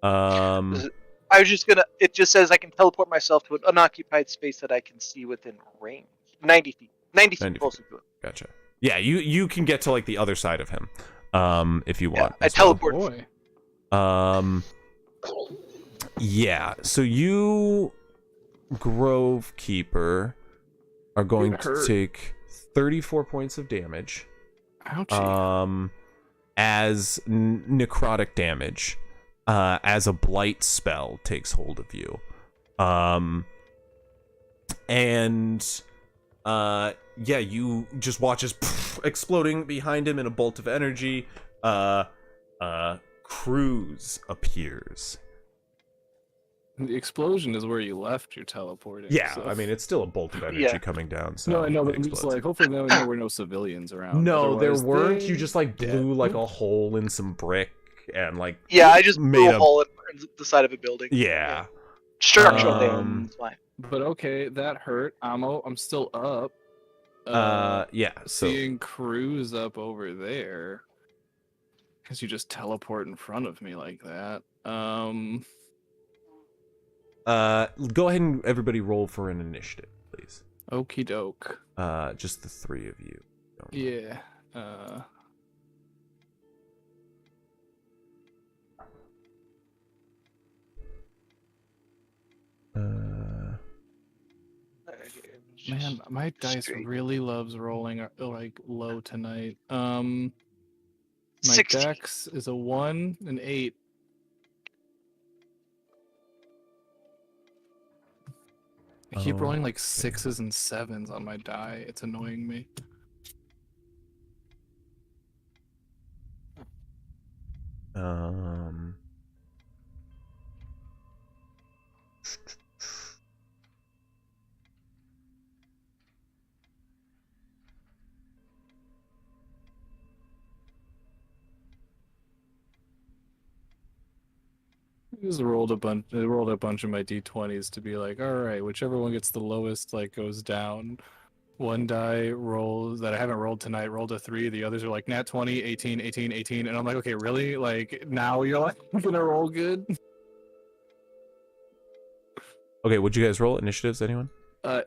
I was just gonna. It just says I can teleport myself to an unoccupied space that I can see within range. 90 feet. 90 feet 90 closer to it. Gotcha. Yeah, you can get to like the other side of him, if you want. I as well. teleport. Boy. Yeah. So you, Grove Keeper, are going It to hurt. take 34 points of damage. Ouchie. As necrotic damage, as a blight spell takes hold of you. Yeah, you just watch as exploding behind him in a bolt of energy. Cruz appears. The explosion is where you left your teleporting. Yeah, so. I mean it's still a bolt of energy coming down. So No, I know, it but I'm just explodes. like, hopefully there were no civilians around. No, there Otherwise, weren't. they You just like dead. blew like a hole in some brick and like Yeah, I just made blew a a- hole in the side of a building. yeah. Structural damage. It's fine. But okay, that hurt. I'm still up. Yeah. So Seeing Cruz up over there, because you just teleport in front of me like that. go ahead and everybody roll for an initiative, please. Okie doke. Just the three of you. Yeah. Man, my dice Straight. really loves rolling like low tonight. My 16. dex is a 1, an 8. I keep rolling like 6s and 7s on my die. It's annoying me. I just rolled a bunch. I rolled a bunch of my d20s to be like, all right, whichever one gets the lowest, like goes down. One die rolls that I haven't rolled tonight rolled a 3. The others are like nat 20, 18, 18, 18, and I'm like, okay, really? Like now you're like gonna roll good? Okay, what'd you guys roll? Initiatives, anyone?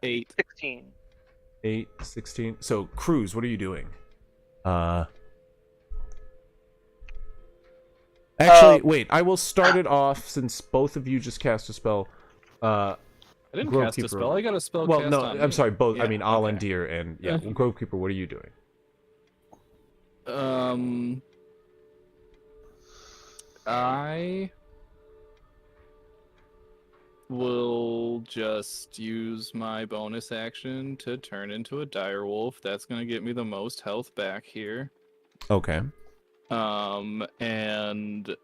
8. 16. 8, 16. So, Cruz, what are you doing? Actually, wait. I will start it off since both of you just cast a spell. I didn't Grove cast a Keeper. spell. I got a spell. Well, cast no, on I'm me. sorry. Both. I Yeah, mean, okay. Alandir and yeah, Grove Keeper. What are you doing? I will just use my bonus action to turn into a dire wolf. That's gonna get me the most health back here. Okay. And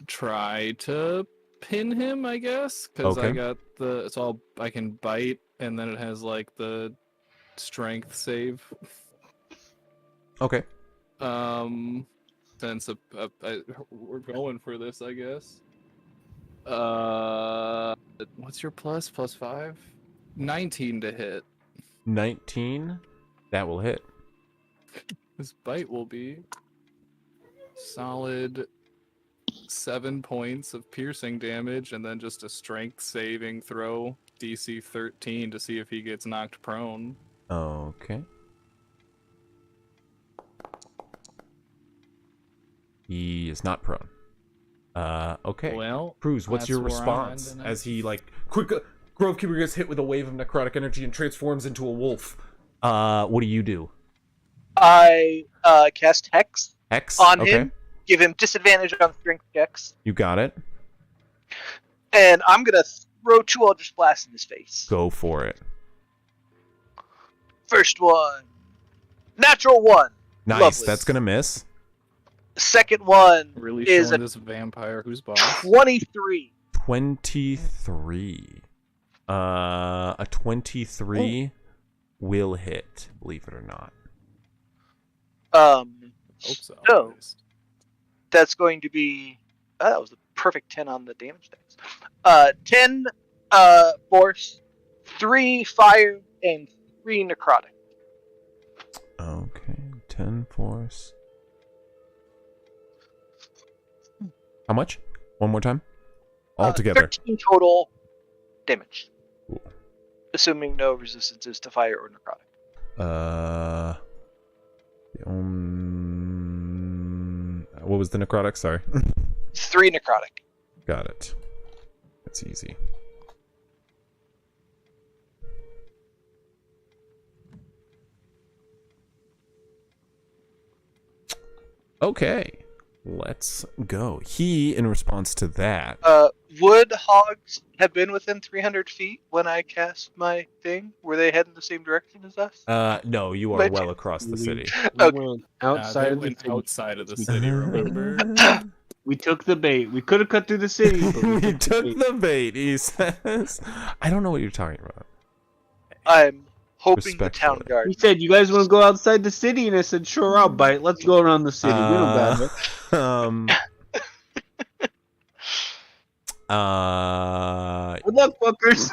try to pin him, I guess, because I Okay. got I can bite, and then it has like the strength save. Okay. Since we're going for this, I guess. What's your plus? Plus 5? 19 to hit. 19. That will hit. This bite will be solid 7 points of piercing damage, and then just a strength saving throw, DC 13, to see if he gets knocked prone. Okay. He is not prone. Okay. Well, Cruz, what's that's your where I'm response ending it. as he like quick Grovekeeper gets hit with a wave of necrotic energy and transforms into a wolf? What do you do? I cast Hex Hex on okay. him, give him disadvantage on strength checks, You got it. and I'm gonna throw 2 Eldritch Blasts in his face. Go for it. First one, natural 1. Nice. Lovely. That's gonna miss. Second one Really is showing a this vampire who's boss. 23. 23. A 23 will hit. Believe it or not. Hope so. No. That's going to be That was a perfect 10 on the damage dice. 10 force, 3 fire, and 3 necrotic. Okay, 10 force. How much? One more time? All together. 13 total damage. Cool. Assuming no resistances to fire or necrotic. What was the necrotic? Sorry. 3 necrotic. Got it. That's easy. Okay. Let's go. He, in response to that... Would hogs have been within 300 feet when I cast my thing? Were they heading the same direction as us? No, you are well across the city. We went They outside of the went city. outside of the city, remember? We took the bait. We could have cut through the city. But We took the bait, he says. I don't know what you're talking about. I'm hoping the town Respectfully. guard. He said, "You guys want to go outside the city?" And I said, "Sure, I'll bite. Let's go around the city. We don't got it." Good luck, fuckers.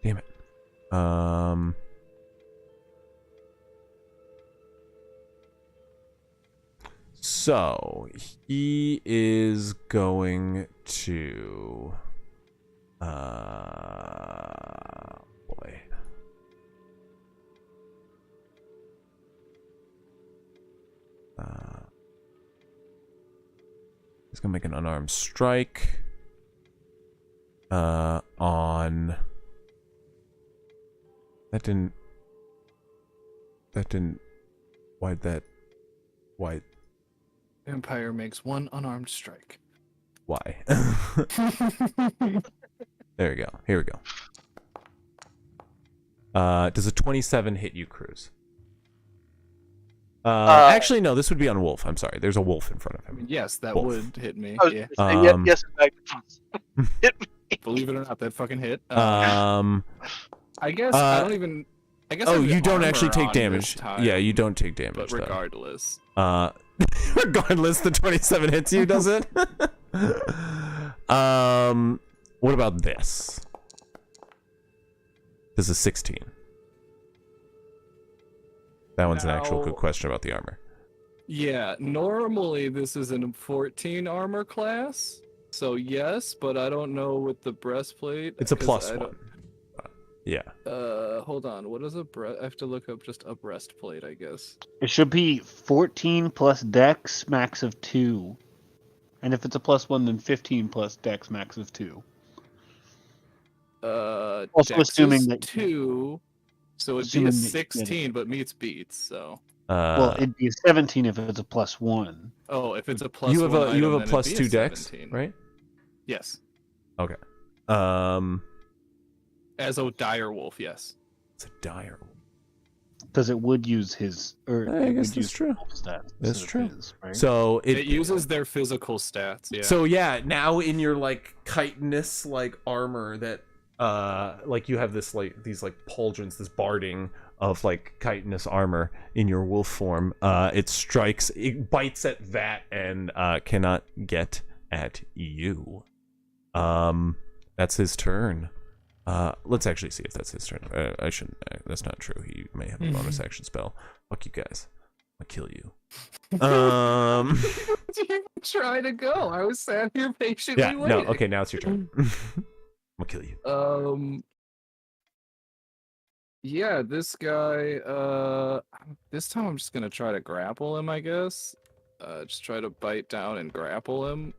Damn it. So he is going to boy. He's gonna make an unarmed strike on that didn't why Vampire makes 1 unarmed strike. why? There we go. Here we go. Does a 27 hit you, Cruz? Actually, no. This would be on Wolf. I'm sorry. There's a wolf in front of I him. mean, yes, that Wolf. would hit me. I was Yeah. gonna say, yes, in fact. Hit me. Believe it or not, that fucking hit. Um. I guess I don't even. I guess I Oh, have you don't armor actually take on damage. this time, Yeah, you don't take damage. But though. regardless, Regardless, the 27 hits you, does it? What about this? This is 16. That one's an actual good Now- question about the armor. yeah. Normally, this is an 14 armor class, so yes, but I don't know with the breastplate. It's a 'cause plus I one. Yeah. Hold on. What is a breast? I have to look up just a breastplate, I guess. It should be 14 plus Dex, max of 2. And if it's a plus 1, then 15 plus Dex, max of 2. Also Dex assuming is that- 2, so it'd be assuming a that you get it. 16, but meets beats. So, Well, it'd be a 17 if it's a plus 1. oh, if it's a plus you have one a you item, have a then plus it'd 2 be a dex, 17. right? Yes, Okay. as a dire wolf. Yes. It's a dire. Because it would use his. Or I it guess would use that's true. stats That's instead true. of his, right? So It uses their physical stats. Yeah. So yeah, now in your like chitinous like armor that like you have this like these like pauldrons, this barding of like chitinous armor in your wolf form. It strikes, it bites at that and cannot get at you. That's his turn. Let's actually see if that's his turn. I shouldn't. That's not true. He may have a bonus action spell. Fuck you guys. I'll kill you. You try to go. I was sat here patiently Yeah. No. waiting. Okay. Now it's your turn. I'll kill you. Yeah, this guy, this time I'm just gonna try to grapple him, I guess. Just try to bite down and grapple him.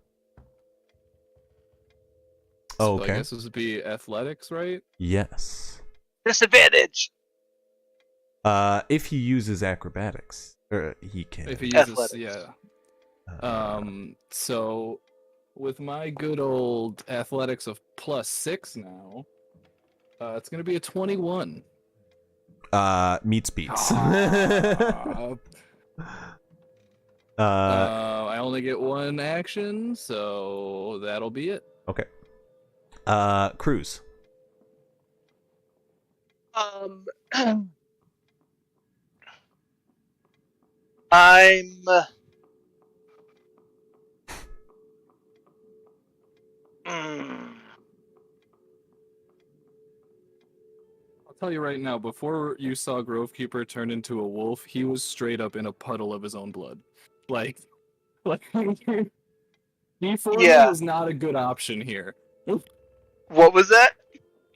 Oh, So okay. I guess this would be athletics, right? Yes. Disadvantage. If he uses acrobatics, or he can. If he uses, Athletics. yeah. So with my good old athletics of +6 now, it's gonna be a 21. Meets beats. I only get one action, so that'll be it. Okay. Cruz. I'm. I'll tell you right now, before you saw Grovekeeper turn into a wolf, he was straight up in a puddle of his own blood. Like deforming Yeah. is not a good option here. What was that?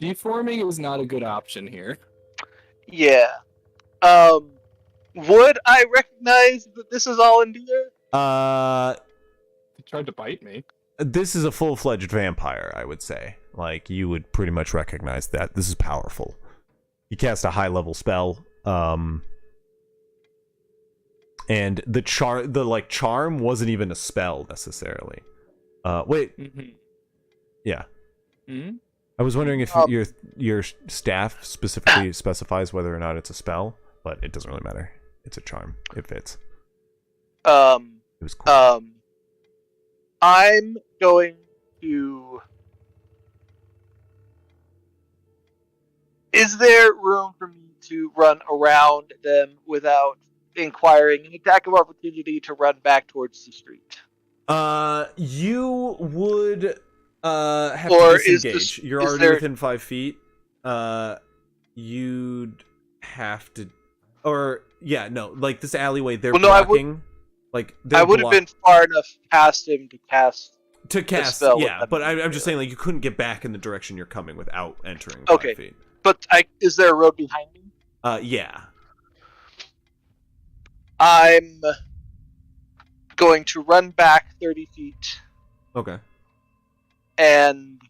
Deforming is not a good option here. Yeah. Would I recognize that this is all India? He tried to bite me. This is a full-fledged vampire, I would say. Like, you would pretty much recognize that. This is powerful. He cast a high-level spell, and the charm wasn't even a spell necessarily. Wait. Mm-hmm. Yeah. Mm-hmm. I was wondering if your staff specifically specifies whether or not it's a spell, but it doesn't really matter. It's a charm. It fits. It was cool. I'm going to. Is there room for me to run around them without inquiring an attack of opportunity to run back towards the street? You would have Or to disengage. You're is already there- within 5 feet. You'd have to, or yeah, no, like this alleyway, they're Well, no, I would- blocking. Like I would have been far enough past him to cast. spell, yeah, with but them. I'm just saying, like, you couldn't get back in the direction you're coming without entering 5 Okay. feet. But is there a road behind me? Yeah. I'm going to run back 30 feet, Okay. and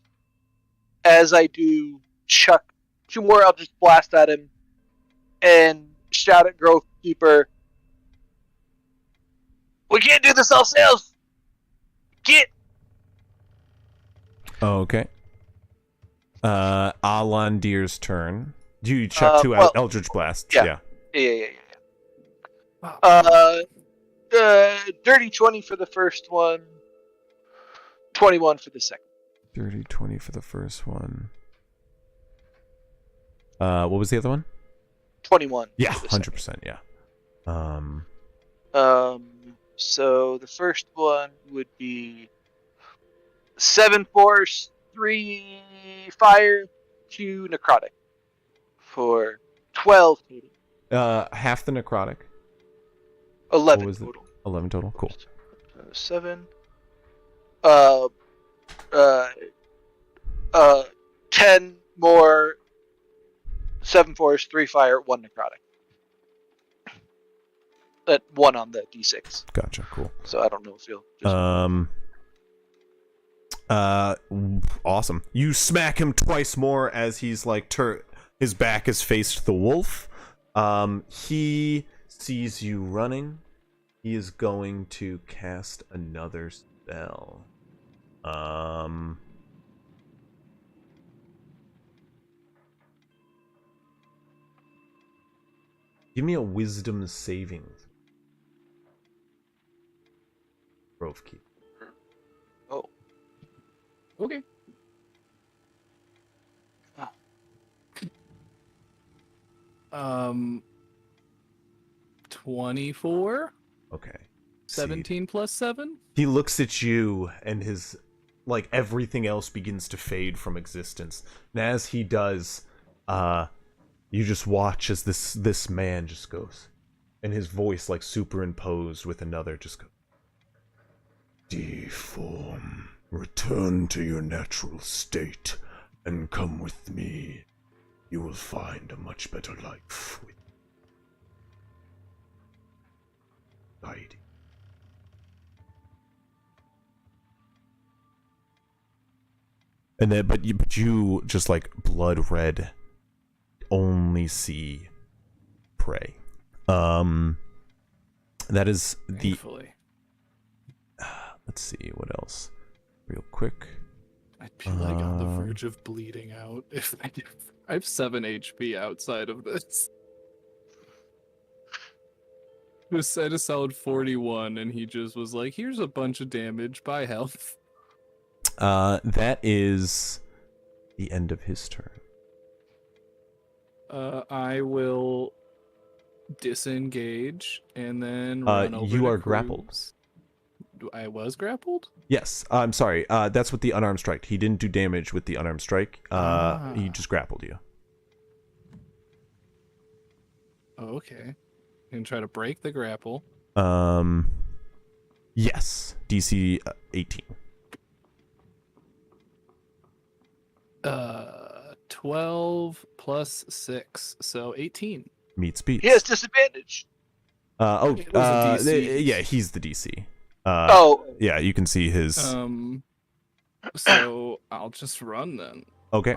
as I do, chuck 2 more. I'll just blast at him and shout at Grovekeeper, "We can't do this ourselves! Get!" Okay. Alandir's turn. You chuck 2 out Eldritch Blasts. Yeah. Yeah. Dirty 20 for the first one, 21 for the second. Dirty 20 for the first one. What was the other one? 21. Yeah, for the 100%. Yeah. So the first one would be 7 force, 3 fire, 2 necrotic for 12 total. Half the necrotic. 11 What was total. 11 total. Cool. 7. 10 more. 7 force, 3 fire, 1 necrotic. That 1 on the d6. Gotcha. Cool. So I don't know if you'll. Just... Awesome. You smack him twice more as he's like his back is faced the wolf. He sees you running. He is going to cast another spell. Give me a wisdom saving. Grovekeeper. Oh. Okay. 24. Okay. 17 plus 7. He looks at you and his like everything else begins to fade from existence. And as he does, you just watch as this man just goes, and his voice like superimposed with another just goes, "Deform, return to your natural state and come with me. You will find a much better life with guiding." And then, but you just like blood red, only see prey. That is the Thankfully. let's see what else. Real quick. I'd be like on the verge of bleeding out if I have 7 HP outside of this. It was set a solid 41, and he just was like, "Here's a bunch of damage. Buy health." That is the end of his turn. I will disengage and then run over. You to are Cruz. grappled. I was grappled? Yes, I'm sorry. That's with the unarmed strike. He didn't do damage with the unarmed strike. He just grappled you. Oh, okay. And try to break the grapple. Yes. DC 18. 12 plus 6, so 18. Meets beats. He has disadvantage. It was a DC. Yeah, he's the DC. Yeah, you can see his. So I'll just run then. Okay.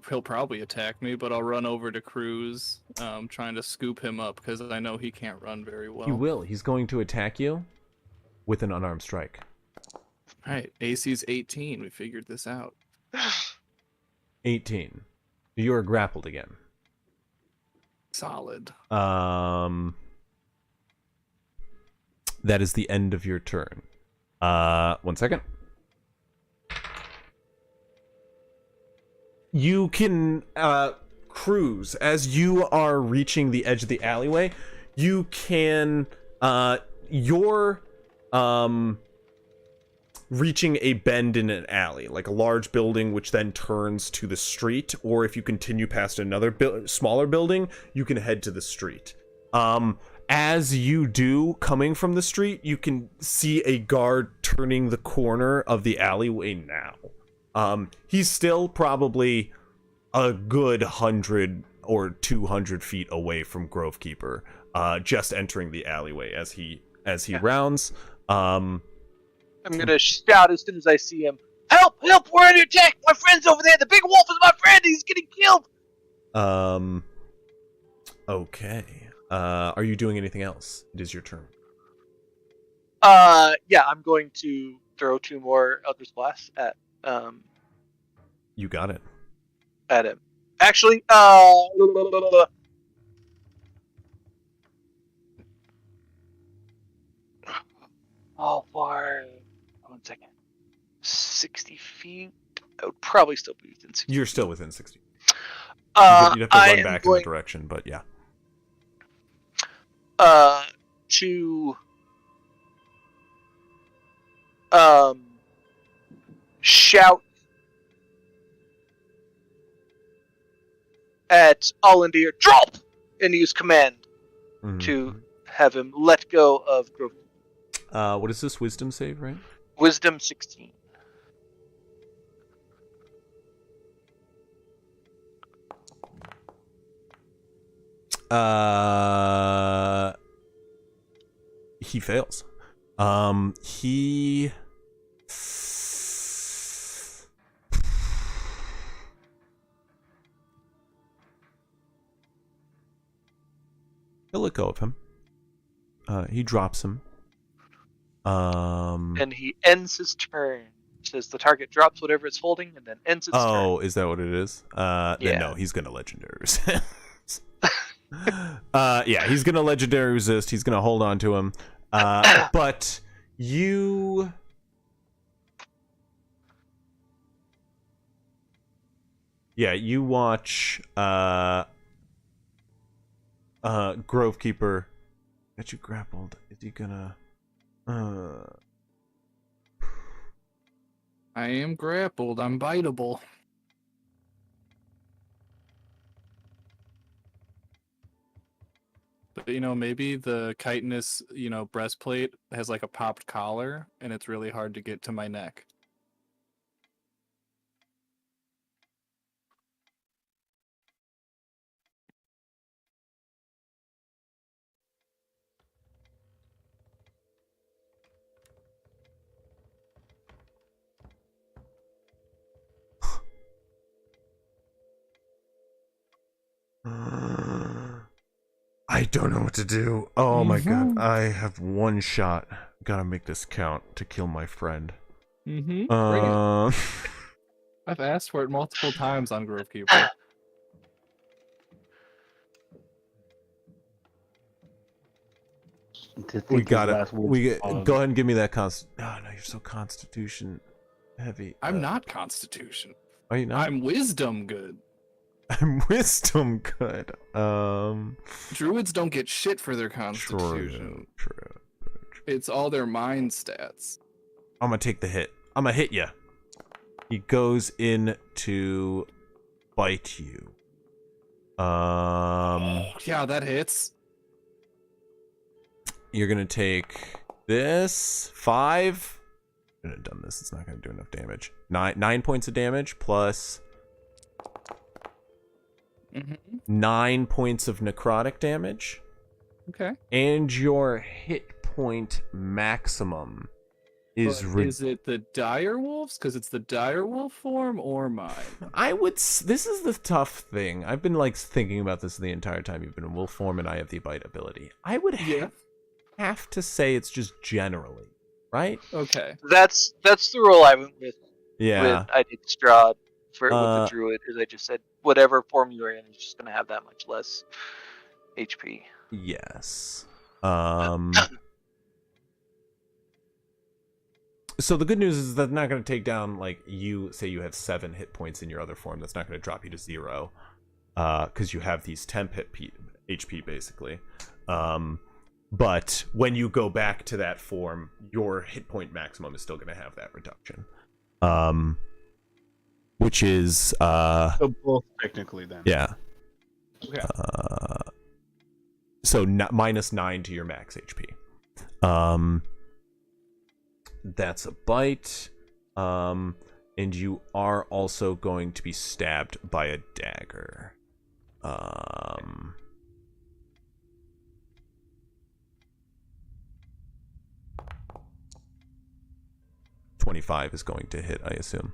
He'll probably attack me, but I'll run over to Cruz, trying to scoop him up because I know he can't run very well. He will. He's going to attack you with an unarmed strike. All right, AC's 18. We figured this out. 18. You are grappled again. Solid. That is the end of your turn. 1 second. You can Cruz as you are reaching the edge of the alleyway. You can you're reaching a bend in an alley, like a large building which then turns to the street, or if you continue past another smaller building, you can head to the street. As you do, coming from the street, you can see a guard turning the corner of the alleyway now. He's still probably a good 100 or 200 feet away from Grovekeeper, just entering the alleyway as he rounds. I'm gonna shout as soon as I see him. Help! Help! We're under attack! My friend's over there! The big wolf is my friend! He's getting killed! Okay. Are you doing anything else? It is your turn. Yeah, I'm going to throw 2 more Eldritch Blasts at, You got it. at him. Actually, how far? 1 second. 60 feet? I would probably still be within 60 You're still within 60. You'd have to I run am back going, in the direction, but yeah. To shout at Allendir, drop, and use command to have him let go of Grove. What is this wisdom save, right? Wisdom 16. He fails. He'll let go of him. He drops him. And he ends his turn. Says the target drops whatever it's holding and then ends its turn. Oh, is that what it is? Yeah. Then no, he's gonna legendary resist. Yeah, he's gonna legendary resist. He's gonna hold on to him. But you watch Grovekeeper get you grappled. Is he gonna I am grappled. I'm biteable. But, maybe the chitinous, breastplate has like a popped collar, and it's really hard to get to my neck. I don't know what to do. Oh my god, I have one shot. Gotta make this count to kill my friend. Mm-hmm. Uh, I've asked for it multiple times on Grovekeeper. To we think his got it. last words We were get, pause. go ahead and give me that const. Oh no, you're so Constitution heavy. I'm not Constitution. Are you not? I'm Wisdom good. I'm Wisdom good. Druids don't get shit for their Constitution. True. It's all their mind stats. I'm gonna take the hit. I'm gonna hit you. He goes in to bite you. Yeah, that hits. You're gonna take this 5. I shouldn't have done this. It's not gonna do enough damage. 9 points of damage plus 9 points of necrotic damage, Okay. and your hit point maximum is. Is it the dire wolves? Because it's the dire wolf form or mine. This is the tough thing. I've been like thinking about this the entire time you've been in wolf form, and I have the bite ability. I would have to say it's just generally, right? Okay. That's the rule I went with. Yeah. When I did Strahd with the Uh, druid, is I just said whatever form you're in is just gonna have that much less HP. Yes. So the good news is that's not going to take down, like, you say you have 7 hit points in your other form. That's not going to drop you to 0, because you have these temp HP basically. But when you go back to that form, your hit point maximum is still going to have that reduction. Which is So both technically then. yeah. Okay. So minus 9 to your max HP. That's a bite. And you are also going to be stabbed by a dagger. 25 is going to hit, I assume.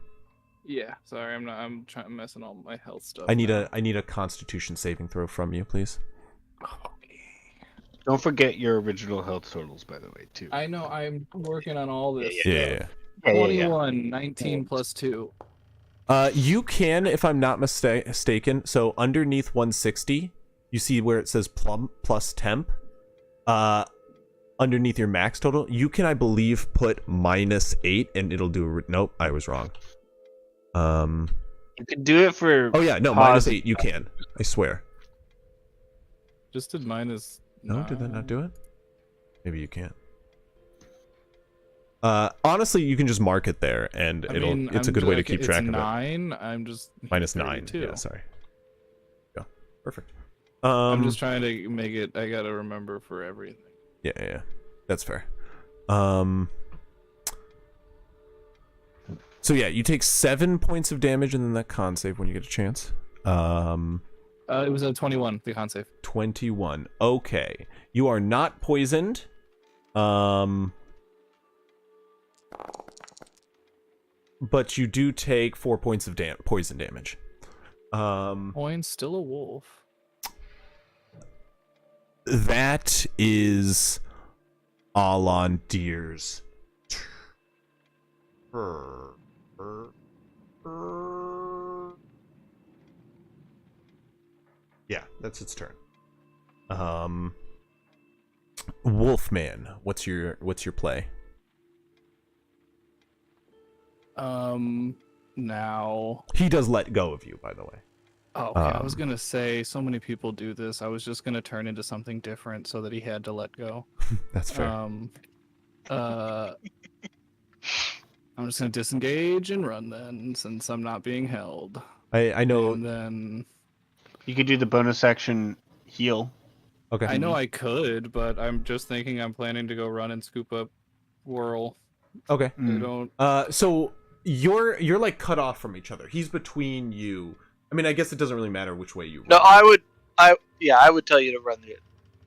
Yeah. Sorry, I'm messing all my health stuff. I need a Constitution saving throw from you, please. Don't forget your original health totals, by the way, too. I know. I'm working on all this. Yeah. 21, 19 plus 2. You can, if I'm not mistaken. So underneath 160, you see where it says plum plus temp. Underneath your max total, you can, I believe, put -8, and it'll do. Nope, I was wrong. You can do it for. Oh yeah, no, -8. You can. I swear. Just did minus. No, did that not do it? Maybe you can't. Honestly, you can just mark it there, and it's a good way to keep track of it. 9. I'm just -9. 32. Yeah, sorry. Yeah, perfect. I'm just trying to make it. I gotta remember for everything. Yeah, that's fair. So yeah, you take 7 points of damage, and then that con save when you get a chance. It was a 21. The con save. 21. Okay, you are not poisoned. But you do take 4 points of poison damage. Oin's still a wolf. That is Alandir's turn. Yeah, that's its turn. Wolfman, what's your play? Now. He does let go of you, by the way. Oh, okay. I was gonna say so many people do this. I was just gonna turn into something different so that he had to let go. That's fair. I'm just gonna disengage and run then, since I'm not being held. I know. And then You could do the bonus action heal. Okay. I know I could, but I'm just thinking I'm planning to go run and scoop up Whirl. Okay. I don't. So you're like cut off from each other. He's between you. I mean, I guess it doesn't really matter which way you run. No, I would tell you to run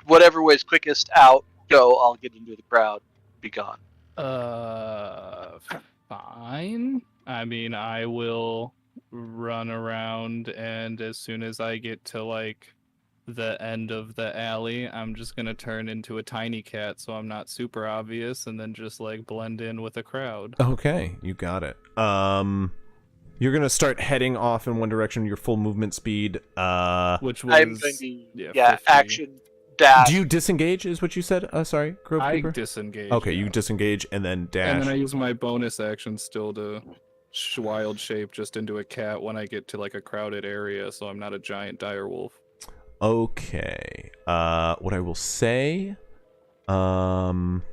whatever way's quickest out. Go. I'll get into the crowd. Be gone. Fine. I mean, I will run around, and as soon as I get to like the end of the alley, I'm just gonna turn into a tiny cat so I'm not super obvious, and then just like blend in with the crowd. Okay, you got it. You're gonna start heading off in one direction, your full movement speed. Which I'm was thinking, 50. action dash. Do you disengage? Is what you said? Sorry, Grove I Keeper? disengage. Okay, yeah. you disengage and then dash. And then I use my bonus action still to wild shape just into a cat when I get to like a crowded area, so I'm not a giant dire wolf. Okay. What I will say, one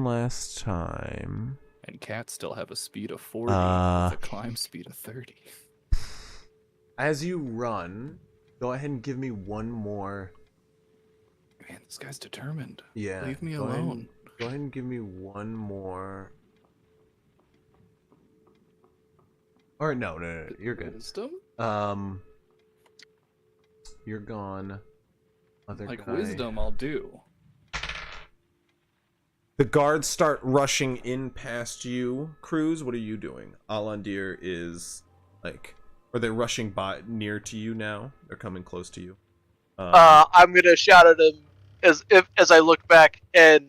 last time. And cats still have a speed of 40 with a climb speed of 30. As you run, go ahead and give me one more. Man, this guy's determined. Yeah. Leave me go ahead alone. go ahead and give me one more. Or no, you're good. Wisdom? You're gone. Other Like guy. wisdom, I'll do. The guards start rushing in past you. Cruz, what are you doing? Alandir is like, are they rushing by near to you now? They're coming close to you. I'm gonna shout at him as I look back and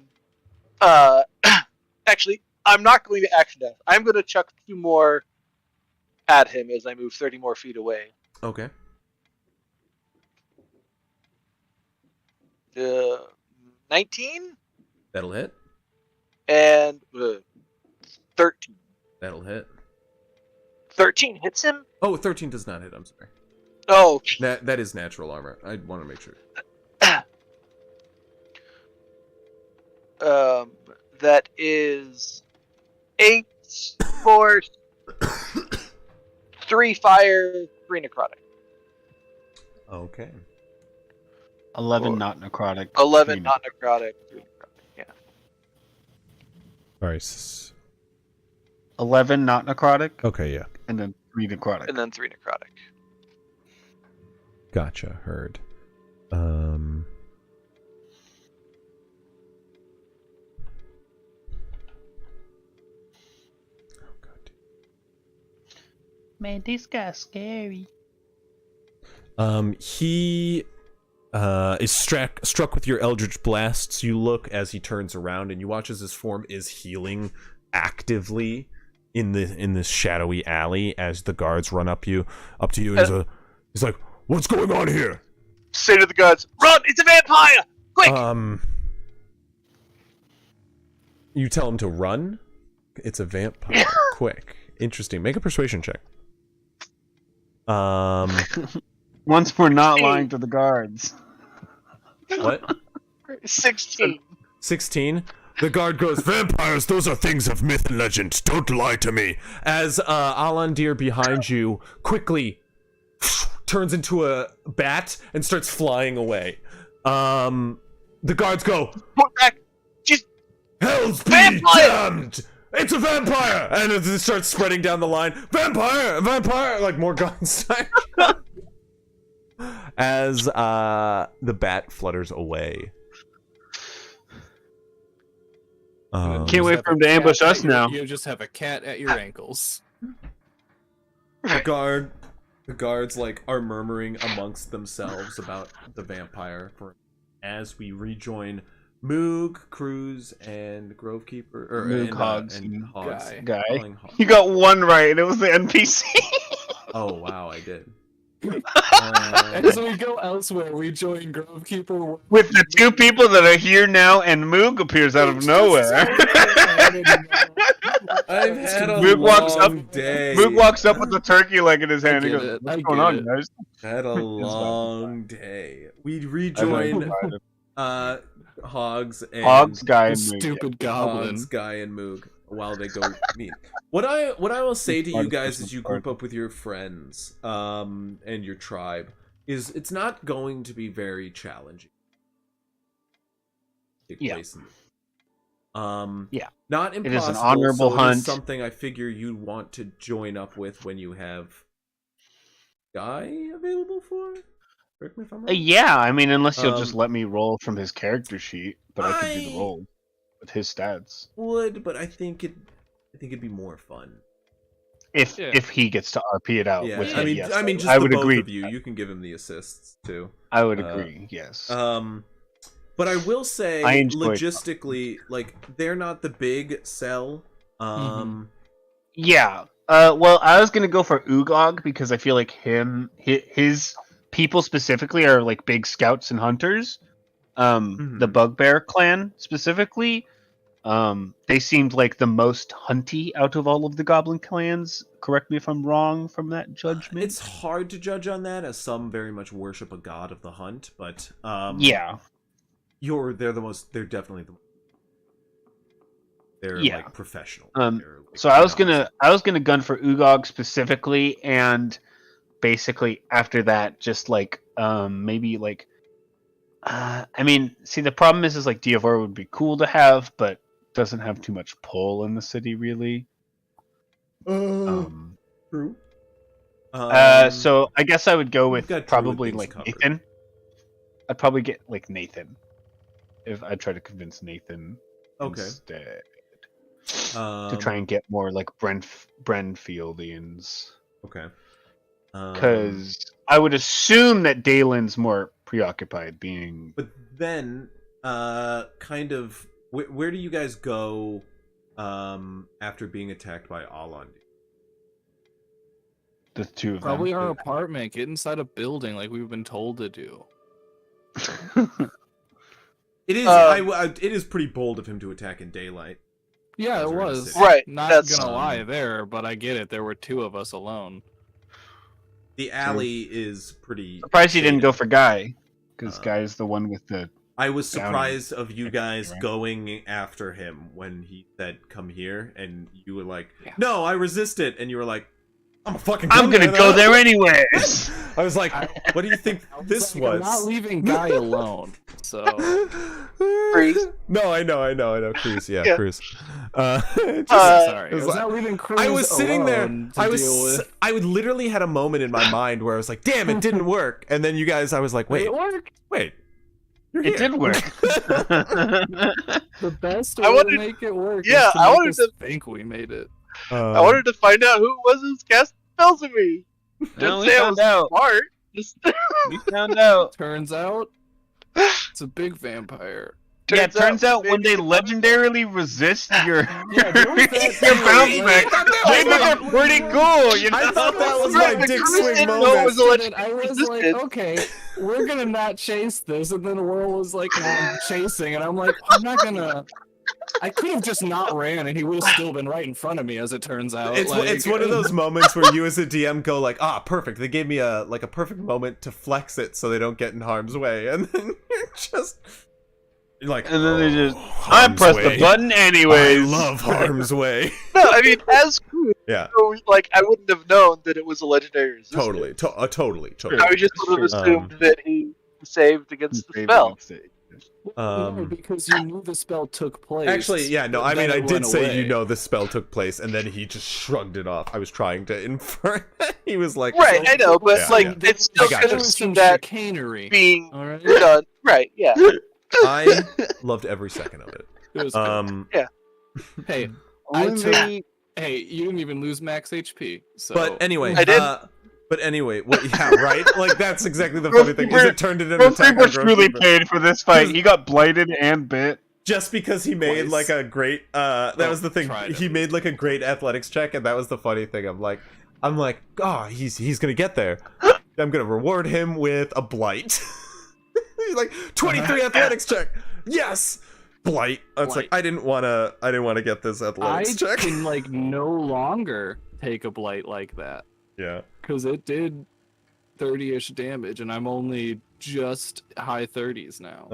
actually I'm not going to action dash. I'm gonna chuck 2 more at him as I move 30 more feet away. Okay. 19 That'll hit. and 13. That'll hit. 13 hits him. Oh, 13 does not hit. I'm sorry. Oh, That is natural armor. I want to make sure. that is 8 force, 3 fire, 3 necrotic. Okay. 11 not necrotic. 11 3 not necrotic, 3 necrotic. Yeah. All right. 11 not necrotic, Okay, yeah. and then 3 necrotic. And then 3 necrotic. Gotcha. Heard. Oh god. Man, this guy's scary. He is struck with your eldritch blasts. You look as he turns around, and you watch as his form is healing actively in this shadowy alley as the guards run up to you. And he's like, "What's going on here?" Say to the guards, "Run! It's a vampire! Quick!" You tell him to run. It's a vampire. Quick. Interesting. Make a persuasion check. Once we're not lying to the guards. What? 16. 16. The guard goes, "Vampires, those are things of myth and legend. Don't lie to me." As Alandir behind you quickly turns into a bat and starts flying away. The guards go, Put back! Just "Hells be Vampire!" damned! It's a vampire!" And it starts spreading down the line. "Vampire! Vampire!" Like more guns. As the bat flutters away. Can't wait for him to ambush us now. You just have a cat at your ankles. The guards like are murmuring amongst themselves about the vampire as we rejoin Moog, Cruz, and Grovekeeper Moog, Hogs, and Hogs. Guy. Calling Hogs. You got one right, and it was the NPC. Oh wow, I did. As we go elsewhere, we join Grovekeeper With the 2 people that are here now, and Moog appears out of nowhere. I've had a Moog walks long up- day. Moog walks up with a turkey leg in his hand and get goes, it, "What's I going get on, it. guys?" Had a long day. We rejoin Hogs and Hogs, Guy, and Moog. stupid goblin. Hogs, Guy, and Moog while they go meet. What I will say to you Fun guys Christmas as you party. group up with your friends and your tribe is it's not going to be very challenging. Take Yeah. place in Yeah. Not It impossible. is an honorable so it hunt. is something I figure you'd want to join up with when you have Guy available for. Correct me if I'm wrong. Yeah, I mean, unless he'll just Um, let me roll from his character sheet, but I could do I- the roll with his stats. Would, but I think it'd be more fun. if he gets to RP it out Yeah, with I him, mean, yes, I mean, just I the would both agree. of you. You can give him the assists too. I would agree. Yes. But I will say, I enjoyed logistically, like they're not the big sell. Yeah. Well, I was gonna go for Ugog because I feel like his people specifically are like big scouts and hunters. The Bugbear clan specifically, they seemed like the most hunty out of all of the Goblin clans. Correct me if I'm wrong from that judgment. It's hard to judge on that, as some very much worship a god of the hunt. But yeah, they're the most. They're definitely the. They're like professional. They're, like, so I was gonna gun for Ugog specifically, and basically after that, just like maybe like. I mean, see, the problem is like Diavor would be cool to have, but doesn't have too much pull in the city, really. True. So I guess I would go we've with got probably Druid things like covered. Nathan. I'd probably get like Nathan if I try to convince Nathan instead to try and get more like Brenfieldians. Okay. Because I would assume that Dalen's more preoccupied being. But then, kind of, where do you guys go after being attacked by Alon? The two of Probably them. our apartment. Get inside a building like we've been told to do. It is. It is pretty bold of him to attack in daylight. Yeah, it Those are in the was. city. Right, Not that's- gonna lie there, but I get it. There were two of us alone. The alley is pretty. Surprised you didn't shaded. go for Guy, because Guy's the one with the. I was Down surprised of you guys right? going after him when he said, "Come here," and you were like, Yeah. "No, I resist it," and you were like, "I'm fucking. I'm gonna go there anyways. I was like, "What do you think this was?" I'm not leaving Guy alone. So Cruz. No, I know, Cruz. Yeah, Yeah. Cruz. sorry, it was I was like- not leaving Cruz I was sitting there. alone to I deal with. I would literally had a moment in my mind where I was like, "Damn, it didn't work." And then you guys, I was like, "Wait, It worked. wait, you're It here." did work. The best I way wanted- to make it work. yeah, is to I make wanted us to- think we made it. I wanted to find out who it was who's casting spells at me. No, Didn't we say I found was out. smart. Just We found out. Turns out, it's a big vampire. Yeah, it turns out when they maybe- legendarily resist your Yeah, there was that your thing, bounce like- back, maybe they're pretty cool. You know? I thought that was Right, my the dick Cruz swing didn't know it was moment. a And I was like, resisted. okay, we're gonna not chase this, and then Will was like, no, I'm chasing, and I'm like, I'm not gonna. I could have just not ran, and he would have still been right in front of me, as it turns out. It's like, it's one of those moments where you as a DM go like, perfect. They gave me a perfect moment to flex it so they don't get in harm's way, and then you're just you're like, And then they just, I harm's pressed way. the button anyways. I love harm's way. No, I mean, as Cruz, Yeah, like, I wouldn't have known that it was a legendary resistance. totally. I would just would have assumed that he saved against the spell. no, because you knew the spell took place. Actually, yeah, no, but I then mean, I it did went say away. you know the spell took place, and then he just shrugged it off. I was trying to infer. He was like, Right, I know, but Yeah, like, yeah. it's still I got kind you. of There was some that chicanery. being All right, done. Right, yeah. I loved every second of it. it was good. Hey, I Only hey, you didn't even lose max HP. So, But anyway, I did. But anyway, yeah, right. Like that's exactly the funny thing. Is it turned into an attack Gross on really Grossbeaver. paid for this fight. He got blighted and bit. Just because he made Twice. like a great that was the thing. tried He it. made like a great athletics check, and that was the funny thing. I'm like, he's gonna get there. I'm gonna reward him with a blight. He's like 23 athletics check. Yes, blight. It's like Blight. I didn't wanna get this I athletics check. can like no longer take a blight like that Yeah. because it did 30-ish damage, and I'm only just high 30s now.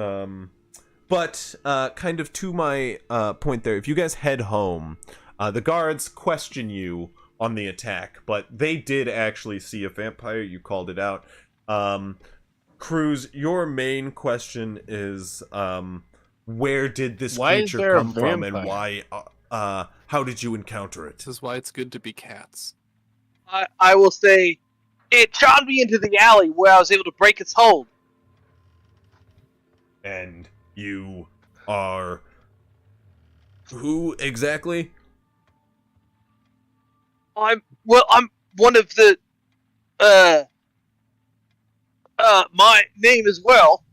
But kind of to my point there, if you guys head home, the guards question you on the attack, but they did actually see a vampire. You called it out. Cruz, your main question is where did this Why is creature there a come from, and vampire? why? How did you encounter it? This is why it's good to be cats. I will say, it shot me into the alley where I was able to break its hold. And you are who exactly? I'm one of the my name as well.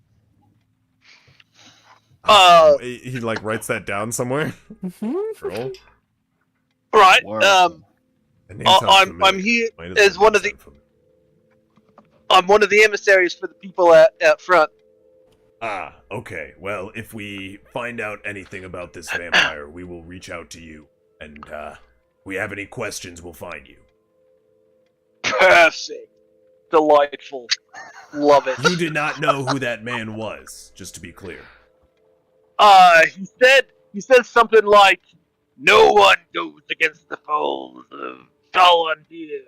He like writes that down somewhere. Roll. Right. Word. The name sounds I'm familiar. here Why does as the one name of the sound familiar? I'm one of the emissaries for the people at front. Ah, okay. Well, if we find out anything about this vampire, we will reach out to you. And, if we have any questions, we'll find you. Perfect. Delightful. Love it. You did not know who that man was, just to be clear. He said something like, "No one goes against the foes of Valomeer."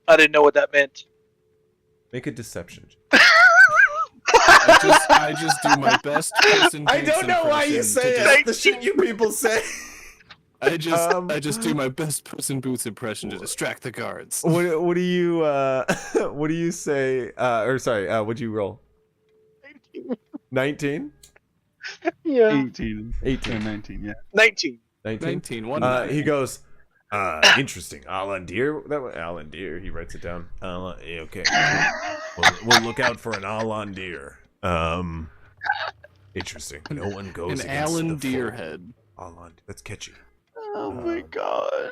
I didn't know what that meant. Make a deception. I just do my best. I don't know why you say it. The shit you people say. I just do my best Puss in Boots impression to distract the guards. What do you what do you say? Or sorry, what'd you roll? 19? Yeah. 18. 18. 19, yeah. 19. 19. 19. He goes, interesting. Alandir? That was Alandir. He writes it down. Okay. We'll look out for an Alandir. Interesting. No one goes An against Alan the Deer foe. head. Alan, that's catchy. Oh my god.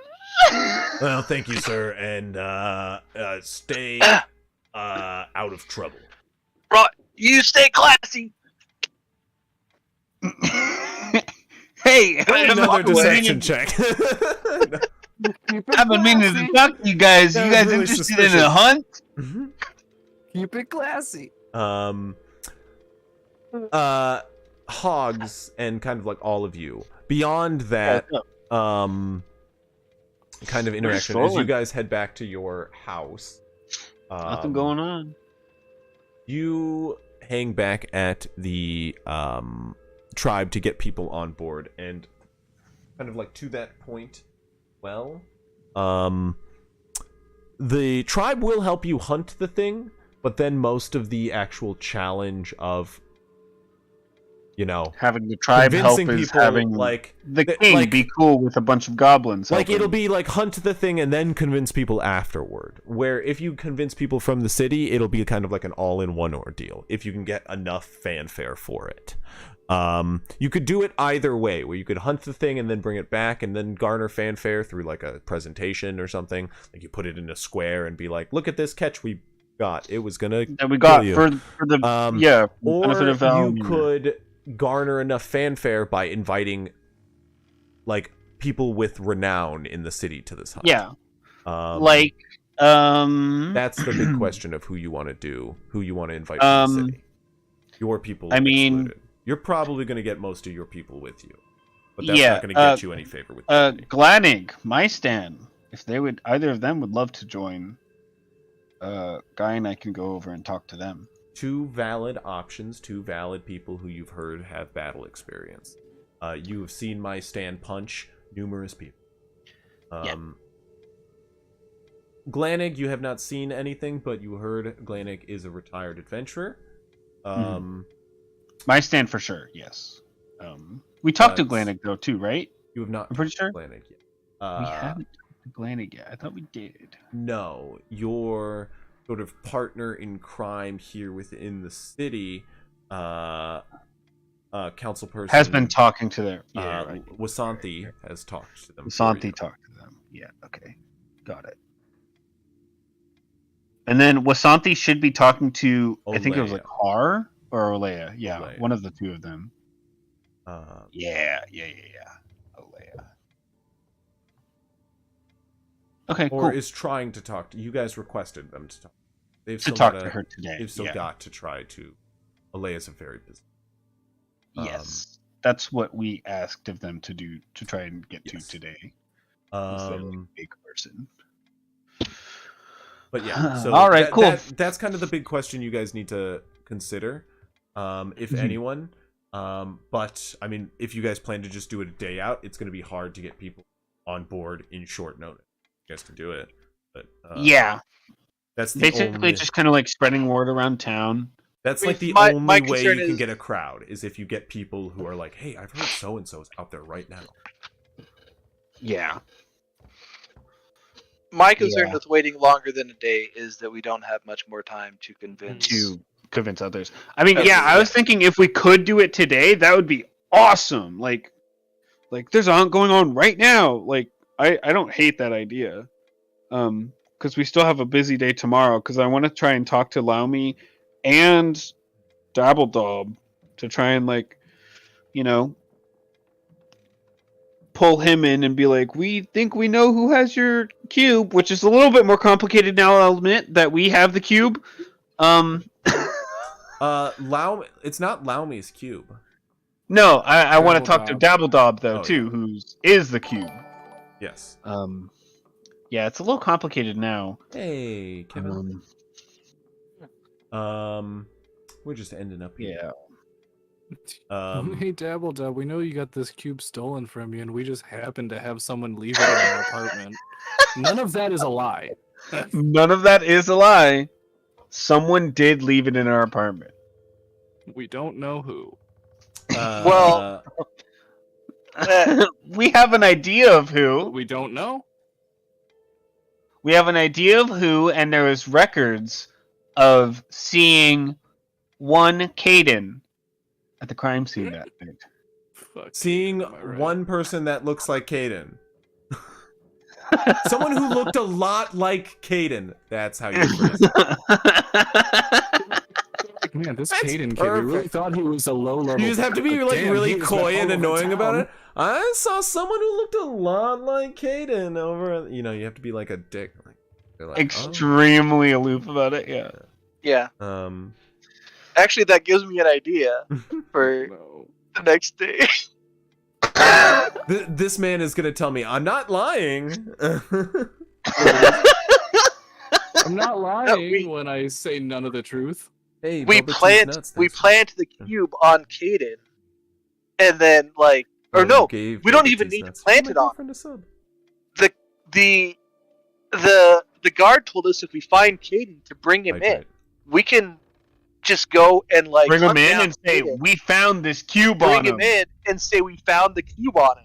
Well, thank you, sir, and stay out of trouble. Right. You stay classy. Hey, Another deception check. I've been meaning to talk to you guys. That You was guys really interested suspicious. in a hunt? Keep it classy. Hogs and kind of like all of you. Beyond that, kind of interaction as you strolling. guys head back to your house. Nothing going on. You hang back at the tribe to get people on board, and kind of like to that point, well, the tribe will help you hunt the thing, but then most of the actual challenge of, you know, Having the tribe help convincing is people, having like the th- king like- be cool with a bunch of goblins. like helping. it'll be like hunt the thing and then convince people afterward. Where if you convince people from the city, it'll be kind of like an all-in-one ordeal if you can get enough fanfare for it. You could do it either way, where you could hunt the thing and then bring it back and then garner fanfare through like a presentation or something. Like you put it in a square and be like, "Look at this catch we got. It was gonna that we got kill you." for the benefit Or of you Valomeer. could garner enough fanfare by inviting like people with renown in the city to this hunt. Yeah, That's the big question of who you want to do, who you want to invite to the city. Your people. I mean, excluded. You're probably going to get most of your people with you, but that's yeah, not going to get you any favor with. Glanig, my stan. If they would, either of them would love to join. Guy and I can go over and talk to them. Two valid options, two valid people who you've heard have battle experience. You have seen my stand punch numerous people. Glanig, you have not seen anything, but you heard Glanig is a retired adventurer. My stand for sure, yes. We talked to But- Glanig though too, right? You have not I'm pretty talked sure. to Glanig yet. We haven't talked to Glanig yet. I thought we did. No, your sort of partner in crime here within the city, council person Has been talking to their right. Wasanthi has talked to them. for Santi you. talked to them. Yeah, okay. Got it. And then Wasanti should be talking to I think it was Olea. like Har or Olea. Yeah, Olea. one of the two of them. Uh, Yeah. Olea. Okay, or cool. is trying to talk to you guys. Requested them to talk. They've To still talk gotta- to her today. They've still yeah. got to try to. Alea's a very busy. Yes. That's what we asked of them to do to try and get Yes. to today. Is they're, like, Um, big person. but yeah, so All right, cool. That's kind of the big question you guys need to consider, if Mhm. anyone. But I mean, if you guys plan to just do it a day out, it's going to be hard to get people on board in short notice. You guys can do it, but Yeah. that's the Basically only, just kind of like spreading word around town. that's like the My only way concern you can is- get a crowd is if you get people who are like, "Hey, I've heard so and so's out there right now." Yeah. My concern Yeah. with waiting longer than a day is that we don't have much more time to convince. To convince others. I mean, Okay, yeah, I was thinking if we could do it today, that would be awesome. Like there's a hunt going on right now. Like, I don't hate that idea. Because we still have a busy day tomorrow. Because I want to try and talk to Laumi and Dabbledob to try and pull him in and be like, we think we know who has your cube, which is a little bit more complicated now. I'll admit that we have the cube. It's not Laumi's cube. No, I want to talk to Dabbledob. Dabbledob though Oh, too, who is the cube. Yes. Yeah, it's a little complicated now. Hey, Kevin. We're just ending up here. Yeah. Hey Dabbledob, we know you got this cube stolen from you, and we just happened to have someone leave it in our apartment. None of that is a lie. None of that is a lie. Someone did leave it in our apartment. We don't know who. Well- We have an idea of who. We don't know. We have an idea of who, and there was records of seeing one Caden at the crime scene that night. Fuck. Seeing Am I right? one person that looks like Caden. Someone who looked a lot like Caden. That's how you phrase it. Man, this That's Caden kid, we really perfect. thought he was a low level. You just have to be like Damn, really he was coy that and all over annoying about town. it. I saw someone who looked a lot like Caden over. You know, you have to be like a dick. Like, they're like, Extremely aloof about it. Yeah. Yeah. oh. Actually, that gives me an idea for No. the next day. This man is gonna tell me I'm not lying. I'm not lying we- when I say none of the truth. Hey, we Bubba Cheese plant Nuts, we thanks. plant the cube on Caden, and then or Oh, no, you gave we don't Bubba even Cheese need to Nuts. plant My it on. girlfriend a sub. The guard told us if we find Caden to bring him in, Right. we can just go and Bring him hunt in down and say, Caden, we found this cube bring on him in and say we found the cube on him.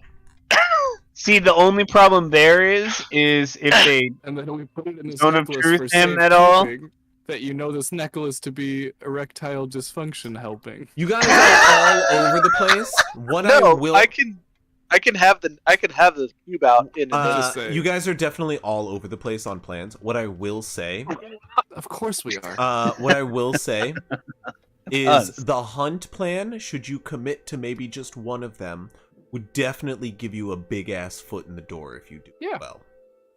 See, the only problem there is if they And then we put it in this Don't necklace obtrude for him at all? safekeeping, that you know this necklace to be erectile dysfunction helping. You guys are all over the place. What I No, will I can have the cube out in a minute. Just say. you guys are definitely all over the place on plans. What I will say, Of course we are. what I will say is Us. the hunt plan, should you commit to maybe just one of them, would definitely give you a big ass foot in the door if you do Yeah. it well.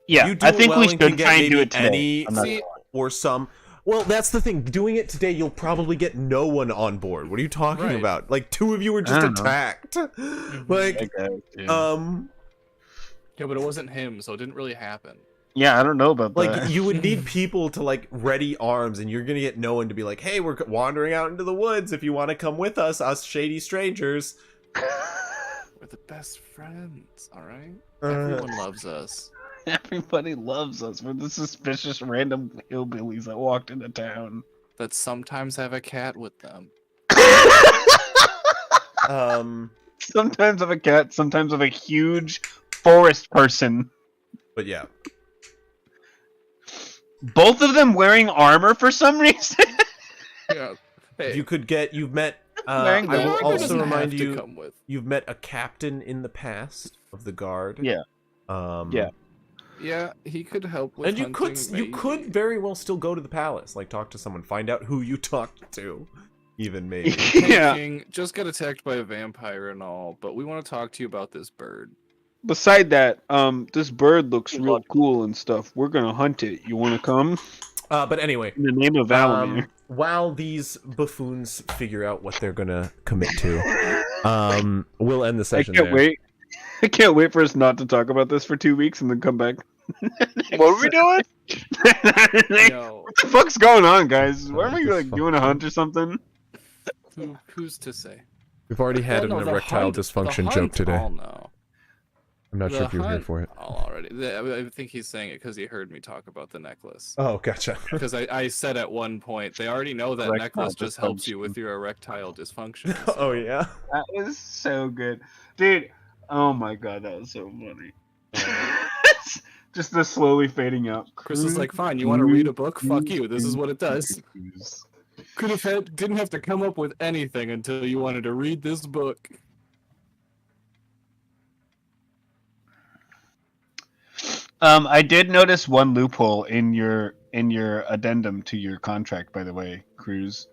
Yeah, You do I it think well we and should can get try and do maybe it today. any- I'm not See, gonna lie. Or some. Well, that's the thing. Doing it today, you'll probably get no one on board. What are you talking Right. about? Like, two of you were just I don't know. attacked. Like, Yeah, but it wasn't him, so it didn't really happen. Yeah, I don't know about like that. you would need people to like ready arms, and you're gonna get no one to be like, "Hey, we're wandering out into the woods. If you want to come with us shady strangers." We're the best friends, alright? Uh, Everyone loves us. Everybody loves us. We're the suspicious random hillbillies that walked into town. That sometimes have a cat with them. Sometimes of a cat, sometimes of a huge forest person. But yeah, Both of them wearing armor for some reason. Yeah. Hey, you could get. You've met. Wearing I will armor also doesn't remind have to you. come with. You've met a captain in the past of the guard. Yeah. Yeah. Yeah, he could help with And you hunting, could you could maybe. very well still go to the palace, like talk to someone, find out who you talked to, even maybe. Yeah. King just got attacked by a vampire and all, but we want to talk to you about this bird. Beside that, this bird looks Good real luck. cool and stuff. We're gonna hunt it. You want to come? But anyway, In the name of Valomeer. while these buffoons figure out what they're gonna commit to, we'll end the I session can't there. wait. I can't wait for us not to talk about this for 2 weeks and then come back. What are we doing? What No, the fuck's going on, guys? Why are we What the like fuck? doing a hunt or something? who's to say? We've already had Well, no, an the erectile hunt- dysfunction the joke hunt today. all know. I'm not The sure if you're here hunt for it. all already. I think he's saying it because he heard me talk about the necklace. Oh, gotcha. Because I said at one point they already know that Erectile necklace just helps you dysfunction. with your erectile dysfunction. Oh yeah. That was so good, dude. Oh my god, that was so funny. Just the slowly fading out. Chris is like, fine, you want to read a book? Fuck you. This is what it does. Didn't have to come up with anything until you wanted to read this book. I did notice one loophole in your addendum to your contract, by the way, Cruz.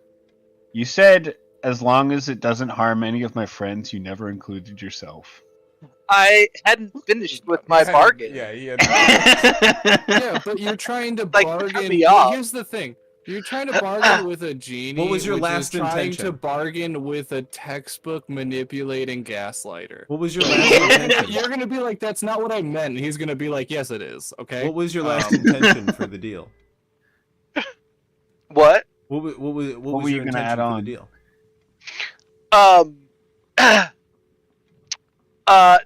You said as long as it doesn't harm any of my friends, you never included yourself. I hadn't finished with my bargain. Yeah, he had. Yeah, but you're trying to Like, bargain. cut me off. Here's the thing. You're trying to bargain with a genie. What was your which last is trying intention? to bargain with a textbook manipulating gaslighter. What was your last intention? You're gonna be like, that's not what I meant. And he's gonna be like, yes, it is. Okay. What was your last intention for the deal? What? What was were you your gonna intention add for on? the deal?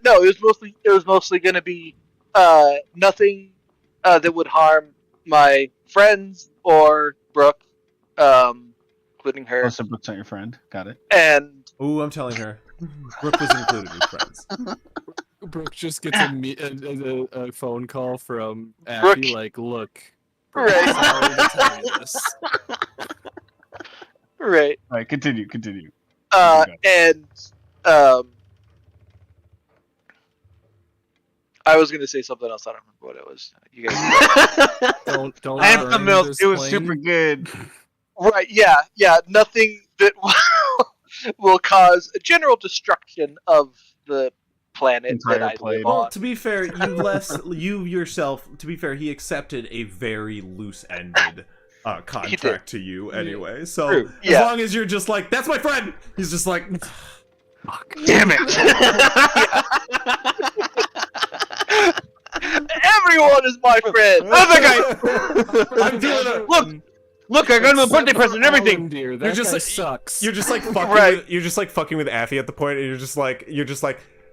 No, it was mostly gonna be nothing that would harm my friends or Brooke, including her. Oh, so Brooke's not your friend. Got it. And Ooh, I'm telling her. Brooke was included with friends. Brooke just gets a phone call from Abby, Brooke- like, look, Right. sorry to tell you this. right. All right, continue. And I was gonna say something else. I don't remember what it was. You guys. Don't. Anthem burn Milk. this It was plane. super good. Right? Yeah. Nothing that will cause a general destruction of the planet Entire that I plane. live Well, on. to be fair, you yourself. To be fair, he accepted a very loose-ended contract to you anyway. So True, as yeah. long as you're just like, that's my friend, he's just like, fuck. Damn it! Everyone is my friend. Other guy. I'm doing a Look! I got him a birthday Except present and for everything. Alan, dear. That You're just guy like- sucks. You're just like fucking. Right. You're just like fucking with Affy at the point, and you're just like,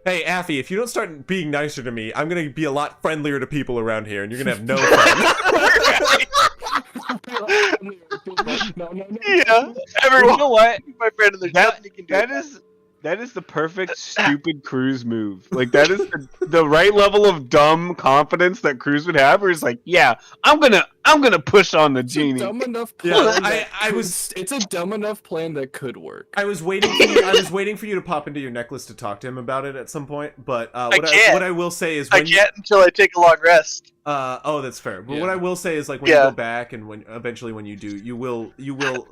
hey, Affy, if you don't start being nicer to me, I'm gonna be a lot friendlier to people around here, and you're gonna have no fun. No. Yeah. Everyone. You know what? is my friend, and there's That- nothing you can do. That is the perfect stupid Cruz move. Like that is the right level of dumb confidence that Cruz would have. Where he's like, yeah, I'm gonna push on the It's a genie. dumb enough Yeah, plan. It's a dumb enough plan that could work. I was waiting for you to pop into your necklace to talk to him about it at some point. But can't. what I will say is I when can't until I take a long rest. oh, that's fair. But Yeah. what I will say is like when you Yeah. go back and when eventually when you do, you will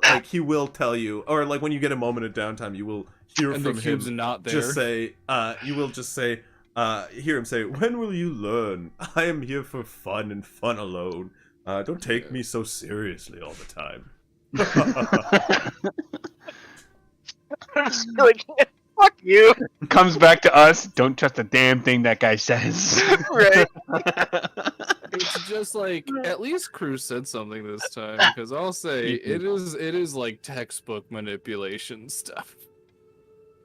like he will tell you, or like when you get a moment of downtime, you will hear And the from cube's him. not there. Just say, hear him say, when will you learn? I am here for fun and fun alone. Don't take me so seriously all the time. I'm just like, fuck you. Comes back to us. Don't trust a damn thing that guy says. Right. It's just like at least Cruz said something this time, because I'll say it is like textbook manipulation stuff.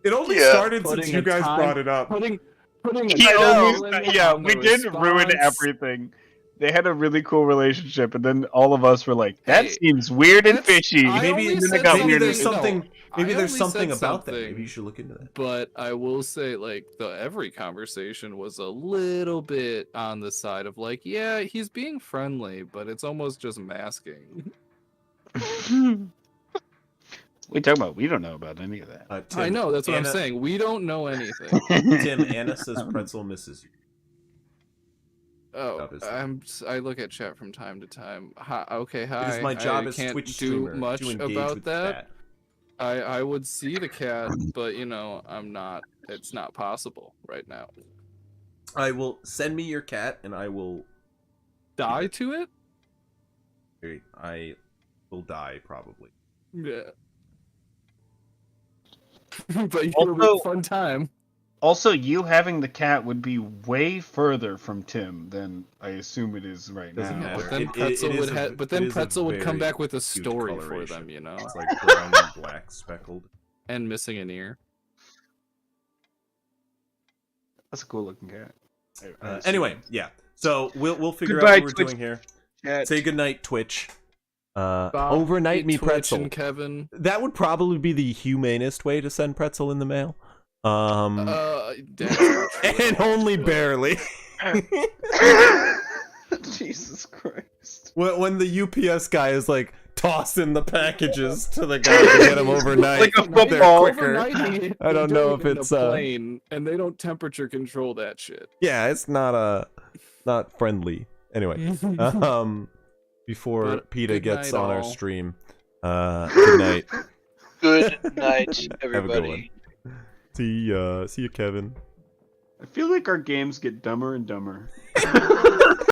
It only Yeah. started since Putting you a guys time- brought it up. Putting a He I know. always- limit yeah, on we the did ruin response. everything. They had a really cool relationship, and then all of us were like, "That Hey, seems weird and that's- fishy." I Maybe only and then it said got something- weird. There's no, something. Maybe I there's only something said about that. something, Maybe you should look into that. But I will say, like, every conversation was a little bit on the side of like, yeah, he's being friendly, but it's almost just masking. We talking about? We don't know about any of that. Tim, I know, that's what Anna, I'm saying. We don't know anything. Tim, Anna says Pretzel misses you. Oh, Job is- I look at chat from time to time. Hi, okay, hi. It is my job I as can't Twitch do streamer much to engage about with that. chat. I would see the cat, but you know, I'm not. It's not possible right now. I will send me your cat, and I will. Die to it? I will die probably. Yeah. But you were Also- a fun time. Also, you having the cat would be way further from Tim than I assume it is right Doesn't now. matter. But then It Pretzel is would a- have. But then it is a Pretzel would come very back with a cute story for coloration. them, you know, It's like brown and black speckled. and missing an ear. That's a cool looking cat. Anyway, yeah. So we'll figure Goodbye, out what we're Twitch. doing here. Cat. Say goodnight, Twitch. Bob, Overnight me Twitch pretzel. and Kevin. That would probably be the humanest way to send pretzel in the mail. That's not true. And only barely. Jesus Christ. When the UPS guy is like tossing the packages to the guy to get them overnight, Like a they're football. quicker. Overnighting it, I don't they know do if it in it's, a plane, and they don't temperature control that shit. Yeah, it's not friendly. Anyway, before But PETA good gets night, on our all. stream, good night. Good night, Have a good everybody. one. See you, Kevin. I feel like our games get dumber and dumber.